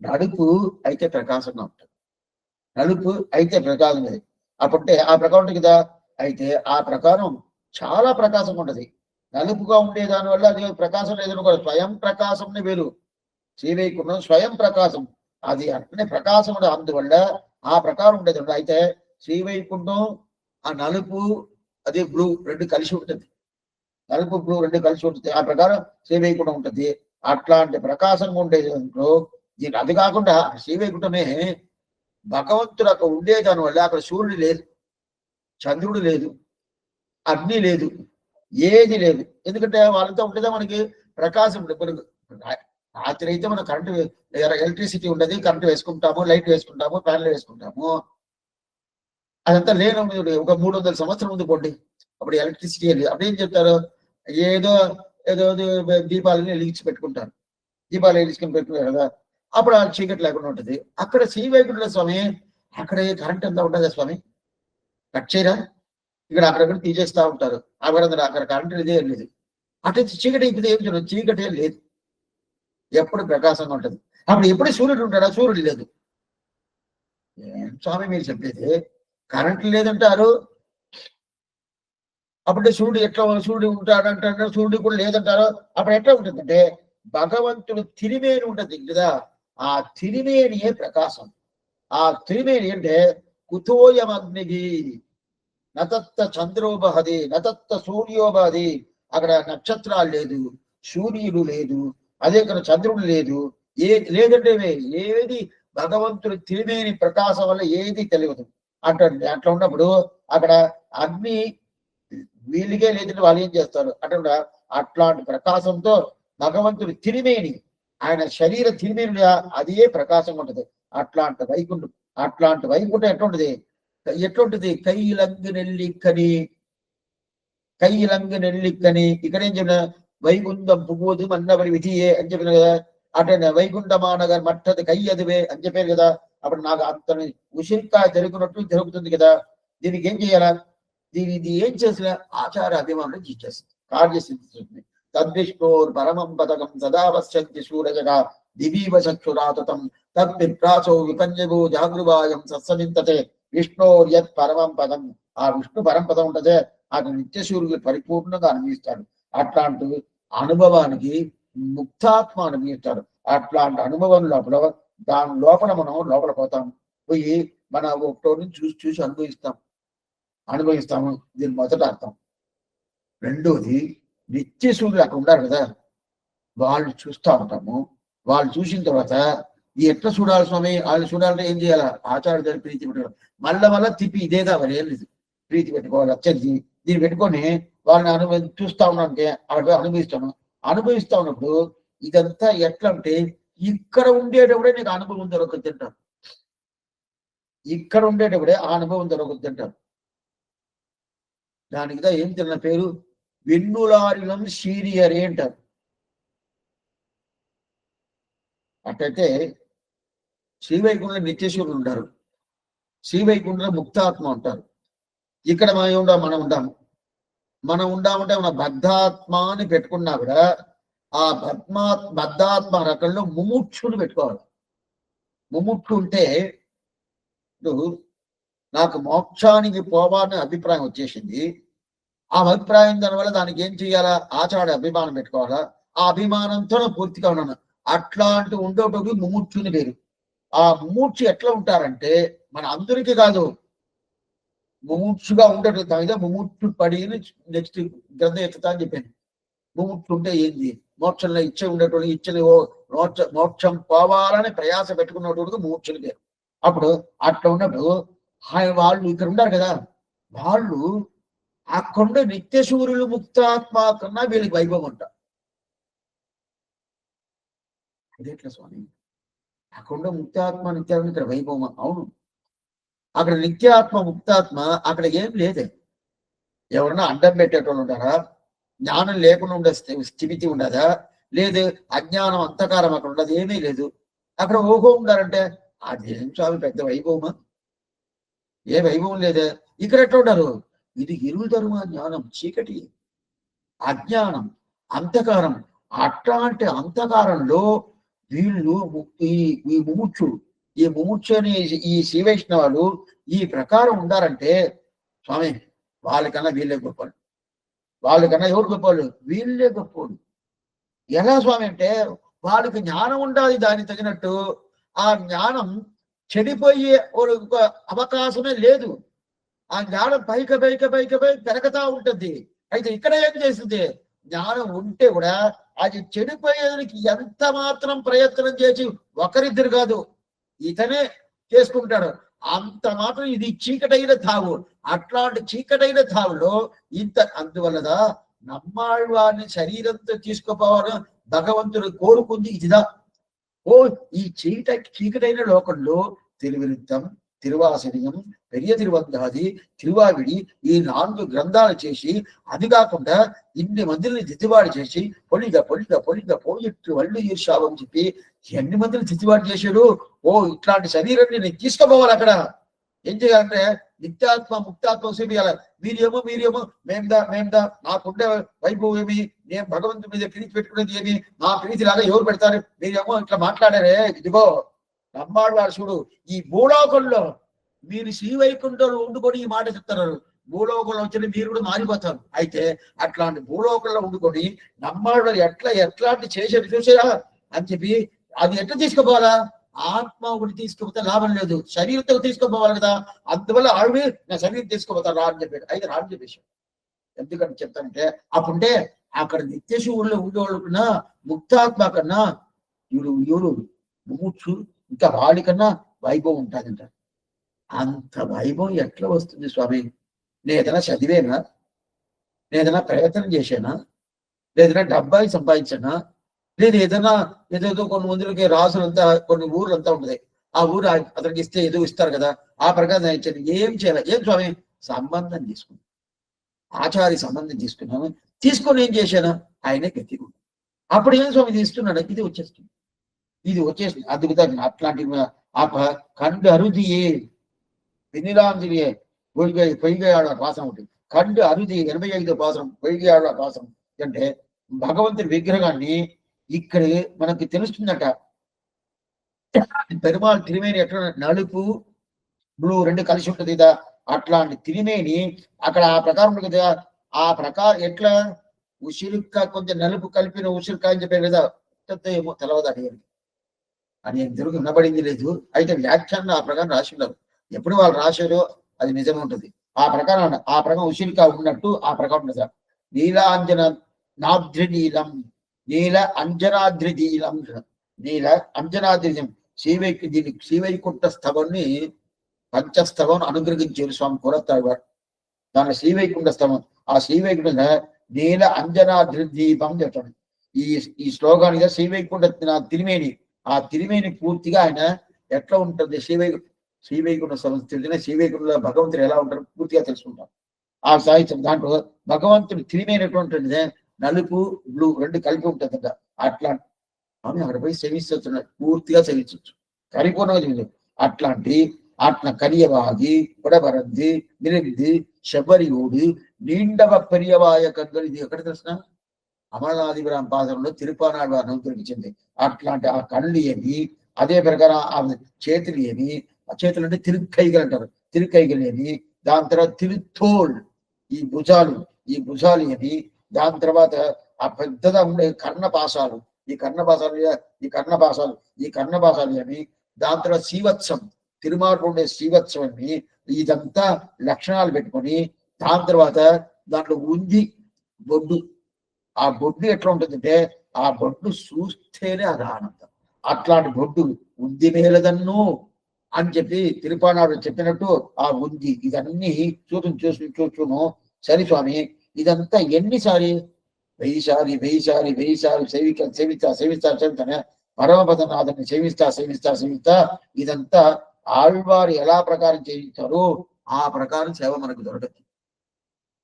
నలుపు అయితే ప్రకాశంగా ఉంటుంది. నలుపు అయితే ప్రకాశం లేదు. అప్పుడంటే ఆ ప్రకారం ఉంటుంది కదా. అయితే ఆ ప్రకారం చాలా ప్రకాశం ఉంటది. నలుపుగా ఉండే దాని వల్ల అది ప్రకాశం లేదని కూడా స్వయం ప్రకాశంని వేరు. శ్రీవైకుంఠం స్వయం ప్రకాశం, అది అట్లనే ప్రకాశం ఉండదు. అందువల్ల ఆ ప్రకారం ఉండేది. అయితే శ్రీవైకుంఠం ఆ నలుపు అది బ్లూ రెండు కలిసి ఉంటుంది. నలుపు బ్లూ రెండు కలిసి ఉంటుంది. ఆ ప్రకారం శ్రీవైకుంఠం ఉంటుంది. అట్లాంటి ప్రకాశంగా ఉండేది దాంట్లో దీని. అది కాకుండా శ్రీవైకుంఠమే భగవంతుడు అక్కడ ఉండే దాని వల్ల అక్కడ సూర్యుడు లేదు, చంద్రుడు లేదు, అగ్ని లేదు, ఏది లేదు. ఎందుకంటే వాళ్ళతో ఉండేదా మనకి ప్రకాశం. రాత్రి అయితే మనం కరెంటు ఎలక్ట్రిసిటీ ఉండదు, కరెంటు వేసుకుంటాము, లైట్ వేసుకుంటాము, ఫ్యాన్లు వేసుకుంటాము. అదంతా లేని ఒక 300 సంవత్సరం ముందు పోండి, అప్పుడు ఎలక్ట్రిసిటీ లేదు. అప్పుడు ఏం చెప్తారు, ఏదో ఏదో దీపాలని వెలిగించి పెట్టుకుంటారు. దీపాలు వెలిగించుకొని పెట్టుకుంటారు కదా. అప్పుడు ఆ చీకటి లేకుండా ఉంటుంది. అక్కడ శ్రీవైకుంఠ స్వామి అక్కడ కరెంట్ అంతా ఉంటుందా స్వామి? కట్ చేయరా? ఇక్కడ అక్కడక్కడ తీసేస్తా ఉంటారు. అక్కడ కరెంట్ ఇదే లేదు. అటు చీకటి ఇప్పుడు ఏం చేయడం, చీకటి లేదు, ఎప్పుడు ప్రకాశంగా ఉంటుంది. అప్పుడు ఎప్పుడు సూర్యుడు ఉంటాడా? సూర్యుడు లేదు. స్వామి మీరు చెప్పేది కరెంట్ లేదంటారు, అప్పుడే సూర్యుడు ఎట్లా సూర్యుడు ఉంటాడంటారు, సూర్యుడు కూడా లేదంటారు. అప్పుడు ఎట్లా ఉంటుందంటే భగవంతుడు తిరిమేని ఉంటుంది కదా, ఆ తిరిమేనియే ప్రకాశం. ఆ తిరిమేని అంటే కుతోయమగ్నికి నతత్త చంద్రోబహది నతత్త సూర్యోబహది. అక్కడ నక్షత్రాలు లేదు, సూర్యుడు లేదు, అదే ఇక్కడ చంద్రుడు లేదు, లేదంటే ఏది భగవంతుడు తిరిమేని ప్రకాశం వల్ల ఏది తెలియదు అంటుంది. అట్లా ఉన్నప్పుడు అక్కడ అగ్ని వీళ్ళకే లేదంటే వాళ్ళు ఏం చేస్తారు అట్లా. అట్లాంటి ప్రకాశంతో భగవంతుడు తిరిమేని, ఆయన శరీర తిరిమేని అదే ప్రకాశం ఉంటది. అట్లాంటి వైకుంఠం ఎట్లుంటది ఎట్లుంటది కైలంగు నెల్లిక్కని, కైలంగు నెల్లిక్కని. ఇక్కడేం చెప్పిన వైకుంఠం పువ్వుదు మన్నవరి విధియే అని చెప్పిన కదా. అంటే వైకుంఠమానగర్ మట్టది కయ్యదువే అని చెప్పారు కదా. అప్పుడు నాకు అంత ఉసిరికాయ జరుగుతున్నట్టు జరుగుతుంది కదా. దీనికి ఏం చేయాలా? ఇది ఏం చేసిన ఆచార అభిమానం ఇచ్చేస్తుంది, కార్యసిద్ధిస్తుంది. తద్విష్ణోర్ పరమం పదకం సదా పశ్యంతి సూరజగా దివీవ చక్షురాతతం తద్విప్రాసో విపంజగో జాగృవాయం సత్సమింతతే విష్ణోర్ యత్ పరమం పదం. ఆ విష్ణు పరంపదం ఉంటదే అది నిత్య సూర్యుడు పరిపూర్ణంగా అనుభవిస్తాడు. అట్లాంటి అనుభవానికి ముక్తాత్మ అనుభవిస్తాడు. అట్లాంటి అనుభవం లోపల దాని లోపల మనం లోపల పోతాం, పోయి మన ఒకటోని చూసి అనుభవిస్తాము. దీని మొదట అర్థం. రెండోది నిత్య సూర్యుడు అక్కడ ఉన్నారు కదా, వాళ్ళు చూస్తూ ఉంటాము. వాళ్ళు చూసిన తర్వాత ఎట్లా చూడాలి స్వామి? వాళ్ళు చూడాలంటే ఏం చేయాలా? ఆచార్య గారి ప్రీతి పెట్టడం, మళ్ళా తిప్పి ఇదే కావాలి, ఏం లేదు, ప్రీతి పెట్టుకోవాలి. అత్యంతి దీన్ని పెట్టుకొని వాళ్ళని చూస్తా ఉన్నానంటే అక్కడ అనుభవిస్తా ఉన్నప్పుడు ఇదంతా ఎట్లా అంటే ఇక్కడ ఉండేటప్పుడే నీకు అనుభవం దొరకదు అంటారు. ఇక్కడ ఉండేటప్పుడే ఆ అనుభవం దొరకదు అంటారు. దానికి ఏం తిన్న పేరు వెన్నులారిలం సీరియరే అంటారు. అట్టయితే శ్రీవైకుంఠంలో నిత్యశూరులు ఉంటారు, శ్రీవైకుంఠంలో ముక్తాత్మ ఉంటారు. ఇక్కడ మనం ఉండామంటే మన బద్ధాత్మ అని పెట్టుకున్నా కూడా ఆ బద్ధాత్మ రకంలో ముముక్షుని పెట్టుకోవాలి. ముముక్షు ఉంటే నాకు మోక్షానికి పోవాలని అభిప్రాయం వచ్చేసింది. ఆ అభిప్రాయం దానివల్ల దానికి ఏం చేయాలా? ఆచార అభిమానం పెట్టుకోవాలా. ఆ అభిమానంతో పూర్తిగా ఉన్నాను. అట్లాంటి ఉండేటప్పుడు ముముక్షుని పేరు. ఆ ముముక్షు ఎట్లా ఉంటారంటే మన అందరికీ కాదు, ముముక్షుగా ఉండేటప్పుడు దాని ముముక్షు పడి నెక్స్ట్ గ్రంథం ఎత్తుతా అని చెప్పాను. ముముక్షు ఉంటే ఏంది? మోక్షంలో ఇచ్చ ఉండేటోళ్ళు ఇచ్చని మోక్షం పోవాలని ప్రయాస పెట్టుకున్నటువంటి మోక్షులు పేరు. అప్పుడు అట్లా ఉన్నప్పుడు వాళ్ళు ఇక్కడ ఉన్నారు కదా, వాళ్ళు ఆ కొండ నిత్య సూర్యులు ముక్తాత్మ కన్నా వీళ్ళకి వైభవం అంట. అదేట్లా స్వామి, ఆ కొండ ముక్తాత్మ నిత్యాత్మ ఇక్కడ వైభవం? అవును, అక్కడ నిత్యాత్మ ముక్తాత్మ అక్కడ ఏం లేదే. ఎవరన్నా అడ్డం పెట్టేటోళ్ళు ఉంటారా? జ్ఞానం లేకుండా ఉండే స్థితి ఉండదా? లేదు. అజ్ఞానం అంతకారం అక్కడ ఉండదు, ఏమీ లేదు. అక్కడ ఓహో ఉండారంటే అదేం స్వామి పెద్ద వైభవమా? ఏ వైభవం లేదే. ఇక్కడ ఎట్లా ఉంటారు? ఇది ఇరువుతరుమ జ్ఞానం, చీకటి, అజ్ఞానం, అంధకారం. అట్లాంటి అంధకారంలో వీళ్ళు ఈ ముముక్షుడు, ఈ ముముక్షు అని ఈ శ్రీ వైష్ణవాలు ఈ ప్రకారం ఉండారంటే స్వామి వాళ్ళకన్నా వీళ్ళే గొప్పలు. వాళ్ళకన్నా ఎవరు గొప్పవాళ్ళు? వీళ్ళే గొప్పవాళ్ళు. ఎలా స్వామి అంటే వాళ్ళకి జ్ఞానం ఉండాలి, దానికి తగినట్టు ఆ జ్ఞానం చెడిపోయే ఒక అవకాశమే లేదు. ఆ జ్ఞానం పైకి పెరగతా ఉంటుంది. అయితే ఇక్కడ ఏం చేస్తుంది? జ్ఞానం ఉంటే కూడా అది చెడిపోయేదానికి ఎంత మాత్రం ప్రయత్నం చేసి ఒకరిద్దరు కాదు, ఇతనే చేసుకుంటాడు. అంత మాత్రం ఇది చీకటైన తావు. అట్లాంటి చీకటైన తావులో అందువల్లదా నమ్మాళ్ళవారిని శరీరంతో తీసుకుపోవాలని భగవంతుడు కోరుకుంది ఇదిదా. ఓ ఈ చీకటైన లోకంలో తిరువిరుద్ధం, తిరువాసనియం, పెరియ తిరువందాది, తిరువావిడి ఈ 4 గ్రంథాలు చేసి, అది కాకుండా ఇన్ని మందిని దిద్దుబాటు చేసి పొడిగా పోయిట్టు వళ్ళు ఈర్షావని చెప్పి ఎన్ని మందిని దిద్దుబాటు చేశాడు. ఓ ఇట్లాంటి శరీరాన్ని నేను తీసుకుపోవాలి. అక్కడ ఏం చేయాలంటే నిత్యాత్మ ముక్తాత్మ చూపించాలి. మీరేమో మేందా నాకుండే వైభవం ఏమి, నేను భగవంతుడి మీద ప్రీతి పెట్టుకునేది ఏమి, నా ప్రీతి లాగా ఎవరు పెడతారు? మీరేమో ఇట్లా మాట్లాడారే. ఇదిగో నమ్మాడు వాడు చూడు, ఈ భూలోకంలో మీరు శ్రీవైకుంఠంలో ఉండుకొని ఈ మాట చెప్తున్నారు. భూలోకంలో వచ్చిన మీరు కూడా మారిపోతారు. అయితే అట్లాంటి భూలోకంలో ఉండుకొని నమ్మాడు ఎట్లాంటి చేసేది చూసేరా అని చెప్పి అది ఎట్లా తీసుకుపోవాలా? ఆత్మ ఒకటి తీసుకుపోతే లాభం లేదు, శరీరంతో తీసుకుపోవాలి కదా. అందువల్ల ఆవిడ నా శరీరం తీసుకుపోతాను రా అని చెప్పాడు. అయితే రాని చెప్పేసి ఎందుకంటే చెప్తానంటే అప్పుడే అక్కడ నిత్యశివుల్లో ఉండేవాళ్ళు కన్నా ముక్తాత్మ కన్నా ఎవరు ముముక్షు ఇంకా వాడికన్నా వైభవం ఉంటుందంట. అంత వైభవం ఎట్లా వస్తుంది స్వామి? నేను ఏదైనా చదివేనా? నేను ఏదైనా ప్రయత్నం చేశానా? లేదైనా డబ్బాయి సంపాదించానా? లేదు ఏదేదో కొన్ని మందులకి రాసులంతా కొన్ని ఊర్లంతా ఉంటుంది. ఆ ఊరు అతనికి ఇస్తే ఏదో ఇస్తారు కదా, ఆ ప్రకారం ఇచ్చాను. ఏం చేయాలి? ఏం స్వామి? సంబంధం తీసుకున్నాను, ఆచార్య సంబంధం తీసుకొని ఏం చేశాను? ఆయనే గతి. అప్పుడు ఏం స్వామి తీసుకున్నాడు? ఇది వచ్చేస్తుంది. అందుకు అట్లాంటి కండు అరుదియే వెన్నిలాంజలియే పొయ్యిగాడ పాసం ఒకటి, కండు అరుది 85వ పాసం పొయ్యిగాడ పాసం అంటే భగవంతుడి విగ్రహాన్ని ఇక్కడ మనకి తెలుస్తుందట. పెరుమాళ్ తిరిమేని ఎట్లా నలుపు బ్లూ 2 కలిసి ఉంటుంది కదా, అట్లాంటి తిరిమేని అక్కడ ఆ ప్రకారం ఉంటుంది కదా. ఆ ప్రకారం ఎట్లా ఉసిరిక కొంచెం నలుపు కలిపిన ఉసిరికాయ అని చెప్పారు కదా, ఏమో తెలవదు అడిగారు. అని తెలుగు వినబడింది లేదు. అయితే వ్యాఖ్యానం ఆ ప్రకారం రాసి ఉన్నారు. ఎప్పుడు వాళ్ళు రాశారో అది నిజం ఉంటుంది. ఆ ప్రకారం ఉసిరిక ఉన్నట్టు ఆ ప్రకారం ఉంటుంది. నీలాంజన నాద్రినీలం, నీల అంజనాద్రిదీలం, నీల అంజనాద్రిజం దీనికి శ్రీవైకుంఠ స్థవాన్ని పంచస్థవం అనుగ్రహించారు స్వామి కోరతాడు. దాని శ్రీవైకుంఠ స్థవం. ఆ శ్రీవైకుంఠ నీల అంజనాద్రిదీపం చెప్తాడు. ఈ శ్లోకానికి శ్రీవైకుంఠ తిరిమేని, ఆ తిరిమేని పూర్తిగా ఆయన ఎట్లా ఉంటుంది శ్రీవైకుంఠ సంస్థ శ్రీవైకుంఠంలో భగవంతుడు ఎలా ఉంటారు పూర్తిగా తెలుసుకుంటాం. ఆ సాహిత్యం దాంట్లో భగవంతుడు తిరిమేని ఎట్లా ఉంటుంది? నలుపు బ్లూ 2 కలిపి ఉంటుందట. అట్లా ఆమె అక్కడ పోయి సేవిస్తున్నాడు, పూర్తిగా సేవించవచ్చు, పరిపూర్ణంగా. అట్లా కరియవాగి కొడబరద్ది నిరవిది శబరియోడు నీండవ పెరియవాయ కన్నులు. ఇది ఎక్కడ తెలిసిన? అమరనాథిపురం పాదంలో తిరుపానాడు వారిని అనుగ్రహించింది. అట్లాంటి ఆ కళ్ళు ఏమి, అదే ప్రకారం ఆ చేతులు ఏమి, ఆ చేతులు అంటే తిరుక్కైగలు అంటారు, తిరుక్కైగలు ఏమి, దాని తర్వాత తిరుత్తోల్ ఈ భుజాలు ఏమి, దాని తర్వాత ఆ పెద్దగా ఉండే కర్ణపాసాలు ఏమి, దాని తర్వాత శ్రీవత్సం తిరుమార్పు ఉండే శ్రీవత్సం అని, ఇదంతా లక్షణాలు పెట్టుకొని దాని తర్వాత దాంట్లో ఉంది బొడ్డు. ఆ బొడ్డు ఎట్లా ఉంటుందంటే ఆ బొడ్డు చూస్తేనే అది ఆనందం. అట్లాంటి బొడ్డు ఉంది మేలదన్ను అని చెప్పి తిరుపానాడు చెప్పినట్టు ఆ ఉంది ఇదన్నీ చూచును సరి స్వామి ఇదంతా ఎన్నిసారి వెయ్యిసారి సేవిస్తానే పరమపదనాథుని సేవిస్తా ఇదంతా ఆళ్వారు ఎలా ప్రకారం చేయించారో ఆ ప్రకారం సేవ మనకు దొరకదు.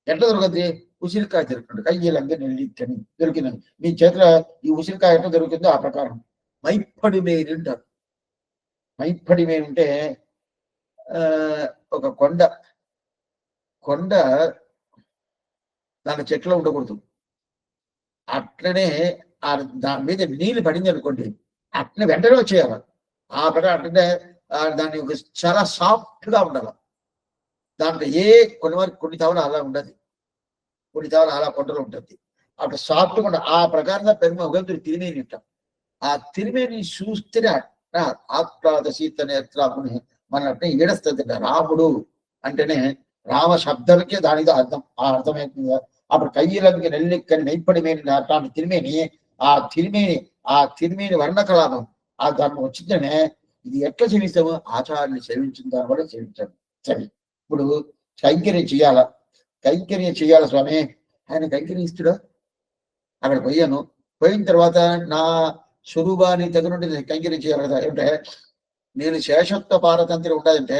ఎట్లా దొరకద్ది? ఉసిరికాయ దొరుకుతుంది కయ్యలంగా నెల్లిచ్చని దొరికిందని మీ చేతిలో ఈ ఉసిరికాయ ఎట్లా దొరికిందో ఆ ప్రకారం మైప్పడి మేరి అంటారు. మైప్పడి మేరి అంటే ఒక కొండ దాని చెట్లో ఉండకూడదు. అట్లనే దాని మీద నీళ్ళు పడింది అనుకోండి అట్లనే వెంటనే వచ్చేయాలి. ఆ ప్రకారం అట్లనే దాన్ని చాలా సాఫ్ట్ గా ఉండాలి. దాంట్లో కొన్ని తవల అలా ఉండదు, కొన్ని తవల అలా కొండలు ఉంటుంది. అట్లా సాఫ్ట్ గా ఆ ప్రకారంగా పెరుమ ఉగంతులు తిరిమేని ఉంటాం. ఆ తిరిమేని చూస్తేనే ఆత్మద సీత నేత్రాముని మన అంటే ఏడుస్తుంది. రాముడు అంటేనే రామ శబ్దానికే దానితో అర్థం. ఆ అర్థమవుతుంది. అప్పుడు కయ్యలకి నెల్లిక్కని నెయ్పడి మేని అట్లాంటి తిరిమేని ఆ తిరిమేని వర్ణకలాపం ఆ దాన్ని వచ్చిందనే ఇది ఎట్లా సేవిస్తాము? ఆచార్యుని సేవించిన దాన్ని కూడా సేవించాము. సరే ఇప్పుడు కైంకర్యం చెయ్యాల స్వామి. ఆయన కైంకర్యం ఇస్తుడా? అక్కడ పోయిన తర్వాత నా స్వరూపాన్ని తగినట్టు కైంకర్యం చేయాలి కదా. ఏమంటే నేను శేషత్వ పారతంత్రి ఉండాలంటే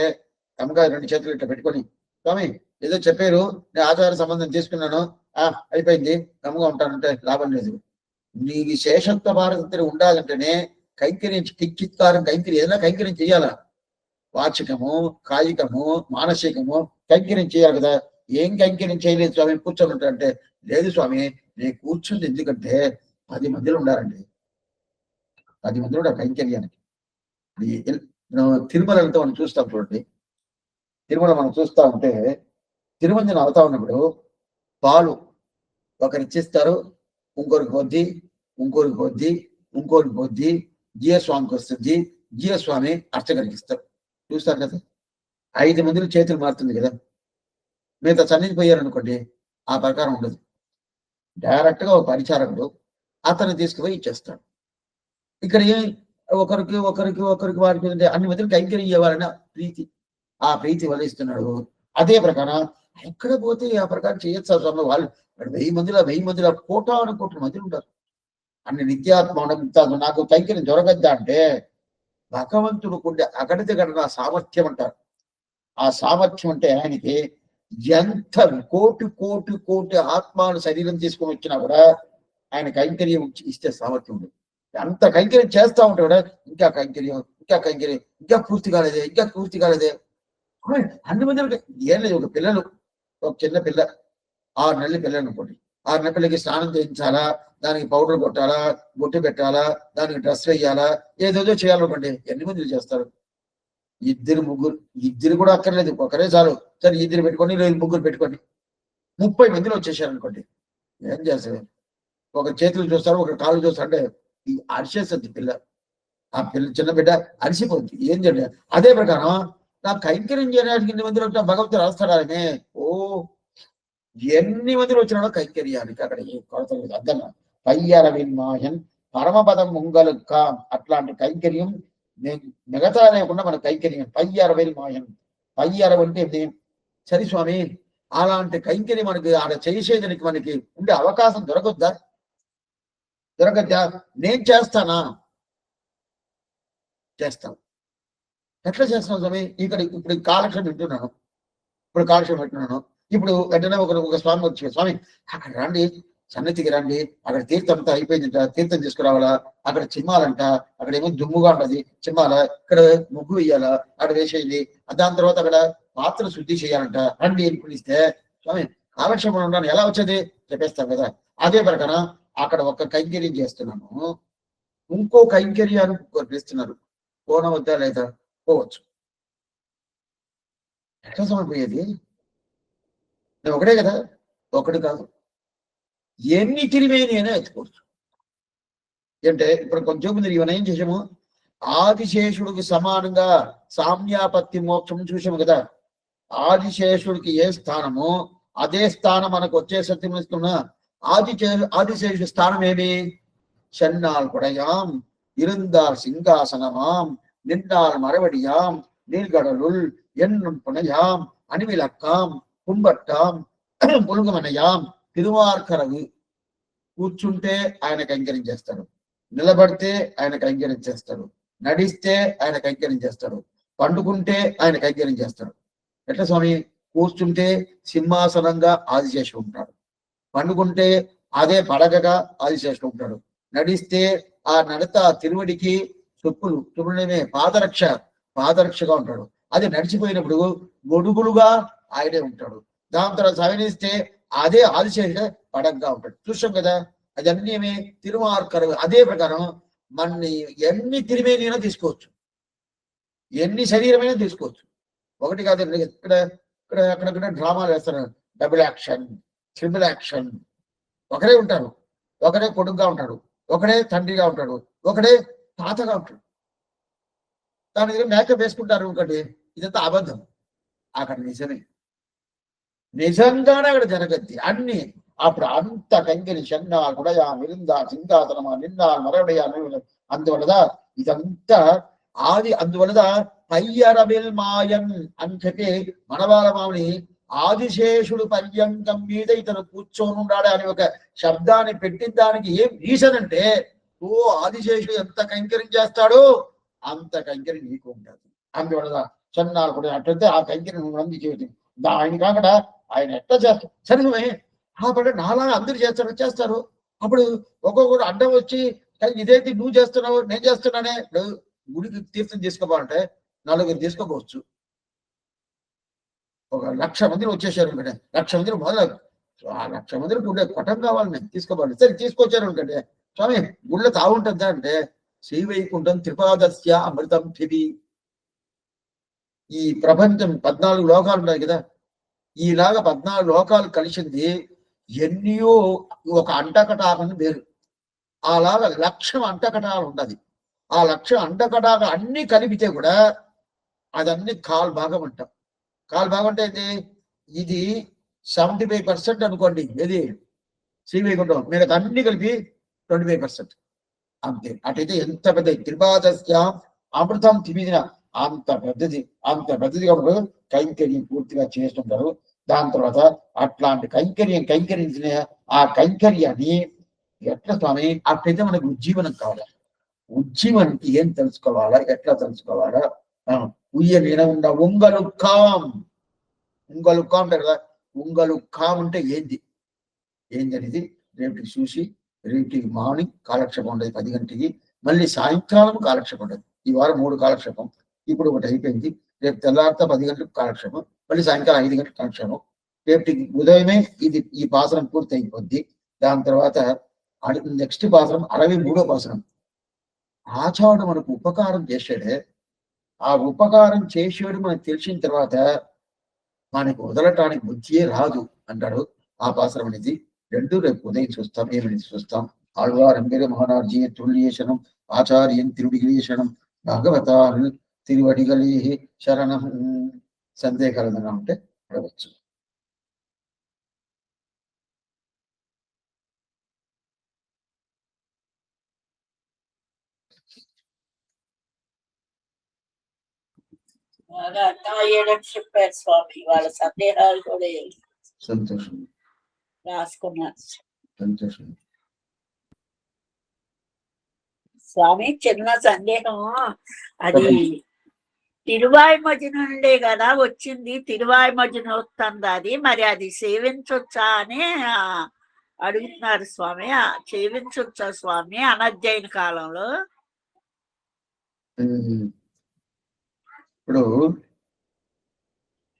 అమ్మగారు 2 చేతులు ఇట్లా పెట్టుకొని స్వామి ఏదో చెప్పారు, నేను ఆచార సంబంధం తీసుకున్నాను, అయిపోయింది, గమ్ముగా ఉంటానంటే లాభం లేదు. నీకు శేషత్వ పారతంత్రి ఉండాలంటేనే కైంకర్యం కిచ్చిత్కారం ఏదైనా కైంకర్యం చేయాలా. వాచికము, కాయికము, మానసికము కైంకర్యం చేయాలి కదా. ఏం కైంకర్యం చేయలేదు స్వామి కూర్చొని అంటే, లేదు స్వామి నేను కూర్చుంది ఎందుకంటే 10 మందిలో ఉండాలండి. 10 మందిలో ఉండాలి కైంకర్యానికి. తిరుమల వెళ్తే మనం చూస్తాం చూడండి. తిరుమల మనం చూస్తా ఉంటే తిరుమంజనం అవుతా ఉన్నప్పుడు పాలు ఒకరు ఇచ్చిస్తారు, ఇంకొకరికి పొద్ది జీయస్వామికి వస్తుంది, జీయస్వామి అర్చకరికి ఇస్తారు. చూస్తారు కదా 5 మందిలో చేతులు మారుతుంది కదా. మిగతా సన్నిధి పోయారనుకోండి ఆ ప్రకారం ఉండదు. డైరెక్ట్ గా ఒక పరిచారకుడు అతను తీసుకుపోయి ఇచ్చేస్తాడు. ఇక్కడ ఒకరికి వారికి అన్ని మందికి కైంకర్యం ఇవ్వాలన్న ప్రీతి, ఆ ప్రీతి వదిలిస్తున్నాడు. అదే ప్రకారం ఎక్కడ పోతే ఆ ప్రకారం చేయొచ్చు స్వామి. వాళ్ళు 1000 మందిలో కోటాను కోట్ల మందిలు ఉంటారు. అన్ని నిత్యాత్మ నాకు కైంకర్యం దొరకద్దా అంటే భగవంతుడు కొండే అగణిత గణన సామర్థ్యం అంటారు. ఆ సామర్థ్యం అంటే ఆయనకి ఎంత కోటి ఆత్మాను శరీరం తీసుకొని వచ్చినా కూడా ఆయన కైంకర్యం ఇస్తే సామర్థ్యం ఉంది. అంత కైంకర్యం చేస్తా ఉంటాడు కూడా ఇంకా కైంకర్యం ఇంకా పూర్తి కాలేదే. అన్ని మంది ఏం లేదు. ఒక చిన్న పిల్ల 6 నెలల పిల్ల అనుకోండి. 6 నెలల పిల్లకి స్నానం చేయించాలా, దానికి పౌడర్ కొట్టాలా, బొట్టు పెట్టాలా, దానికి డ్రెస్ వేయాలా, ఏదేదో చేయాలనుకోండి. ఎన్ని మంది చేస్తారు? 2 కూడా అక్కర్లేదు, ఒకరే చాలు. సరే 2 పెట్టుకొని 3 పెట్టుకోండి, 30 మందిలో వచ్చేసారు అనుకోండి. ఏం చేస్తారు? ఒక చేతులు చూస్తారు, ఒక కాళ్ళు చూస్తారు. అంటే అరిచేస్తుంది పిల్ల. ఆ పిల్ల చిన్న బిడ్డ అరిసిపోతుంది. ఏం చేయాలి? అదే ప్రకారం నాకు కైంకర్యం చేయడానికి 2 మందిలో భగవంతుడు రాస్తాడని ఎన్ని మందిలో వచ్చినాడో కైంకర్యానికి అక్కడ ఏ కొరత లేదు. అర్థం పయ్యరవిన్మాయన్ పరమపదం ముంగలుక్క అట్లాంటి కైంకర్యం మిగతా లేకుండా మన కైంకర్యం పయ్యరవిన్మాయన్. పయ్యరవ అంటే సరి స్వామి అలాంటి కైంకర్యం మనకి ఆడ చేసేదానికి మనకి ఉండే అవకాశం దొరకద్దా? నేను చేస్తాను. ఎట్లా చేస్తున్నాను స్వామి? ఇప్పుడు కాలక్షేపం పెట్టున్నాను. ఇప్పుడు వెంటనే ఒక స్వామి వచ్చి, స్వామి అక్కడ రండి, సన్నిధికి రండి, అక్కడ తీర్థం అంతా అయిపోయిందంట, తీర్థం తీసుకురావాలా, అక్కడ చిమ్మాలంట, అక్కడ ఏమో దుమ్ముగా ఉంటది చిమ్మాల, ఇక్కడ ముగ్గు వేయాలా, అక్కడ వేసేది, దాని తర్వాత అక్కడ పాత్ర శుద్ధి చేయాలంట, రండి అని పిలిస్తే స్వామి కాలక్షేపం ఉన్నాను ఎలా వచ్చేది చెప్పేస్తాం కదా. అదే ప్రకారం అక్కడ ఒక కైంకర్యం చేస్తున్నాను, ఇంకో కైంకర్యాన్ని పిలుస్తున్నారు. పోనవద్దా లేదా? పోవచ్చు. ఎట్లా సమర్పోయేది? ఒకటే కదా, ఒకటి కాదు, ఎన్ని తిరిమేని అయినా ఎత్తుకోవచ్చు. అంటే ఇప్పుడు కొంచెం ముందు ఇవన్నీ ఏం చేసాము? ఆదిశేషుడికి సమానంగా సామ్యాపత్తి మోక్షం చూసాము కదా. ఆదిశేషుడికి ఏ స్థానమో అదే స్థానం మనకు వచ్చే సత్యం ఇస్తున్నా. ఆదిశేషుడి స్థానం ఏమి? சென்னால் குடையாம் இருந்தார் சிங்காசனமாம் நின்றால் மரவடியாம் நீள்கடலுள் என்னும் புனையாம் అణివిలక్కాం కుంబట్టాం పులుగమనయాం తిరువార్కరవు. కూర్చుంటే ఆయన కైంకర్యం చేస్తాడు, నిలబడితే ఆయన కైంకర్యం చేస్తాడు, నడిస్తే ఆయన కైంకర్యం చేస్తాడు, పండుకుంటే ఆయన కైంకర్యం చేస్తాడు. ఎట్లా స్వామి? కూర్చుంటే సింహాసనంగా ఆదిశేషుడు ఉంటాడు, పండుకుంటే అదే పడగగా ఆదిశేషుడు ఉంటాడు, నడిస్తే ఆ నడత తిరువడికి చెప్పులు చెప్పులనే పాదరక్షగా ఉంటాడు. అది నడిచిపోయినప్పుడు గొడుగులుగా ఆయనే ఉంటాడు. దాని తర్వాత సవనిస్తే అదే ఆదిశేషుడే పడగగా ఉంటాడు. చూసాం కదా, అదన్నీ తిరుమార్కరు. అదే ప్రకారం మన ఎన్ని తిరిమేనైనా తీసుకోవచ్చు, ఎన్ని శరీరమైనా తీసుకోవచ్చు. ఒకటి కాదు, ఇక్కడ ఇక్కడ అక్కడక్కడ డ్రామాలు వేస్తారు, డబుల్ యాక్షన్, ట్రిపుల్ యాక్షన్. ఒకడే ఉంటారు, ఒకడే కొడుకుగా ఉంటాడు, ఒకడే తండ్రిగా ఉంటాడు, ఒకడే తాతగా ఉంటాడు. దాని దగ్గర మేకప్ వేసుకుంటారు ఒకటి. ఇదంతా అబద్ధం. అక్కడ నిజమే, నిజంగానే అక్కడ జరగద్ది అన్ని. అప్పుడు అంత కంగిని చెన్నా కుడయా మిరిందా సింగాసనమా నిన్నా మరవడయా. అందువలన ఇదంతా ఆది. అందువలన పయ్యరబిల్ మాయన్ అని చెప్పి మనవాళ్ళ మామిని ఆదిశేషుడు పర్యంకం మీద ఇతను కూర్చొని ఉన్నాడు అని ఒక శబ్దాన్ని పెట్టిన దానికి ఏం రీజన్ అంటే, ఓ ఆదిశేషుడు ఎంత కైంకర్యం చేస్తాడో అంత కైంకర్యం నీకు ఉంటుంది. అందువలన చెన్నాలు కూడా అట్లయితే ఆ కైంకర్యం అంది చేయటం. ఆయన కాకుండా ఆయన ఎట్లా చేస్తారు సరిమే అప్పుడు నాలాగా అందరు చేస్తారు. అప్పుడు ఒక్కొక్కడు అడ్డం వచ్చి ఇదేంటి నువ్వు చేస్తున్నావు నేను చేస్తున్నానే. గుడికి తీర్థం తీసుకోవాలంటే నలుగురు తీసుకోపోవచ్చు, ఒక 1,00,000 మందిని వచ్చేసారు అనుకంటే, 1,00,000 మందిని మొదలు ఆ 1,00,000 మందిని గుడి పటం కావాలి, నేను తీసుకోవాలి. సరే తీసుకొచ్చారు అనుకంటే, స్వామి గుళ్ళో తాగుంటుందా అంటే, శ్రీవైకుంఠం త్రిపాదస్య అమృతం పిబి. ఈ ప్రపంచం 14 లోకాలు ఉన్నాయి కదా, ఈలాగా 14 లోకాలు కలిసింది ఎన్నో ఒక అంటకటాకం వేరు. అలాగా 1,00,000 అంటకటాలు ఉన్నది. ఆ 1,00,000 అంటకటాలు అన్ని కలిపితే కూడా అదన్నీ కాల్ భాగం అంటాం. కాల్ భాగం అంటే ఏంటి? ఇది 75% అనుకోండి, ఏది శ్రీవైకుంఠం, మీరు అన్ని కలిపి 25% అంతే. అటైతే ఎంత పెద్ద త్రిపాదస్య అమృతం తిమిదిన అంత పెద్దదిగా కైంకర్యం పూర్తిగా చేస్తుంటారు. దాని తర్వాత అట్లాంటి కైంకర్యించిన ఆ కైంకర్యాన్ని ఎట్లా స్వామి అట్లయితే మనకు ఉజ్జీవనం కావాలి. ఉజ్జీవనానికి ఏం తెలుసుకోవాలా, ఎట్లా తెలుసుకోవాలా? ఉయ్యన ఉండ ఉంగలుక్కాం అంటారు కదా. ఉంగలుక్కాం అంటే ఏంది అనేది రేపటికి చూసి, రేపటికి మార్నింగ్ కాలక్షేపం ఉండదు 10 గంటలకి, మళ్ళీ సాయంకాలం కాలక్షేపం ఉండదు. ఈ వారం 3 కాలక్షేపం, ఇప్పుడు ఒకటి అయిపోయింది. రేపు తెల్లారితో 10 గంటలకు కాలక్షేపం, మళ్ళీ సాయంకాలం 5 గంటలకు కాలక్షేపం. రేపటికి ఉదయమే ఈ పాసనం పూర్తి అయిపోద్ది. దాని తర్వాత నెక్స్ట్ పాసనం 63వ పాసనం. ఆచార్యుడు మనకు ఉపకారం చేశాడే, ఆ ఉపకారం చేసేవాడు మనకు తెలిసిన తర్వాత మనకు వదలటానికి బుద్ధియే రాదు అంటాడు. ఆ పాసనం అనేది 2 రేపు ఉదయం చూస్తాం, ఏమనేది చూస్తాం. ఆళ్వార్ అంబిర మహారాజీ తుల్యేశనం ఆచార్యం తిరుడిగిరీశనం భగవతాన్ తిరువడిగలి శరణం. సందేహకరంగా ఉంటే అడగచ్చు. చెప్పారు స్వామి, వాళ్ళ సందేహాలు కూడా సంతోషం రాసుకున్నారు. సంతోషం స్వామి. చిన్న సందేహం, అది తిరువాయిమజ్జి నుండే కదా వచ్చింది, తిరువాయిమజ్జి వస్తుంది అది, మరి అది సేవించొచ్చా అని అడుగుతున్నారు స్వామి. సేవించొచ్చా స్వామి అనధ్యయన కాలంలో? ఇప్పుడు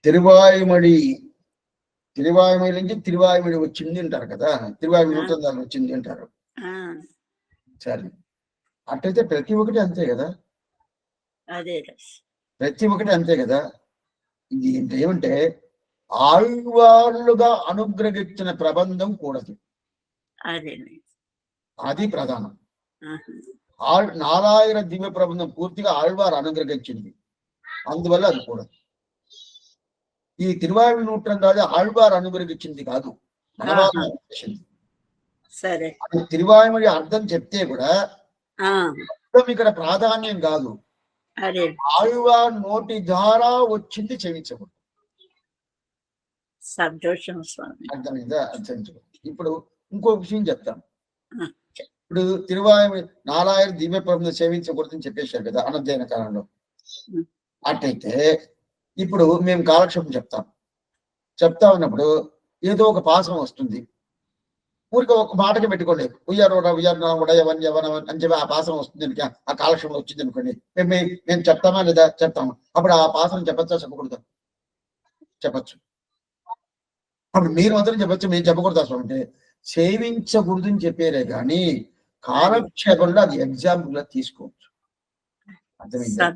తిరువాయిమడి నుంచి తిరువాయిమడి వచ్చింది అంటారు కదా, తిరువాయిమడి వచ్చింది అంటారు. సరే, అట్లయితే ప్రతి ఒక్కటి అంతే కదా, అదే ప్రతి ఒక్కటి అంతే కదా. ఇది ఏమంటే ఆళ్వార్లుగా అనుగ్రహించిన ప్రబంధం కూడదు, అది ప్రధానం. నారాయణ దివ్య ప్రబంధం పూర్తిగా ఆళ్వారు అనుగ్రహించింది, అందువల్ల అది కూడదు. ఈ తిరువాయి నూట్రంగాది ఆళ్వారు అనుగ్రహించింది కాదు, మనవారు. సరే. అది తిరువాయుమడి అర్థం చెప్తే కూడా ఆ అర్థం ఇక్కడ ప్రాధాన్యం కాదు. అదే ఆయువాన్ నోటి ద్వారా వచ్చింది చెవించకూడదు. సంతోషం స్వామి. అర్థమైందా? అర్థించకూడదు. ఇప్పుడు ఇంకో విషయం చెప్తాను. ఆ. ఇప్పుడు తిరువాయుమడి నాలాయన దివ్య ప్రభుత్వం సేవించకూడదని చెప్పేశారు కదా అనంతైన కాలంలో. ఉం. అట్టయితే ఇప్పుడు మేము కాలక్షేపం చెప్తా ఉన్నప్పుడు ఏదో ఒక పాసం వస్తుంది. ఊరికి ఒక మాటకి పెట్టుకోండి, ఉయ్యారోడ ఉయ్యారణ ఉడయవన్ యవన అని చెప్పి ఆ పాసం వస్తుంది, ఆ కాలక్షేపం వచ్చింది అనుకోండి. మేము చెప్తామా లేదా? చెప్తాము. అప్పుడు ఆ పాసం చెప్పచ్చా చెప్పకూడదు? చెప్పచ్చు. అప్పుడు మీరు మాత్రం చెప్పచ్చు, మేము చెప్పకూడదు. అసలు అంటే సేవించకూడదు అని చెప్పారే కానీ కాలక్షేపంలో అది ఎగ్జాంపుల్ గా తీసుకోవచ్చు. అర్థమైందా?